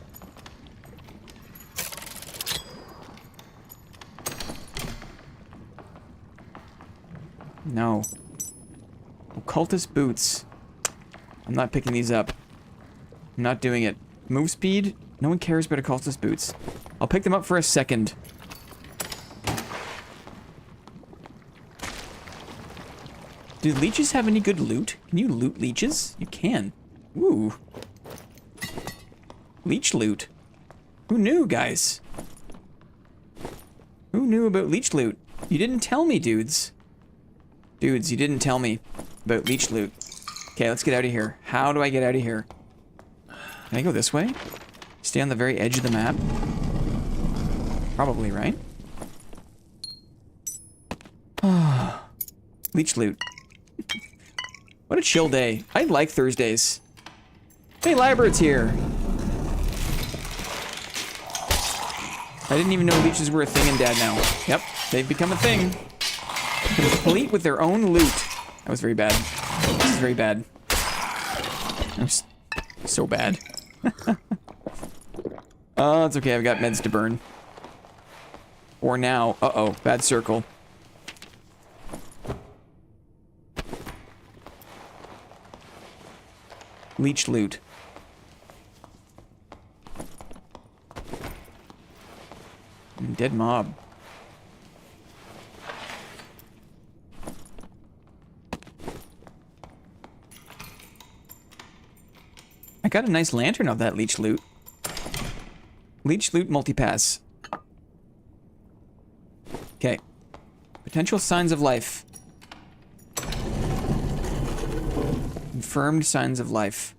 No. Occultist boots. I'm not picking these up. I'm not doing it. Move speed? No one cares about occultist boots. I'll pick them up for a second. Do leeches have any good loot? Can you loot leeches? You can. Ooh. Leech loot. Who knew, guys? Who knew about leech loot? You didn't tell me, dudes. Dudes, you didn't tell me about leech loot. Okay, let's get out of here. How do I get out of here? Can I go this way? Stay on the very edge of the map? Probably, right? Leech loot. What a chill day. I like Thursdays. Hey, Lybert's here. I didn't even know leeches were a thing in Dad now. Yep, they've become a thing. Complete with their own loot. That was very bad. This is very bad. That was so bad. Oh, it's okay. I've got meds to burn. Or now. Uh-oh. Bad circle. Leech loot. Dead mob. I got a nice lantern of that leech loot. Leech loot multipass. Okay. Potential signs of life. Confirmed signs of life.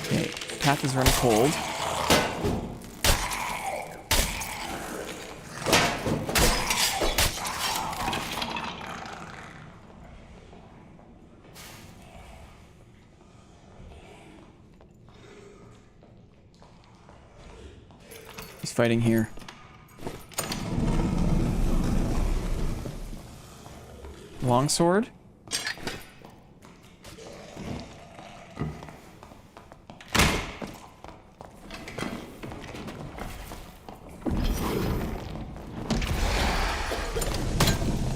Okay, path is running cold. He's fighting here. Longsword?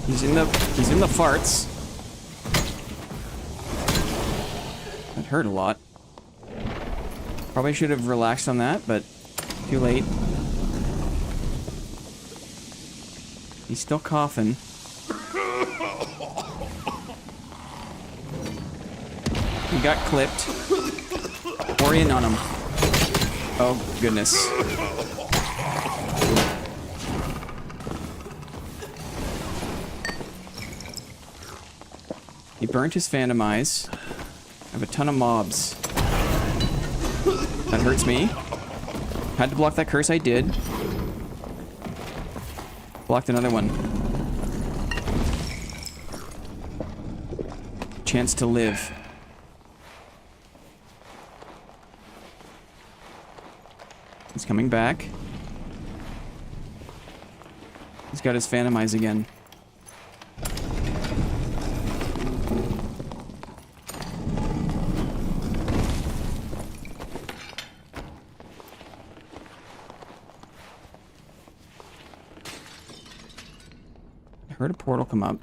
He's in the farts. That hurt a lot. Probably should have relaxed on that, but too late. He's still coughing. He got clipped. Orient on him. Oh, goodness. He burnt his Phantom Eyes. I have a ton of mobs. That hurts me. Had to block that curse, I did. Blocked another one. Chance to live. He's coming back. He's got his Phantom Eyes again. I heard a portal come up.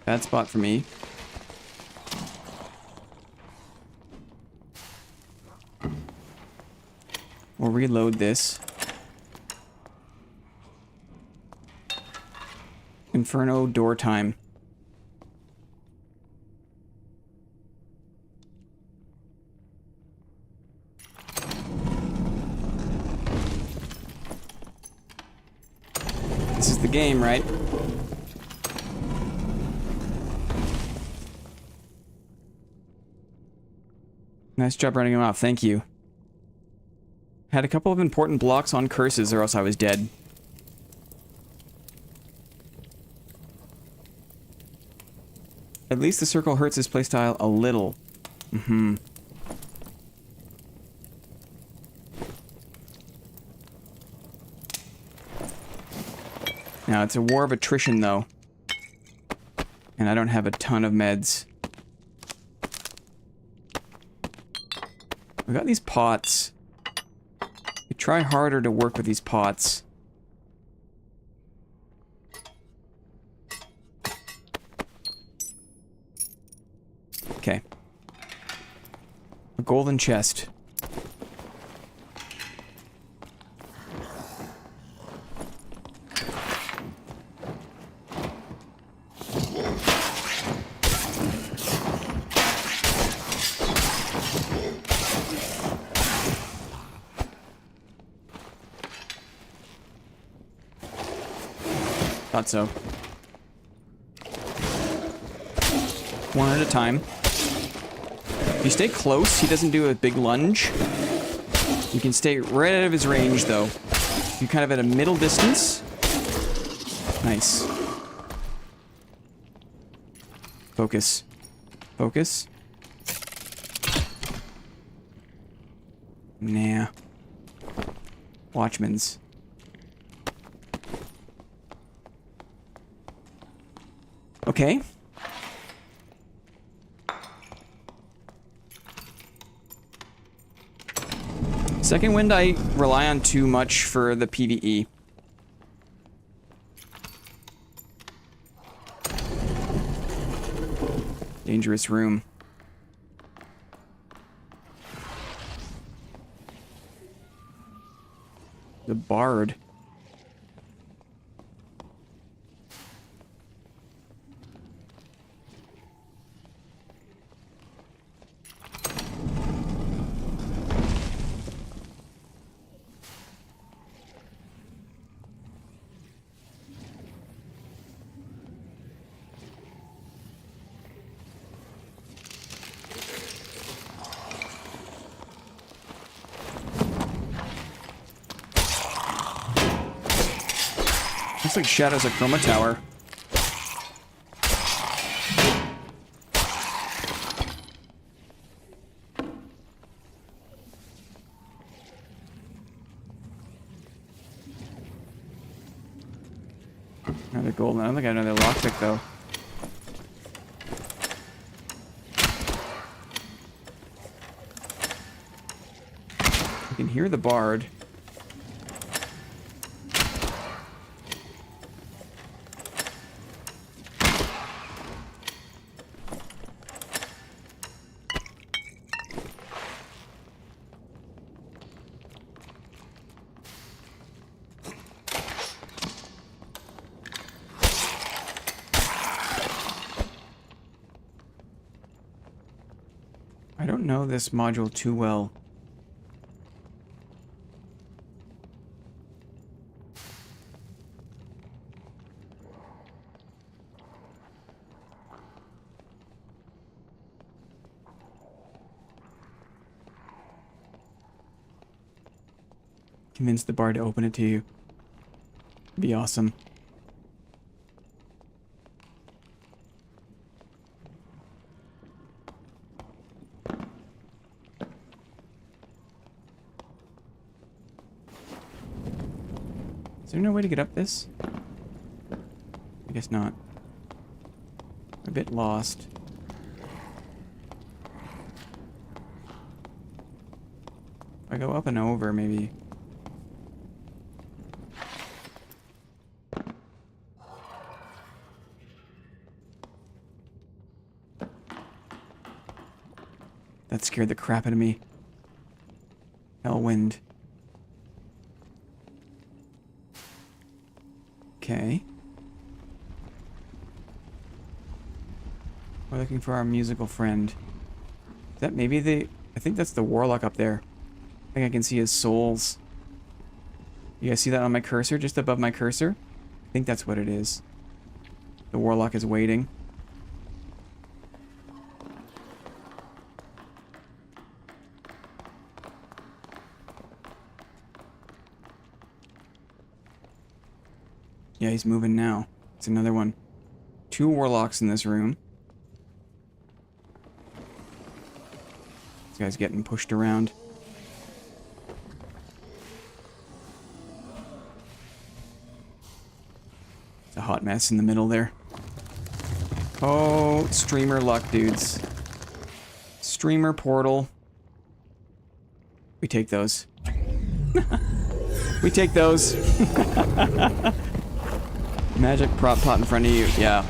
Bad spot for me. We'll reload this. Inferno door time. This is the game, right? Nice job running him off, thank you. Had a couple of important blocks on curses or else I was dead. At least the circle hurts his playstyle a little. Mm-hmm. Now, it's a war of attrition, though. And I don't have a ton of meds. We got these pots. We try harder to work with these pots. Okay. A golden chest. Thought so. One at a time. If you stay close, he doesn't do a big lunge. You can stay right out of his range, though. You're kind of at a middle distance. Nice. Focus. Focus. Nah. Watchman's. Okay. Second wind I rely on too much for the PvE. Dangerous room. The Bard. Looks like Shadow's a Chroma Tower. Another golden. I don't think I have another lockpick though. can hear the bard. I don't know this module too well. Convince the bard to open it to you. Be awesome. Is there no way to get up this? I guess not. I'm a bit lost. If I go up and over, maybe. That scared the crap out of me. Hellwind. Okay. We're looking for our musical friend. Is that maybe the... I think that's the warlock up there. I think I can see his souls. You guys see that on my cursor? Just above my cursor? I think that's what it is. The warlock is waiting. Yeah, he's moving now. It's another one. 2 warlocks in this room. This guy's getting pushed around. It's a hot mess in the middle there. Oh, streamer luck, dudes. Streamer portal. We take those. We take those. Magic prop pot in front of you. Yeah.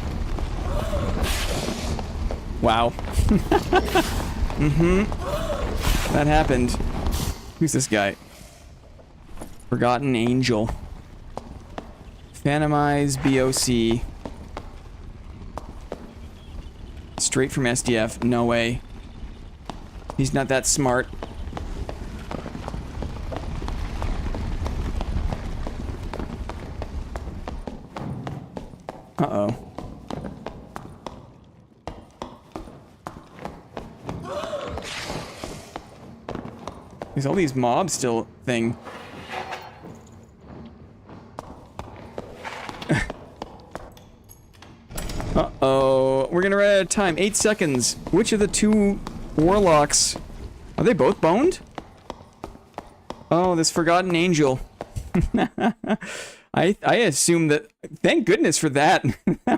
Wow. That happened. Who's this guy? Forgotten Angel. Phantomize BOC. Straight from SDF. No way. He's not that smart. Uh-oh. There's all these mobs still thing. Uh-oh. We're gonna run out of time. 8 seconds. Which of the 2 warlocks... Are they both boned? Oh, this Forgotten Angel. I assume that... Thank goodness for that.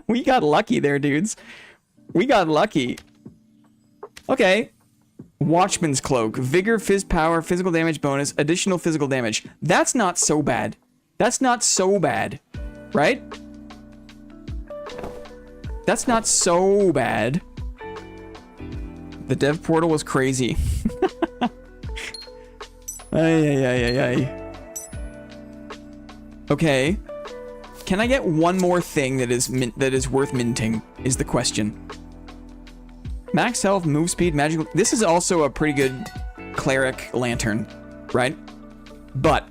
We got lucky there, dudes. We got lucky. Okay. Watchman's Cloak. Vigor, Fizz Power, physical damage bonus, additional physical damage. That's not so bad. That's not so bad. Right? That's not so bad. The dev portal was crazy. Ay. Okay. Can I get one more thing that is worth minting? Is the question. Max health, move speed, magical... This is also a pretty good cleric lantern, right? But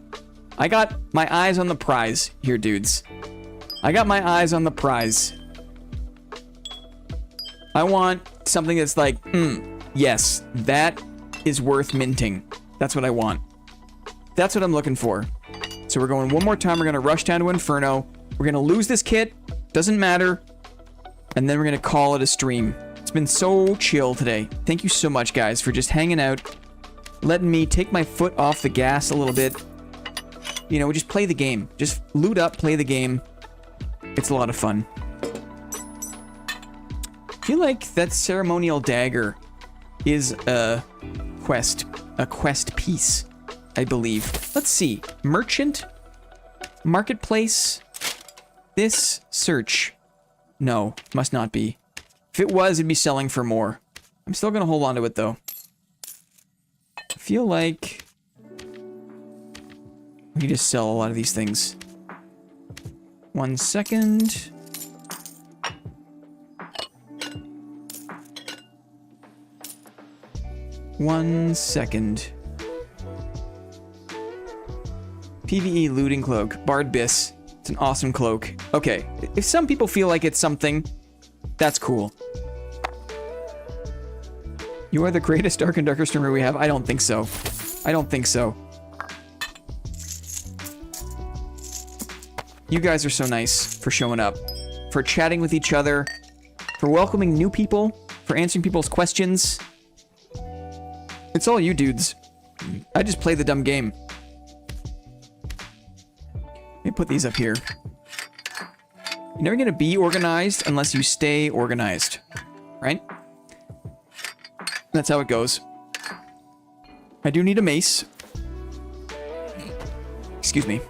I got my eyes on the prize here, dudes. I got my eyes on the prize. I want something that's like, yes, that is worth minting. That's what I want. That's what I'm looking for. So we're going one more time. We're going to rush down to Inferno. We're going to lose this kit. Doesn't matter. And then we're going to call it a stream. It's been so chill today. Thank you so much, guys, for just hanging out. Letting me take my foot off the gas a little bit. You know, just play the game. Just loot up, play the game. It's a lot of fun. I feel like that ceremonial dagger is a quest piece. I believe. Let's see. Merchant? Marketplace? This? Search. No, must not be. If it was, it'd be selling for more. I'm still gonna hold on to it, though. I feel like we can just sell a lot of these things. 1 second. One second. PvE looting cloak. Bard Biss. It's an awesome cloak. Okay, if some people feel like it's something, that's cool. You are the greatest Dark and Darker streamer we have? I don't think so. I don't think so. You guys are so nice for showing up, for chatting with each other, for welcoming new people, for answering people's questions. It's all you dudes. I just play the dumb game. Let me put these up here. You're never gonna be organized unless you stay organized, right? That's how it goes. I do need a mace. Excuse me.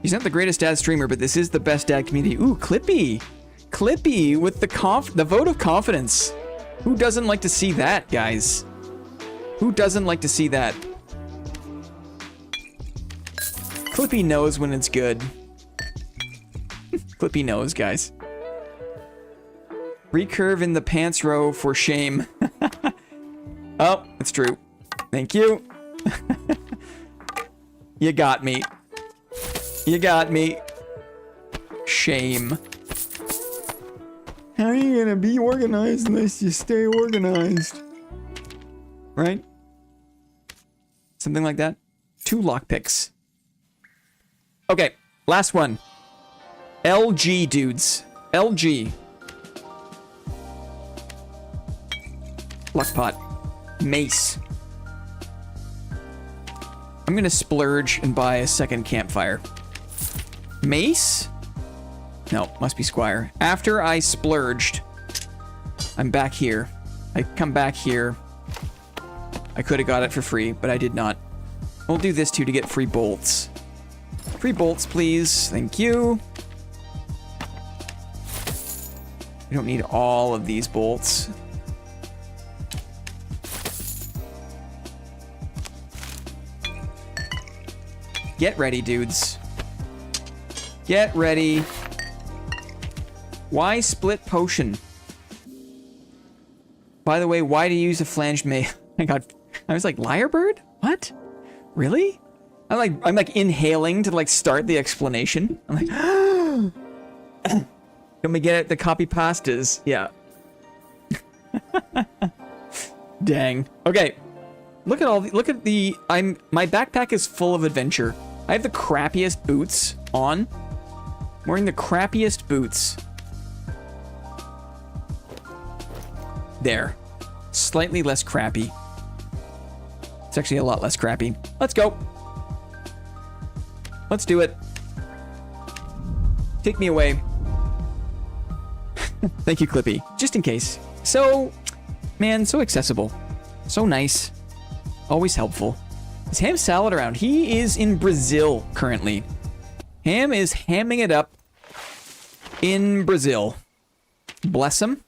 He's not the greatest dad streamer, but this is the best dad community. Ooh, Clippy! Clippy with the vote of confidence. Who doesn't like to see that, guys? Who doesn't like to see that? Clippy knows when it's good. Clippy knows, guys. Recurve in the pants row for shame. Oh, it's true. Thank you. You got me. You got me. Shame. How are you gonna be organized unless you stay organized? Right? Something like that. 2 lockpicks. Okay, last one. LG, dudes. LG. Luckpot. Mace. I'm gonna splurge and buy a second campfire. Mace? No, must be Squire. After I splurged, I'm back here. I come back here. I could have got it for free, but I did not. We'll do this too to get free bolts. Free bolts, please. Thank you. We don't need all of these bolts. Get ready, dudes. Get ready. Why split potion? By the way, why do you use a flanged mail? I was like, Lyrebird? What? Really? I'm like inhaling to like start the explanation. I'm like, can we get it? The copy pastas? Yeah. Dang. Okay. Look at the my backpack is full of adventure. I have the crappiest boots on. I'm wearing the crappiest boots. There. Slightly less crappy. It's actually a lot less crappy. Let's go. Let's do it. Take me away. Thank you, Clippy. Just in case. So, man, so accessible. So nice. Always helpful. Is Ham Salad around? He is in Brazil currently. Ham is hamming it up in Brazil. Bless him.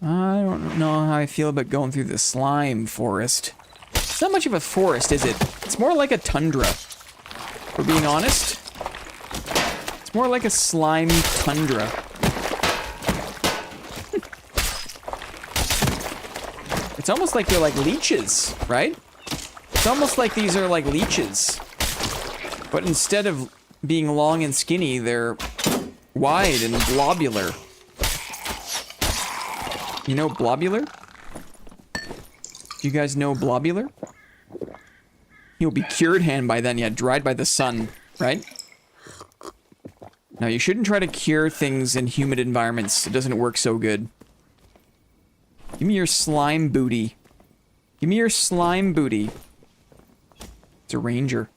I don't know how I feel about going through the slime forest. It's not much of a forest, is it? It's more like a tundra. For being honest. It's more like a slime tundra. It's almost like they're like leeches, right? It's almost like these are like leeches. But instead of being long and skinny, they're wide and globular. You know blobular? You guys know blobular? You'll be cured hand by then, yeah, dried by the sun, right? Now, you shouldn't try to cure things in humid environments. It doesn't work so good. Give me your slime booty. Give me your slime booty. It's a ranger.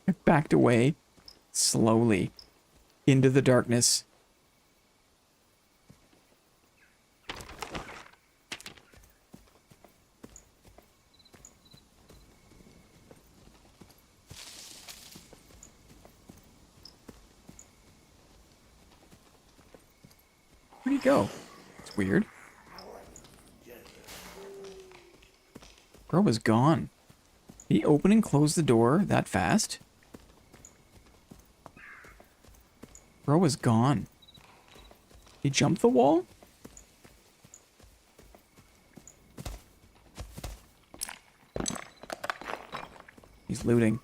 I backed away slowly into the darkness. Where'd he go? It's weird. Bro was gone. Did he open and close the door that fast? Bro was gone. He jumped the wall? He's looting.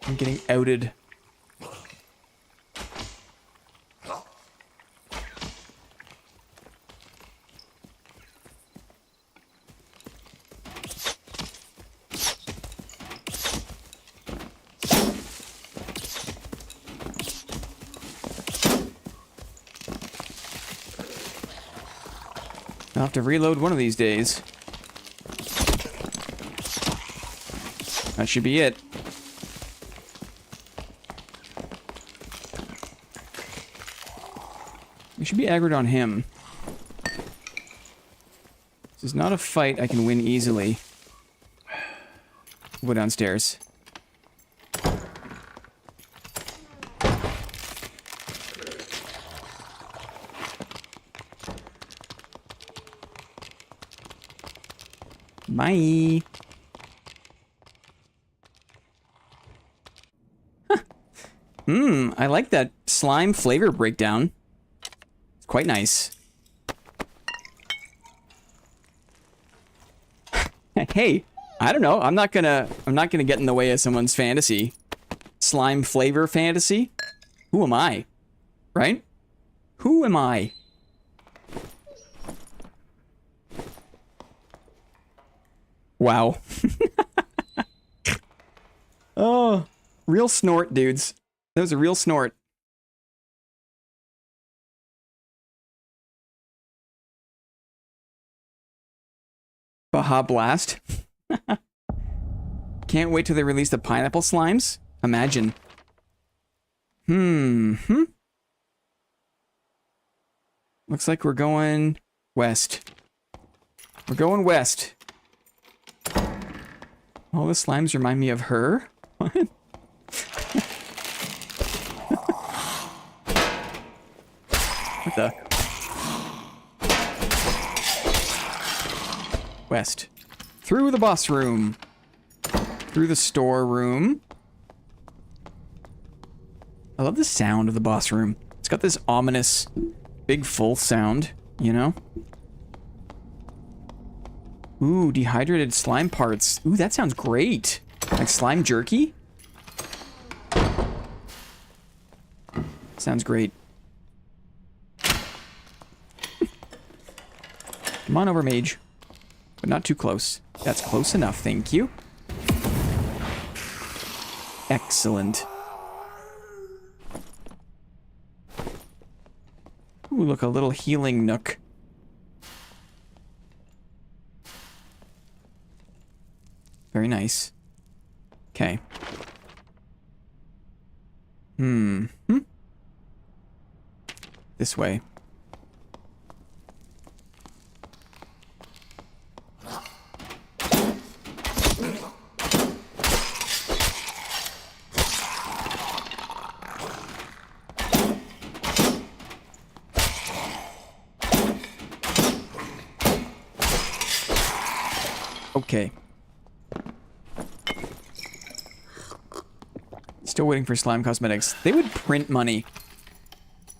I'm getting outed. I'll have to reload one of these days. That should be it. We should be aggroed on him. This is not a fight I can win easily. We'll go downstairs. Bye. Huh. I like that slime flavor breakdown. It's quite nice. Hey, I don't know. I'm not gonna get in the way of someone's fantasy. Slime flavor fantasy? Who am I? Right? Who am I? Wow. Oh, real snort, dudes. That was a real snort. Baja Blast. Can't wait till they release the pineapple slimes. Imagine. Looks like we're going west. We're going west. All the slimes remind me of her? What? What the? West. Through the boss room. Through the storeroom. I love the sound of the boss room. It's got this ominous, big full sound, you know? Ooh, dehydrated slime parts. Ooh, that sounds great. Like slime jerky? Sounds great. Come on over, mage. But not too close. That's close enough, thank you. Excellent. Ooh, look, a little healing nook. Very nice. Okay. This way. Okay. Still waiting for slime cosmetics. They would print money.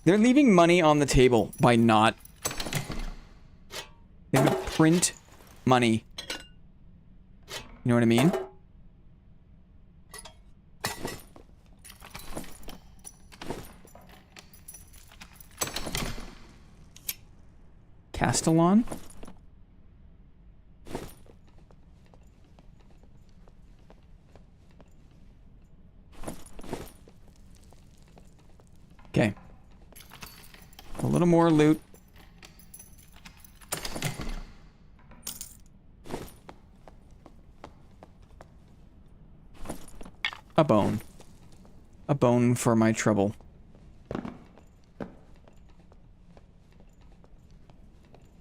They're leaving money on the table by not. They would print money. You know what I mean? Castellon? Okay. A little more loot. A bone. A bone for my trouble.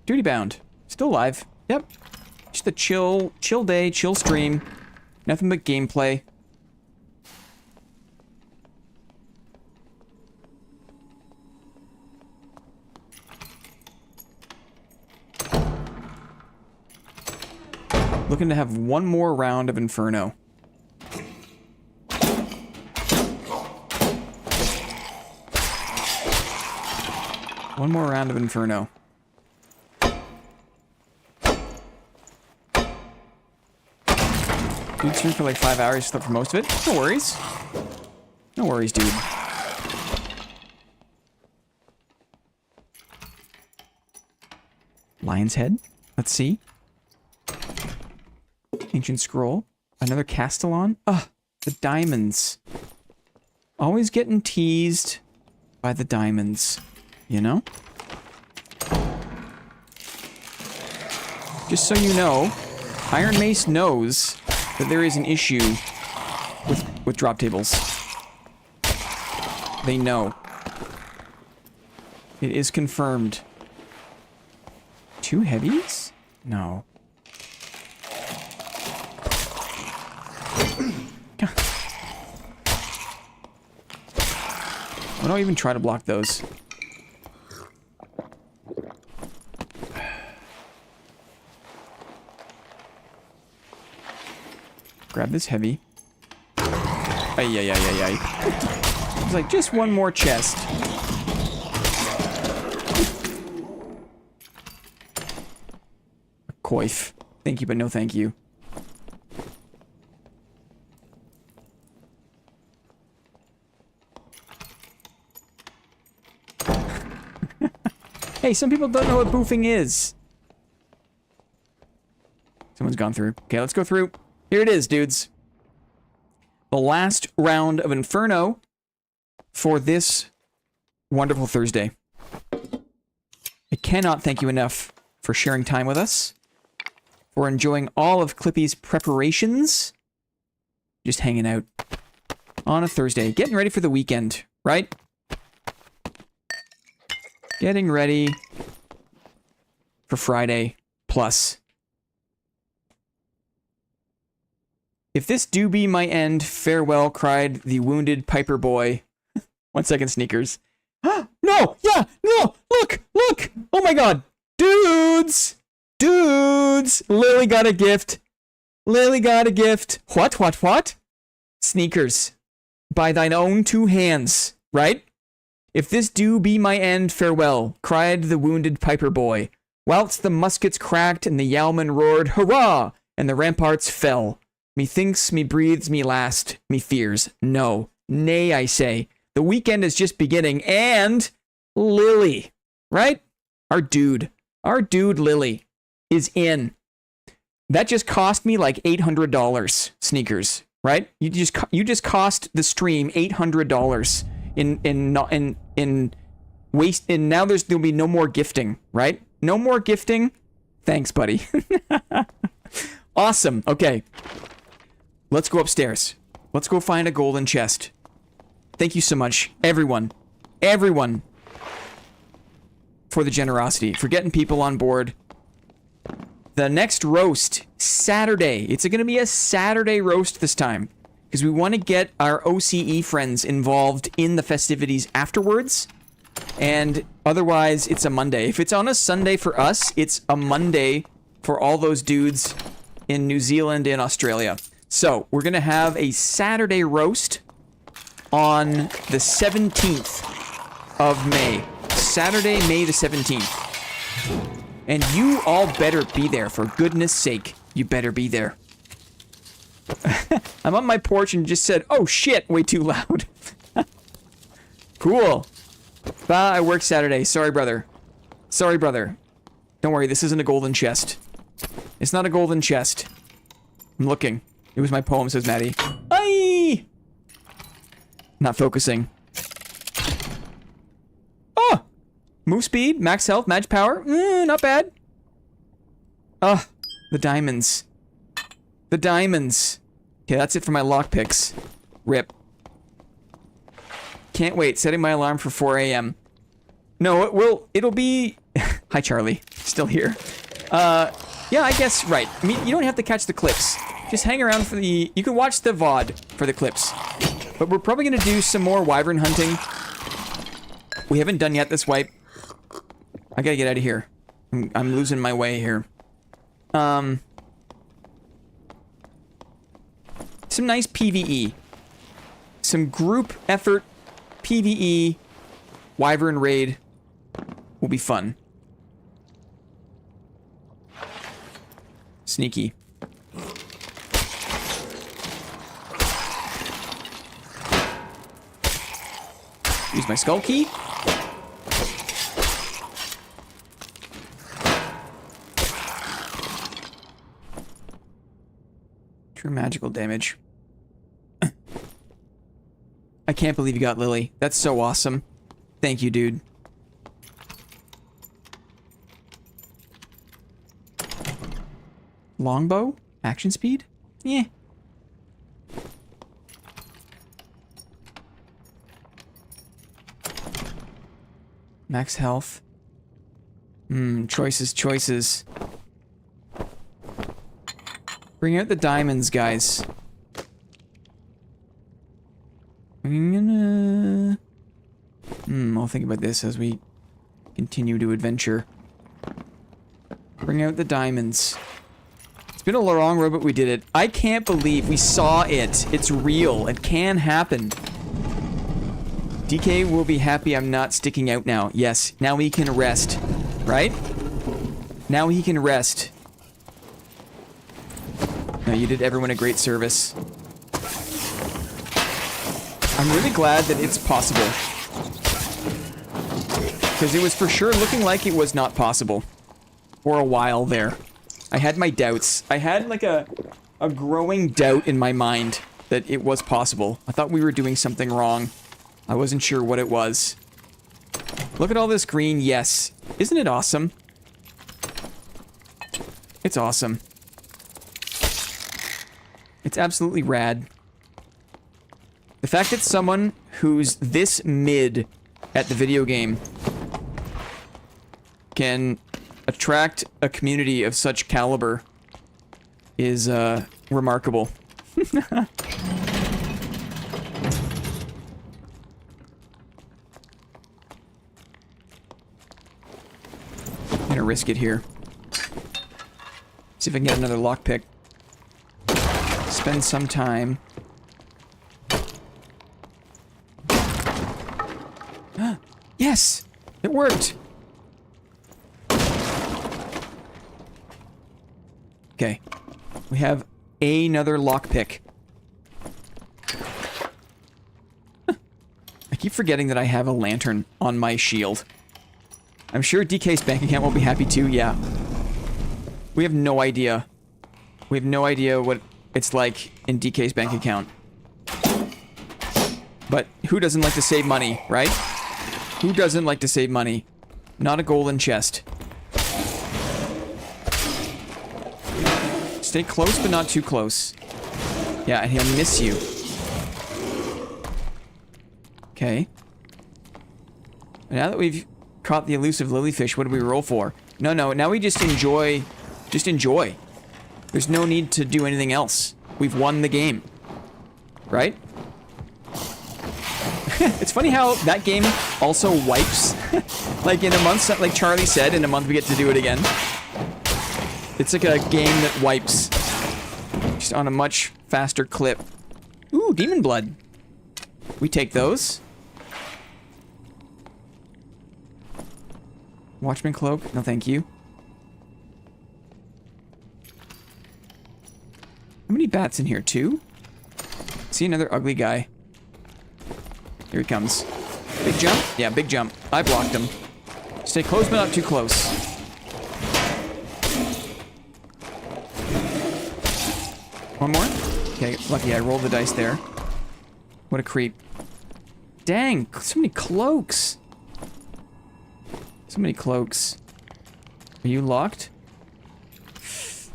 Duty bound. Still alive. Yep. Just a chill day, chill stream. Nothing but gameplay. Looking to have one more round of Inferno. One more round of Inferno. Dude streamed for like 5 hours, slept for most of it. No worries. No worries, dude. Lion's head. Let's see. Ancient scroll. Another Castellan. Ugh, the diamonds. Always getting teased by the diamonds. You know? Just so you know, Ironmace knows that there is an issue with drop tables. They know. It is confirmed. 2 heavies? No. Why don't I even try to block those? Grab this heavy. Ay, ay, ay, ay, ay. It's like, just one more chest. Coif. Thank you, but no thank you. Hey, some people don't know what boofing is. Someone's gone through. Okay, let's go through. Here it is, dudes. The last round of Inferno for this wonderful Thursday. I cannot thank you enough for sharing time with us, for enjoying all of Clippy's preparations, just hanging out on a Thursday, getting ready for the weekend, right? Getting ready for Friday plus. If this do be my end, farewell, cried the wounded Piper boy. 1 second, sneakers. No! Yeah! No! Look! Look! Oh my god! Dudes! Dudes! Lily got a gift. Lily got a gift. What? Sneakers. By thine own 2 hands, right? If this do be my end, farewell, cried the wounded Piper boy. Whilst the muskets cracked and the yeomen roared, hurrah! And the ramparts fell. Methinks, me breathes, me last, me fears. No, nay, I say. The weekend is just beginning, and Lily, right? Our dude Lily is in. That just cost me like $800, sneakers, right? You just cost the stream $800 in waste, and now there'll be no more gifting, right? No more gifting. Thanks, buddy. Awesome. Okay. Let's go upstairs. Let's go find a golden chest. Thank you so much, everyone, for the generosity, for getting people on board. The next roast, Saturday. It's going to be a Saturday roast this time, because we want to get our OCE friends involved in the festivities afterwards. And otherwise, it's a Monday. If it's on a Sunday for us, it's a Monday for all those dudes in New Zealand and Australia. So, we're going to have a Saturday roast on the 17th of May. Saturday, May the 17th. And you all better be there, for goodness sake. You better be there. I'm on my porch and just said, oh shit, way too loud. Cool. Bah, I work Saturday. Sorry, brother. Sorry, brother. Don't worry, this isn't a golden chest. It's not a golden chest. I'm looking. It was my poem, says Maddie. Aye! Not focusing. Oh! Move speed, max health, magic power. Not bad. Ah, the diamonds. The diamonds. Okay, that's it for my lockpicks. Rip. Can't wait. Setting my alarm for 4 a.m. No, it'll be... Hi, Charlie. Still here. Yeah, I guess, right. I mean, you don't have to catch the clips. Just hang around for the... You can watch the VOD for the clips. But we're probably going to do some more wyvern hunting. We haven't done yet this wipe. I gotta get out of here. I'm losing my way here. some nice PvE. Some group effort PvE Wyvern raid will be fun. Sneaky. Use my skull key. True magical damage. I can't believe you got Lily. That's so awesome. Thank you, dude. Longbow? Action speed? Yeah. Max health. Choices. Bring out the diamonds, guys. I'm gonna... I'll think about this as we continue to adventure. Bring out the diamonds. It's been a long road, but we did it. I can't believe we saw it. It's real. It can happen. DK will be happy I'm not sticking out now. Yes, now he can rest. Right? Now he can rest. No, you did everyone a great service. I'm really glad that it's possible. Because it was for sure looking like it was not possible. For a while there. I had my doubts. I had like a growing doubt in my mind that it was possible. I thought we were doing something wrong. I wasn't sure what it was. Look at all this green, yes. Isn't it awesome? It's awesome. It's absolutely rad. The fact that someone who's this mid at the video game can attract a community of such caliber is remarkable. I'm gonna risk it here. See if I can get another lockpick. Spend some time. Yes! It worked! Okay. We have another lockpick. I keep forgetting that I have a lantern on my shield. I'm sure DK's bank account will be happy too, yeah. We have no idea. We have no idea what it's like in DK's bank account. But who doesn't like to save money, right? Who doesn't like to save money? Not a golden chest. Stay close, but not too close. Yeah, and he'll miss you. Okay. Now that we've caught the elusive lilyfish, what do we roll for? No, now we just enjoy. Just enjoy. There's no need to do anything else. We've won the game. Right? It's funny how that game also wipes. Like in a month, like Charlie said, in a month we get to do it again. It's like a game that wipes. Just on a much faster clip. Ooh, demon blood. We take those. Watchman cloak. No, thank you. How many bats in here? 2? See another ugly guy. Here he comes. Big jump? Yeah, big jump. I blocked him. Stay close, but not too close. One more? Okay, lucky I rolled the dice there. What a creep. Dang, so many cloaks. So many cloaks. Are you locked?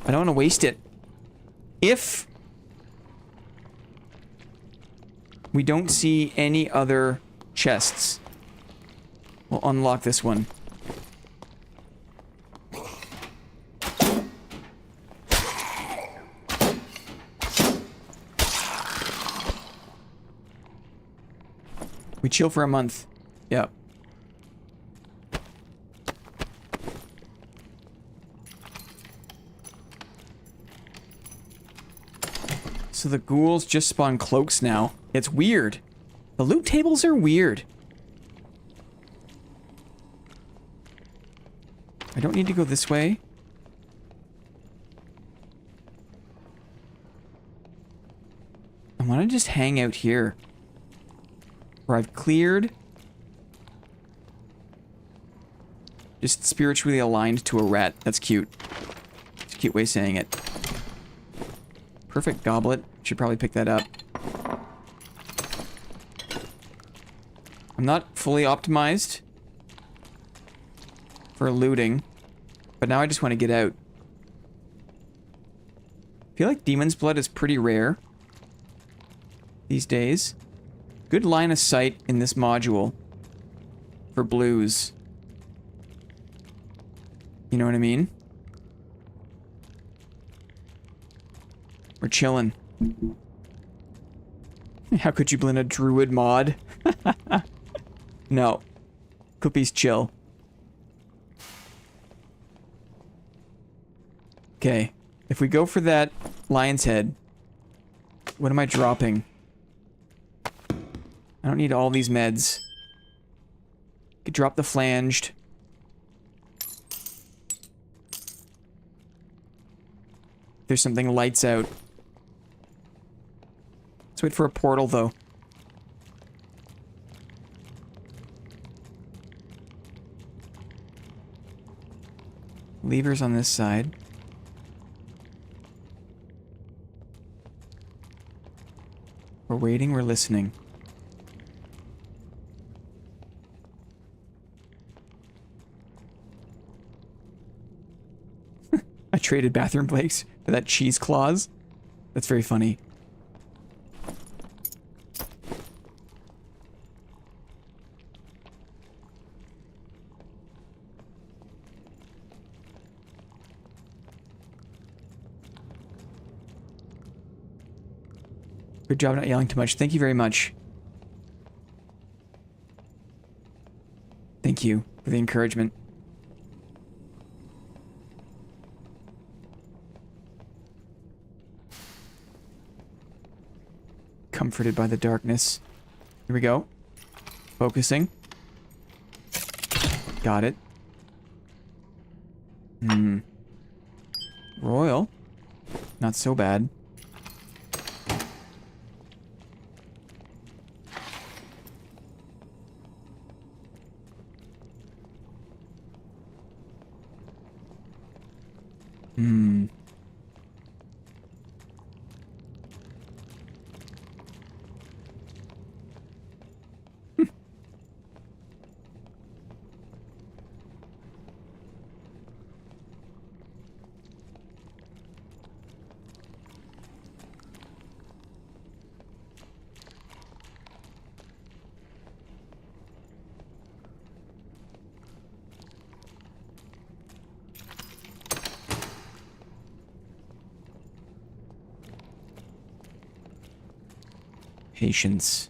I don't want to waste it. If we don't see any other chests, we'll unlock this one. We chill for a month. Yep. So the ghouls just spawn cloaks now. It's weird. The loot tables are weird. I don't need to go this way. I want to just hang out here. Where I've cleared. Just spiritually aligned to a rat. That's cute. It's a cute way of saying it. Perfect goblet. Should probably pick that up. I'm not fully optimized for looting, but now I just want to get out. I feel like Demon's Blood is pretty rare these days. Good line of sight in this module for blues. You know what I mean? We're chilling. How could you blend a druid mod? No. Clippy's chill. Okay. If we go for that lion's head, what am I dropping? I don't need all these meds. Could drop the flanged. There's something lights out. Let's wait for a portal, though. Levers on this side. We're waiting, we're listening. I traded bathroom breaks for that cheese clause. That's very funny. Good job not yelling too much. Thank you very much. Thank you for the encouragement. Comforted by the darkness. Here we go. Focusing. Got it. Royal. Not so bad. Patience.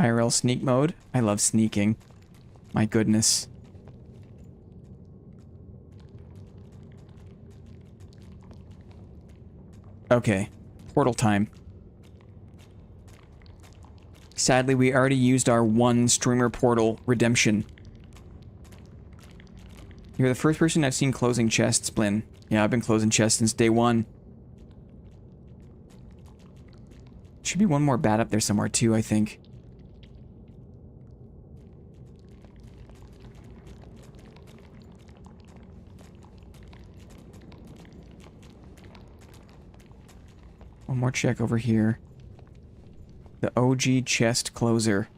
IRL sneak mode. I love sneaking. My goodness. Okay. Portal time. Sadly, we already used our one streamer portal redemption. You're the first person I've seen closing chests, Blinn. Yeah, I've been closing chests since day one. Should be one more bat up there somewhere too, I think. One more check over here. The OG chest closer.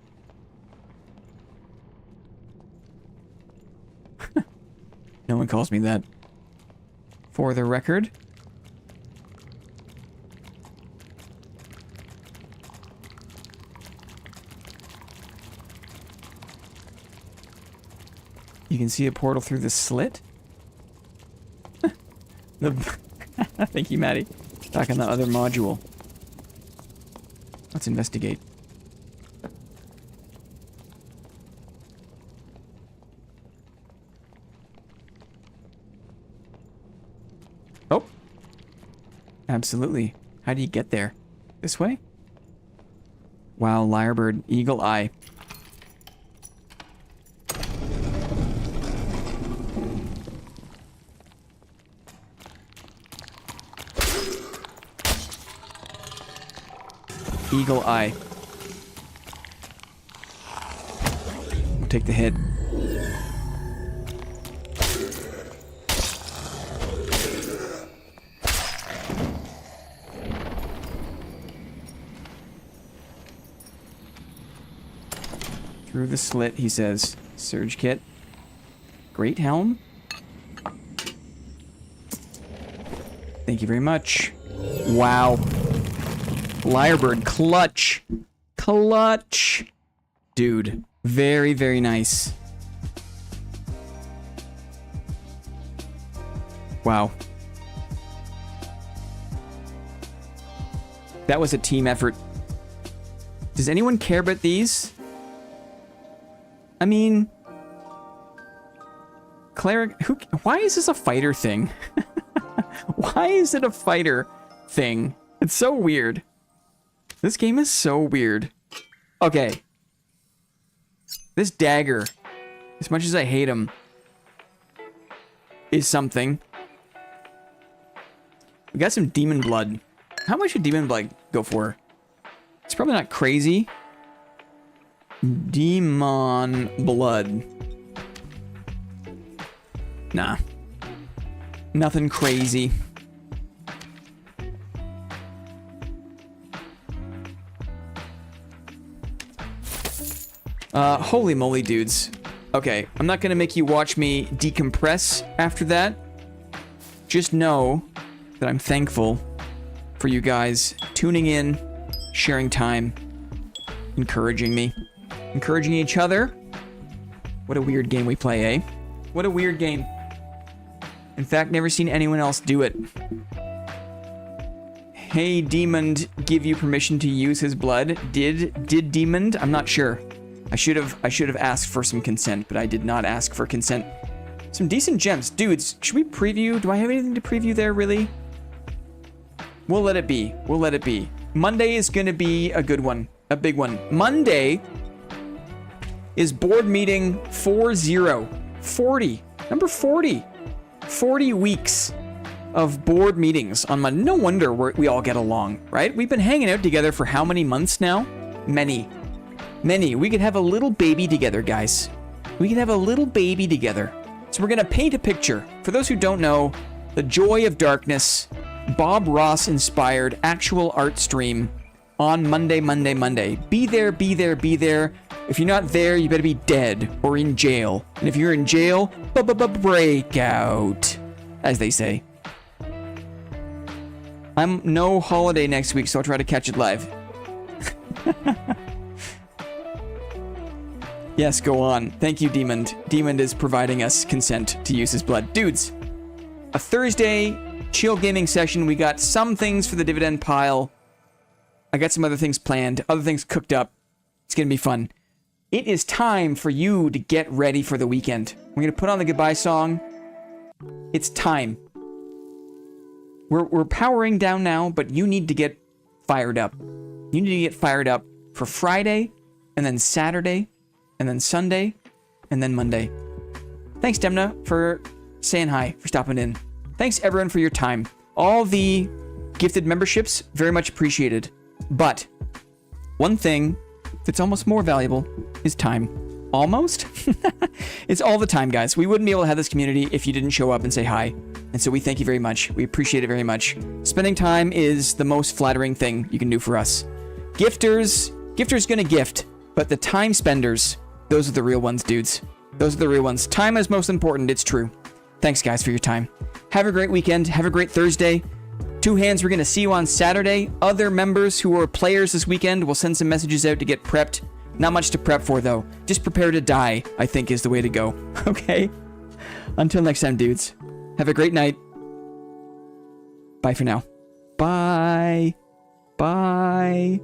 No one calls me that. For the record. You can see a portal through the slit? Thank you, Maddie. Back on the other module. Let's investigate. Absolutely. How do you get there? This way? Wow, lyrebird, eagle eye. Eagle eye. We'll take the hit. Through the slit, he says. Surge kit. Great helm. Thank you very much. Wow. Lyrebird, clutch. Clutch. Dude, very, very nice. Wow. That was a team effort. Does anyone care about these? I mean, Cleric, why is this a fighter thing? Why is it a fighter thing? It's so weird. This game is so weird. Okay. This dagger, as much as I hate him, is something. We got some demon blood. How much should demon blood go for? It's probably not crazy. Demon blood. Nah. Nothing crazy. Holy moly, dudes. Okay, I'm not gonna make you watch me decompress after that. Just know that I'm thankful for you guys tuning in, sharing time, encouraging me. Encouraging each other. What a weird game we play, eh? What a weird game. In fact, never seen anyone else do it. Hey, Demon, give you permission to use his blood? Did Demon? I'm not sure. I should have asked for some consent, but I did not ask for consent. Some decent gems. Dudes, should we preview? Do I have anything to preview there, really? We'll let it be. We'll let it be. Monday is gonna be a good one. A big one. Monday is board meeting 40. 40. Number 40. 40 weeks of board meetings on Monday. No wonder we all get along, right? We've been hanging out together for how many months now? Many. Many. We could have a little baby together, guys. We could have a little baby together. So we're going to paint a picture. For those who don't know, the Joy of Darkness, Bob Ross inspired actual art stream on Monday. Be there, be there, be there. If you're not there, you better be dead or in jail. And if you're in jail, breakout, as they say. I'm no holiday next week, so I'll try to catch it live. Yes, go on. Thank you, Demon. Demon is providing us consent to use his blood. Dudes, a Thursday chill gaming session. We got some things for the dividend pile. I got some other things planned, other things cooked up. It's going to be fun. It is time for you to get ready for the weekend. We're going to put on the goodbye song. It's time. We're powering down now, but you need to get fired up. You need to get fired up for Friday, and then Saturday, and then Sunday, and then Monday. Thanks, Demna, for saying hi, for stopping in. Thanks, everyone, for your time. All the gifted memberships, very much appreciated. But one thing that's almost more valuable is time. Almost? It's all the time, guys. We wouldn't be able to have this community if you didn't show up and say hi. And so we thank you very much. We appreciate it very much. Spending time is the most flattering thing you can do for us. Gifters gonna gift, but the time spenders, those are the real ones, dudes. Those are the real ones. Time is most important, it's true. Thanks, guys, for your time. Have a great weekend. Have a great Thursday. Two Hands, we're going to see you on Saturday. Other members who are players this weekend will send some messages out to get prepped. Not much to prep for, though. Just prepare to die, I think, is the way to go. Okay? Until next time, dudes. Have a great night. Bye for now. Bye. Bye.